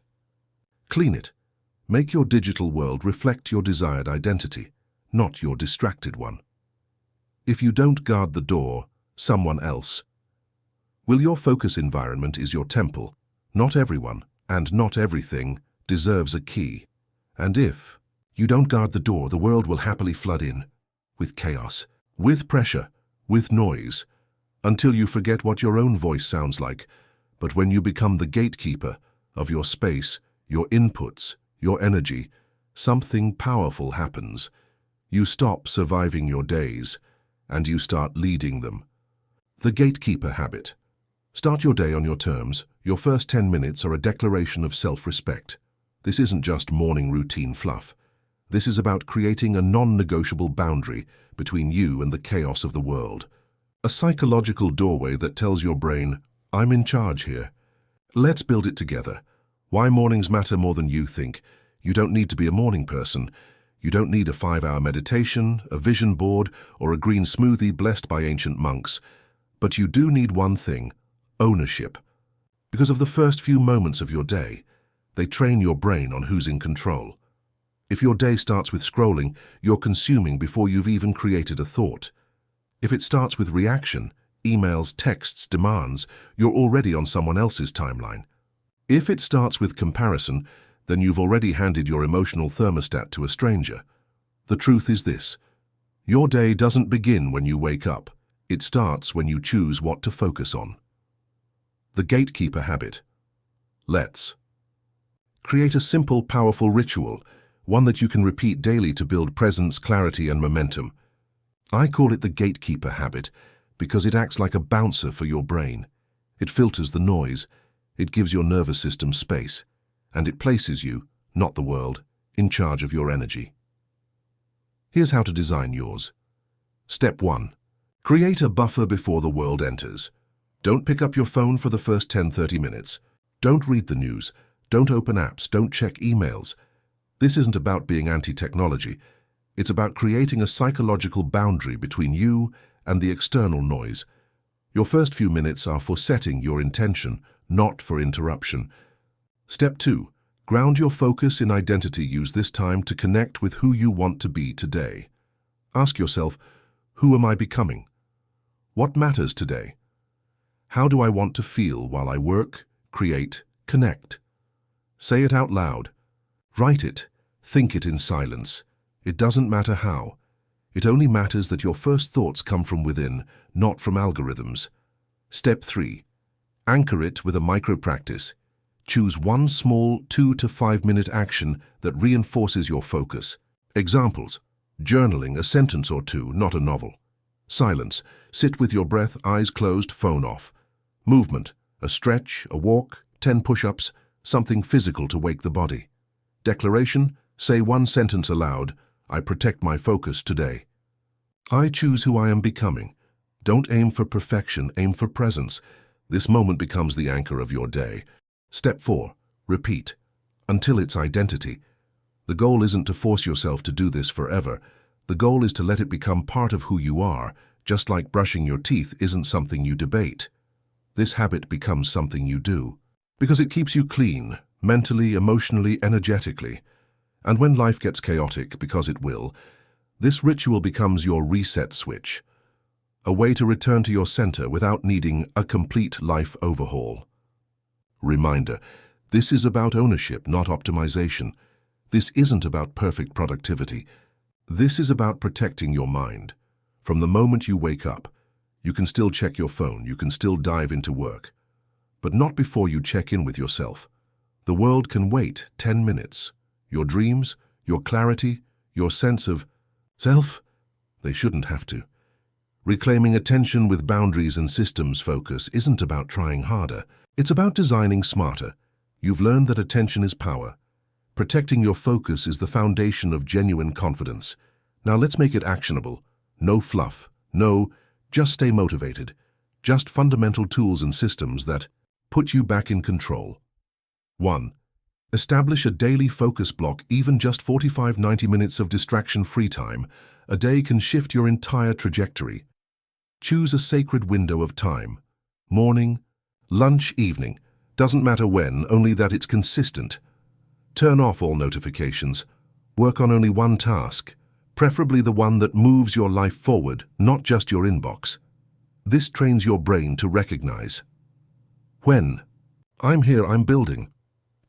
Clean it. Make your digital world reflect your desired identity, not your distracted one. If you don't guard the door, someone else will. Your focus environment is your temple. Not everyone, and not everything, deserves a key. And if you don't guard the door, the world will happily flood in, with chaos, with pressure, with noise, until you forget what your own voice sounds like. But when you become the gatekeeper of your space, your inputs, your energy, something powerful happens. You stop surviving your days, and you start leading them. The gatekeeper habit. Start your day on your terms. Your first 10 minutes are a declaration of self-respect. This isn't just morning routine fluff. This is about creating a non-negotiable boundary between you and the chaos of the world. A psychological doorway that tells your brain, I'm in charge here. Let's build it together. Why mornings matter more than you think. You don't need to be a morning person. You don't need a 5-hour meditation, a vision board, or a green smoothie blessed by ancient monks. But you do need one thing, ownership. Because of the first few moments of your day, they train your brain on who's in control. If your day starts with scrolling, you're consuming before you've even created a thought. If it starts with reaction, emails, texts, demands, you're already on someone else's timeline. If it starts with comparison, then you've already handed your emotional thermostat to a stranger. The truth is this: your day doesn't begin when you wake up. It starts when you choose what to focus on. The gatekeeper habit. Let's create a simple, powerful ritual, one that you can repeat daily to build presence, clarity, and momentum. I call it the gatekeeper habit because it acts like a bouncer for your brain. It filters the noise, it gives your nervous system space, and it places you, not the world, in charge of your energy. Here's how to design yours. Step 1. Create a buffer before the world enters. Don't pick up your phone for the first 10-30 minutes. Don't read the news. Don't open apps. Don't check emails. This isn't about being anti-technology. It's about creating a psychological boundary between you and the external noise. Your first few minutes are for setting your intention, not for interruption. Step 2. Ground your focus in identity. Use this time to connect with who you want to be today. Ask yourself, who am I becoming? What matters today? How do I want to feel while I work, create, connect? Say it out loud. Write it. Think it in silence. It doesn't matter how. It only matters that your first thoughts come from within, not from algorithms. Step 3. Anchor it with a micro-practice. Choose one small 2 to 5 minute action that reinforces your focus. Examples: journaling, a sentence or two, not a novel. Silence, sit with your breath, eyes closed, phone off. Movement, a stretch, a walk, 10 push-ups, something physical to wake the body. Declaration, say one sentence aloud: I protect my focus today. I choose who I am becoming. Don't aim for perfection, aim for presence. This moment becomes the anchor of your day. Step 4. Repeat until it's identity. The goal isn't to force yourself to do this forever. The goal is to let it become part of who you are, just like brushing your teeth isn't something you debate. This habit becomes something you do, because it keeps you clean, mentally, emotionally, energetically. And when life gets chaotic, because it will, this ritual becomes your reset switch, a way to return to your center without needing a complete life overhaul. Reminder, this is about ownership, not optimization. This isn't about perfect productivity. This is about protecting your mind. From the moment you wake up, you can still check your phone, you can still dive into work, but not before you check in with yourself. The world can wait 10 minutes. Your dreams, your clarity, your sense of self, they shouldn't have to. Reclaiming attention with boundaries and systems focus isn't about trying harder. It's about designing smarter. You've learned that attention is power. Protecting your focus is the foundation of genuine confidence. Now let's make it actionable. No fluff. No, just stay motivated. Just fundamental tools and systems that put you back in control. 1. Establish a daily focus block. Even just 45-90 minutes of distraction-free time a day can shift your entire trajectory. Choose a sacred window of time. Morning, lunch, evening. Doesn't matter when, only that it's consistent. Turn off all notifications. Work on only one task, preferably the one that moves your life forward, not just your inbox. This trains your brain to recognize when. I'm here, I'm building.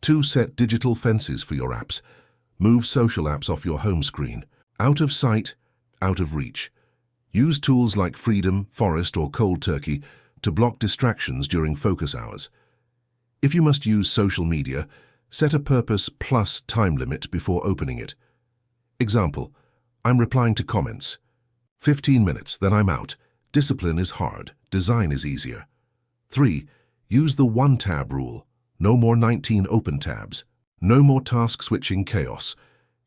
2. Set digital fences for your apps. Move social apps off your home screen. Out of sight, out of reach. Use tools like Freedom, Forest, or Cold Turkey to block distractions during focus hours. If you must use social media, set a purpose plus time limit before opening it. Example, I'm replying to comments. 15 minutes, then I'm out. Discipline is hard, design is easier. 3. Use the one-tab rule. No more 19 open tabs. No more task switching chaos.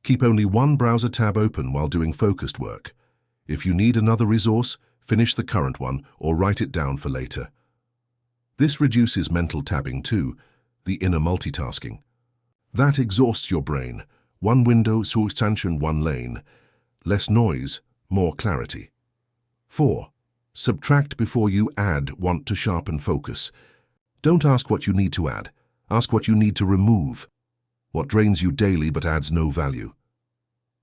Keep only one browser tab open while doing focused work. If you need another resource, finish the current one or write it down for later. This reduces mental tabbing too, the inner multitasking. That exhausts your brain. One window, substantion, one lane. Less noise, more clarity. 4. Subtract before you add. Want to sharpen focus. Don't ask what you need to add. Ask what you need to remove. What drains you daily but adds no value.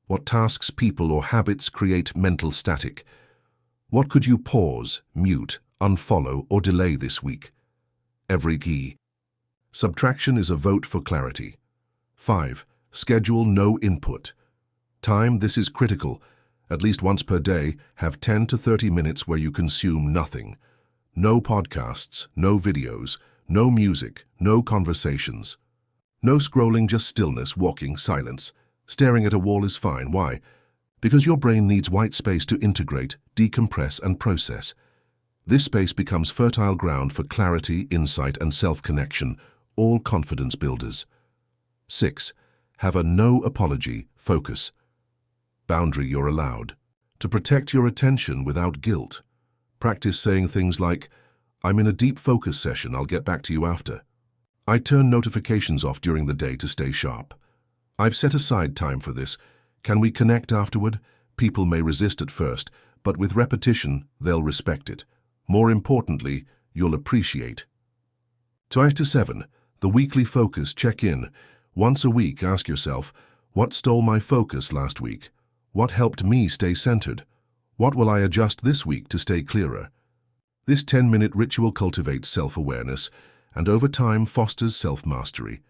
What tasks, people, or habits create mental static? What could you pause, mute, unfollow, or delay this week? Every key. Subtraction is a vote for clarity. 5. Schedule no input. Time, this is critical. At least once per day, have 10 to 30 minutes where you consume nothing. No podcasts, no videos, no music, no conversations. No scrolling, just stillness, walking, silence. Staring at a wall is fine. Why? Because your brain needs white space to integrate, decompress, and process. This space becomes fertile ground for clarity, insight, and self-connection, all confidence builders. 6. Have a no apology focus. Boundary, you're allowed. To protect your attention without guilt. Practice saying things like, "I'm in a deep focus session, I'll get back to you after." "I turn notifications off during the day to stay sharp." "I've set aside time for this. Can we connect afterward?" People may resist at first, but with repetition, they'll respect it. More importantly, you'll appreciate. 7. The weekly focus check-in. Once a week, ask yourself, what stole my focus last week? What helped me stay centered? What will I adjust this week to stay clearer? This 10-minute ritual cultivates self-awareness and over time fosters self-mastery.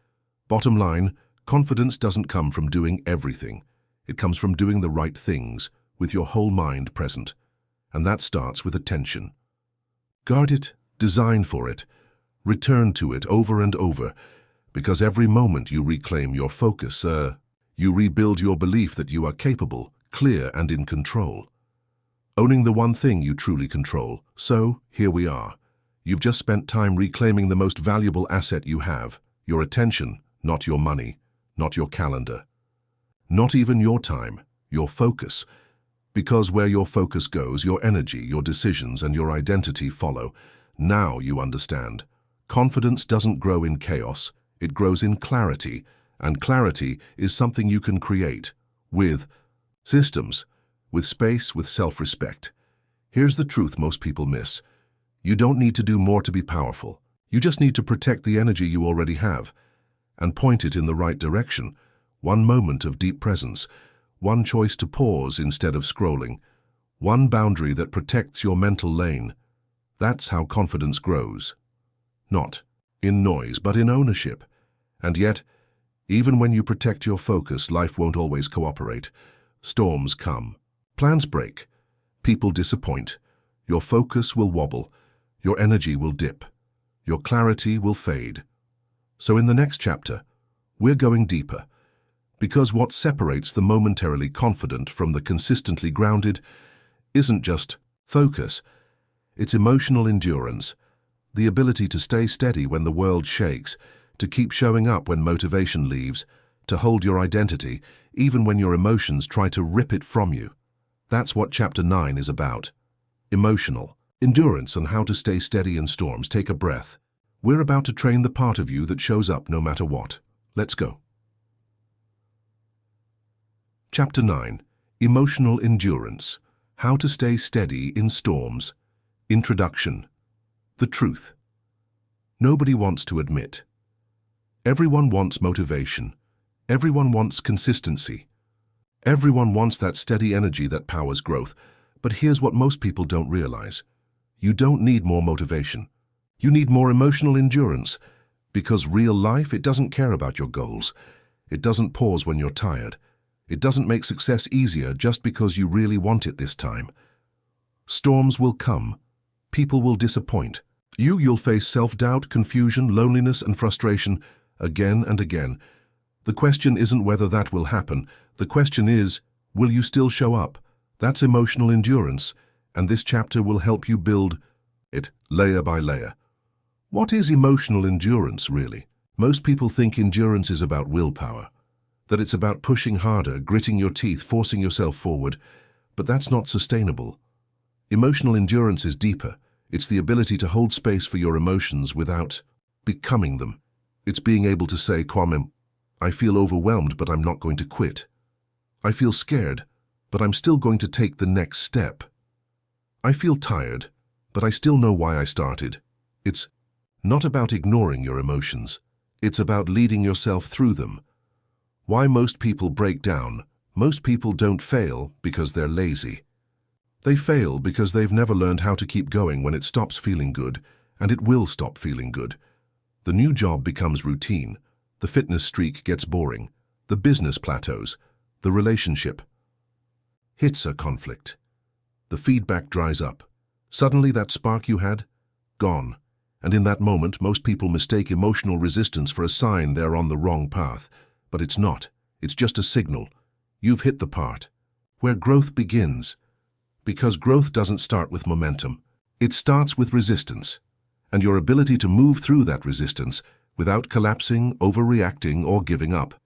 Bottom line, confidence doesn't come from doing everything. It comes from doing the right things, with your whole mind present. And that starts with attention. Guard it, design for it, return to it over and over, because every moment you reclaim your focus, you rebuild your belief that you are capable, clear, and in control. Owning the one thing you truly control. So, here we are. You've just spent time reclaiming the most valuable asset you have, your attention, not your money, not your calendar. Not even your time, your focus. Because where your focus goes, your energy, your decisions, and your identity follow. Now you understand. Confidence doesn't grow in chaos, it grows in clarity, and clarity is something you can create with systems, with space, with self-respect. Here's the truth most people miss. You don't need to do more to be powerful. You just need to protect the energy you already have and point it in the right direction. One moment of deep presence, one choice to pause instead of scrolling, one boundary that protects your mental lane. That's how confidence grows. Not in noise, but in ownership. And yet, even when you protect your focus, life won't always cooperate. Storms come. Plans break. People disappoint. Your focus will wobble. Your energy will dip. Your clarity will fade. So in the next chapter, we're going deeper. Because what separates the momentarily confident from the consistently grounded isn't just focus. It's emotional endurance. The ability to stay steady when the world shakes, to keep showing up when motivation leaves, to hold your identity even when your emotions try to rip it from you. That's what Chapter 9 is about. Emotional endurance and how to stay steady in storms. Take a breath. We're about to train the part of you that shows up no matter what. Let's go. Chapter 9. Emotional Endurance. How to Stay Steady in Storms. Introduction. The truth. Nobody wants to admit. Everyone wants motivation. Everyone wants consistency. Everyone wants that steady energy that powers growth. But here's what most people don't realize. You don't need more motivation. You need more emotional endurance. Because real life, it doesn't care about your goals. It doesn't pause when you're tired. It doesn't make success easier just because you really want it this time. Storms will come. People will disappoint. You'll face self-doubt, confusion, loneliness, and frustration again and again. The question isn't whether that will happen. The question is, will you still show up? That's emotional endurance, and this chapter will help you build it layer by layer. What is emotional endurance, really? Most people think endurance is about willpower, that it's about pushing harder, gritting your teeth, forcing yourself forward, but that's not sustainable. Emotional endurance is deeper. It's the ability to hold space for your emotions without becoming them. It's being able to say, I feel overwhelmed, but I'm not going to quit. I feel scared, but I'm still going to take the next step. I feel tired, but I still know why I started. It's not about ignoring your emotions. It's about leading yourself through them. Why most people break down, Most people don't fail because they're lazy. They fail because they've never learned how to keep going when it stops feeling good, and it will stop feeling good. The new job becomes routine. The fitness streak gets boring. The business plateaus. The relationship hits a conflict. The feedback dries up. Suddenly that spark you had, gone. And in that moment, most people mistake emotional resistance for a sign they're on the wrong path. But it's not. It's just a signal. You've hit the part where growth begins. Because growth doesn't start with momentum. It starts with resistance. And your ability to move through that resistance without collapsing, overreacting, or giving up.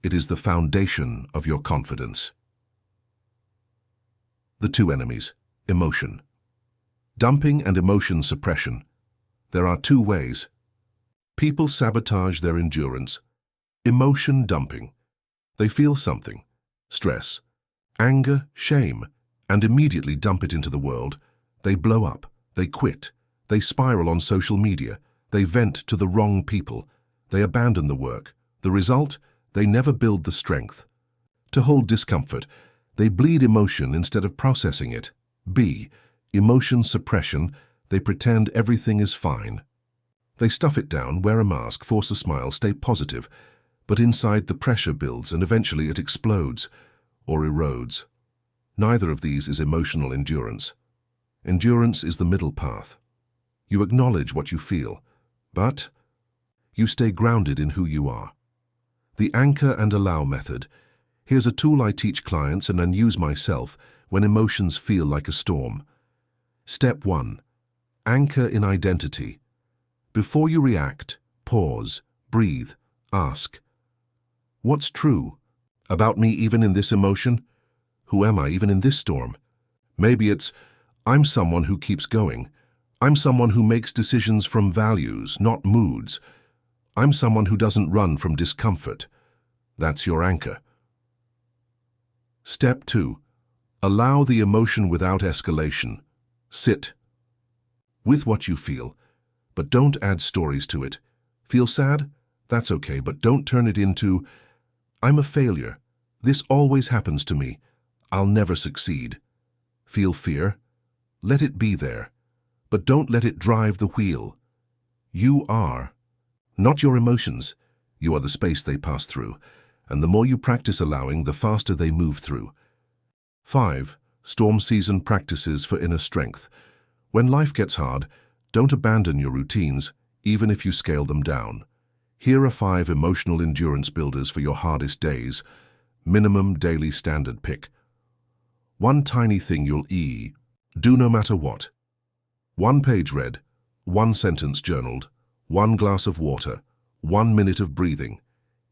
It is the foundation of your confidence. The two enemies, emotion. Dumping and emotion suppression. There are two ways. People sabotage their endurance. Emotion dumping. They feel something, stress, anger, shame, and immediately dump it into the world. They blow up, they quit, they spiral on social media, they vent to the wrong people, they abandon the work. The result? They never build the strength to hold discomfort. They bleed emotion instead of processing it. B. Emotion suppression. They pretend everything is fine. They stuff it down, wear a mask, force a smile, stay positive, but inside the pressure builds and eventually it explodes or erodes. Neither of these is emotional endurance. Endurance is the middle path. You acknowledge what you feel, but you stay grounded in who you are. The anchor and allow method. Here's a tool I teach clients and then use myself when emotions feel like a storm. Step 1. Anchor in identity. Before you react, pause, breathe, ask. What's true about me even in this emotion? Who am I even in this storm? Maybe it's, I'm someone who keeps going. I'm someone who makes decisions from values, not moods. I'm someone who doesn't run from discomfort. That's your anchor. Step 2. Allow the emotion without escalation. Sit with what you feel, but don't add stories to it. Feel sad? That's okay, but don't turn it into, I'm a failure. This always happens to me. I'll never succeed. Feel fear? Let it be there, but don't let it drive the wheel. You are not your emotions. You are the space they pass through, and the more you practice allowing, the faster they move through. 5. Storm season practices for inner strength. When life gets hard, don't abandon your routines, even if you scale them down. Here are 5 emotional endurance builders for your hardest days. Minimum daily standard pick. One tiny thing you'll do no matter what. 1 page read, 1 sentence journaled, 1 glass of water, 1 minute of breathing.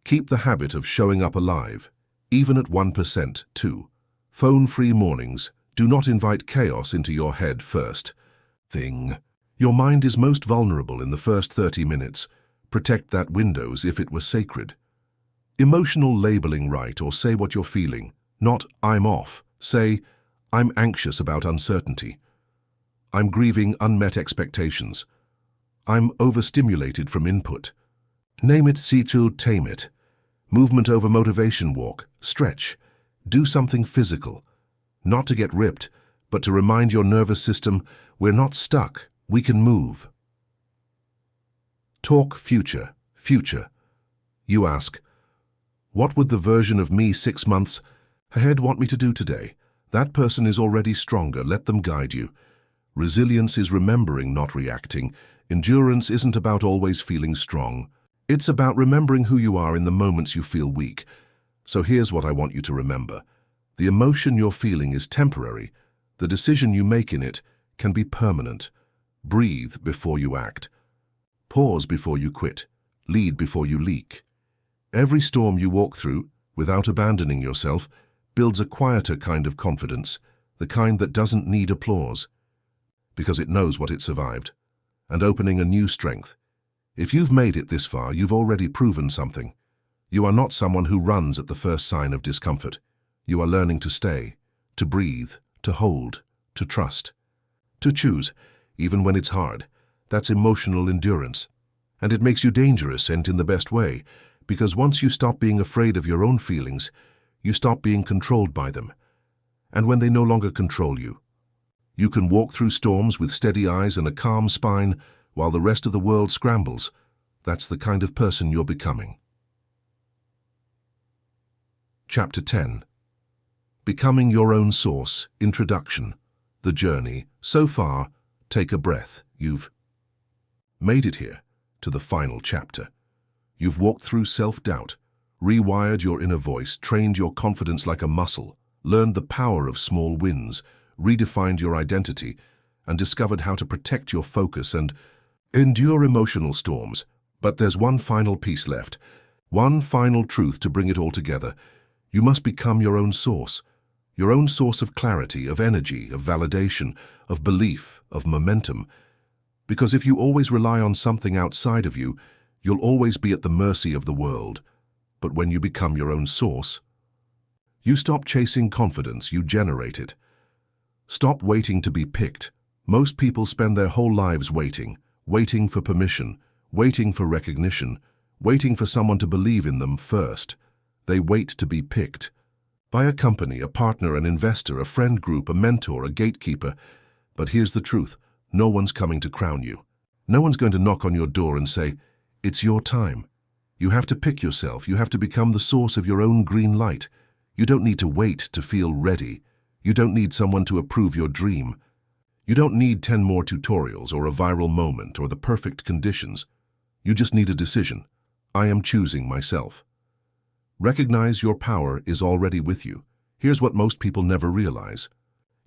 Keep the habit of showing up alive, even at 1%. 2. Phone-free mornings. Do not invite chaos into your head first thing. Your mind is most vulnerable in the first 30 minutes. Protect that window as if it were sacred. Emotional labeling right, or say what you're feeling. Not, I'm off. Say, I'm anxious about uncertainty. I'm grieving unmet expectations. I'm overstimulated from input. Name it, see to tame it. Movement over motivation walk, stretch. Do something physical. Not to get ripped, but to remind your nervous system, we're not stuck, we can move. Talk future, future. You ask, what would the version of me 6 months ahead want me to do today? That person is already stronger, let them guide you. Resilience is remembering, not reacting. Endurance isn't about always feeling strong. It's about remembering who you are in the moments you feel weak. So here's what I want you to remember. The emotion you're feeling is temporary. The decision you make in it can be permanent. Breathe before you act. Pause before you quit. Lead before you leak. Every storm you walk through, without abandoning yourself, builds a quieter kind of confidence, the kind that doesn't need applause, because it knows what it survived, and opening a new strength. If you've made it this far, you've already proven something. You are not someone who runs at the first sign of discomfort. You are learning to stay, to breathe, to hold, to trust, to choose, even when it's hard. That's emotional endurance. And it makes you dangerous, and in the best way, because once you stop being afraid of your own feelings, you stop being controlled by them. And when they no longer control you, you can walk through storms with steady eyes and a calm spine while the rest of the world scrambles. That's the kind of person you're becoming. Chapter 10. Becoming Your Own Source. Introduction. The journey. So far, take a breath. You've made it here, to the final chapter. You've walked through self-doubt, rewired your inner voice, trained your confidence like a muscle, learned the power of small wins, redefined your identity, and discovered how to protect your focus and endure emotional storms. But there's one final piece left, one final truth to bring it all together. You must become your own source of clarity, of energy, of validation, of belief, of momentum. Because if you always rely on something outside of you, you'll always be at the mercy of the world. But when you become your own source, you stop chasing confidence, you generate it. Stop waiting to be picked. Most people spend their whole lives waiting for permission, waiting for recognition, waiting for someone to believe in them first. They wait to be picked. By a company, a partner, an investor, a friend group, a mentor, a gatekeeper. But here's the truth. No one's coming to crown you. No one's going to knock on your door and say, "It's your time." You have to pick yourself. You have to become the source of your own green light. You don't need to wait to feel ready. You don't need someone to approve your dream. You don't need 10 more tutorials or a viral moment or the perfect conditions. You just need a decision. I am choosing myself. Recognize your power is already with you. Here's what most people never realize.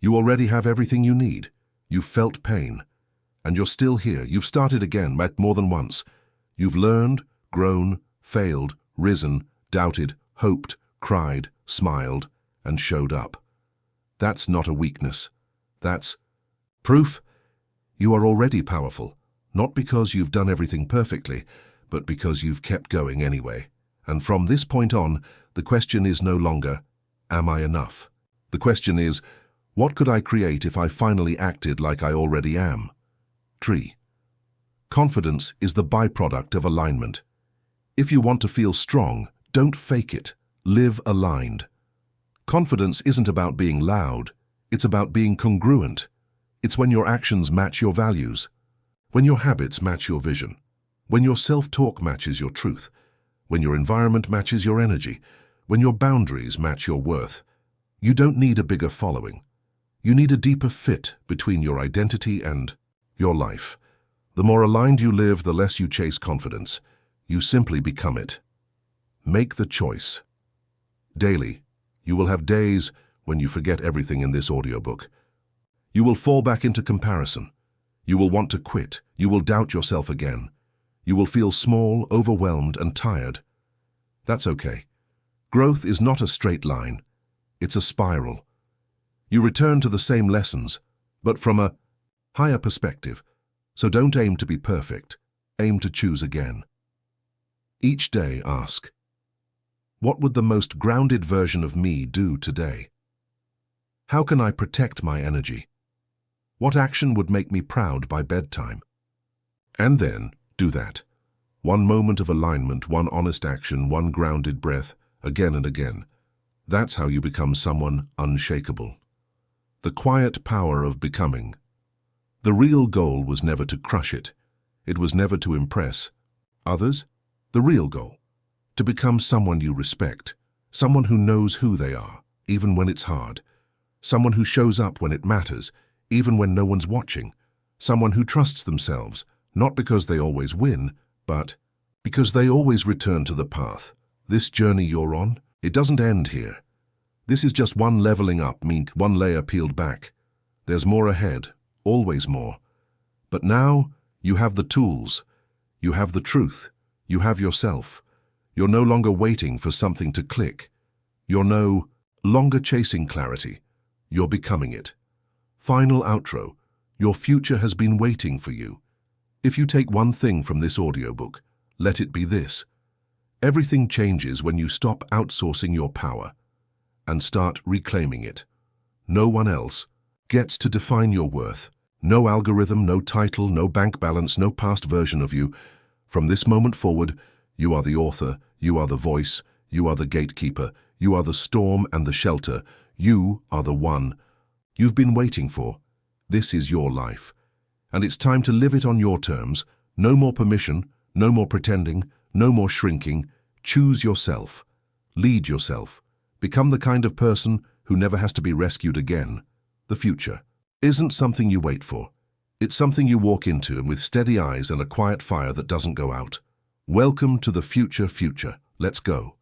You already have everything you need. You've felt pain. And you're still here. You've started again, met more than once. You've learned, grown, failed, risen, doubted, hoped, cried, smiled, and showed up. That's not a weakness. That's proof. You are already powerful, not because you've done everything perfectly, but because you've kept going anyway. And from this point on, the question is no longer, am I enough? The question is, what could I create if I finally acted like I already am? Tree. Confidence is the byproduct of alignment. If you want to feel strong, don't fake it. Live aligned. Confidence isn't about being loud. It's about being congruent. It's when your actions match your values, when your habits match your vision, when your self-talk matches your truth, when your environment matches your energy, when your boundaries match your worth. You don't need a bigger following. You need a deeper fit between your identity and your life. The more aligned you live, the less you chase confidence. You simply become it. Make the choice. Daily, you will have days when you forget everything in this audiobook. You will fall back into comparison. You will want to quit. You will doubt yourself again. You will feel small, overwhelmed, and tired. That's okay. Growth is not a straight line. It's a spiral. You return to the same lessons, but from a higher perspective. So don't aim to be perfect. Aim to choose again. Each day ask, what would the most grounded version of me do today? How can I protect my energy? What action would make me proud by bedtime? And then do that. One moment of alignment, one honest action, one grounded breath, again and again. That's how you become someone unshakable. The quiet power of becoming. The real goal was never to crush it. It was never to impress others. The real goal, to become someone you respect, someone who knows who they are, even when it's hard, someone who shows up when it matters, even when no one's watching, someone who trusts themselves, not because they always win, but because they always return to the path. This journey you're on, it doesn't end here. This is just one leveling up, one layer peeled back. There's more ahead, always more. But now you have the tools, you have the truth, you have yourself. You're no longer waiting for something to click. You're no longer chasing clarity. You're becoming it. Final outro. Your future has been waiting for you. If you take one thing from this audiobook, let it be this. Everything changes when you stop outsourcing your power and start reclaiming it. No one else gets to define your worth. No algorithm, no title, no bank balance, no past version of you. From this moment forward, you are the author, you are the voice, you are the gatekeeper, You are the storm and the shelter. You are the one you've been waiting for. This is your life. And it's time to live it on your terms. No more permission, no more pretending, no more shrinking. Choose yourself. Lead yourself. Become the kind of person who never has to be rescued again. The future isn't something you wait for. It's something you walk into, and with steady eyes and a quiet fire that doesn't go out. Welcome to the future. Let's go.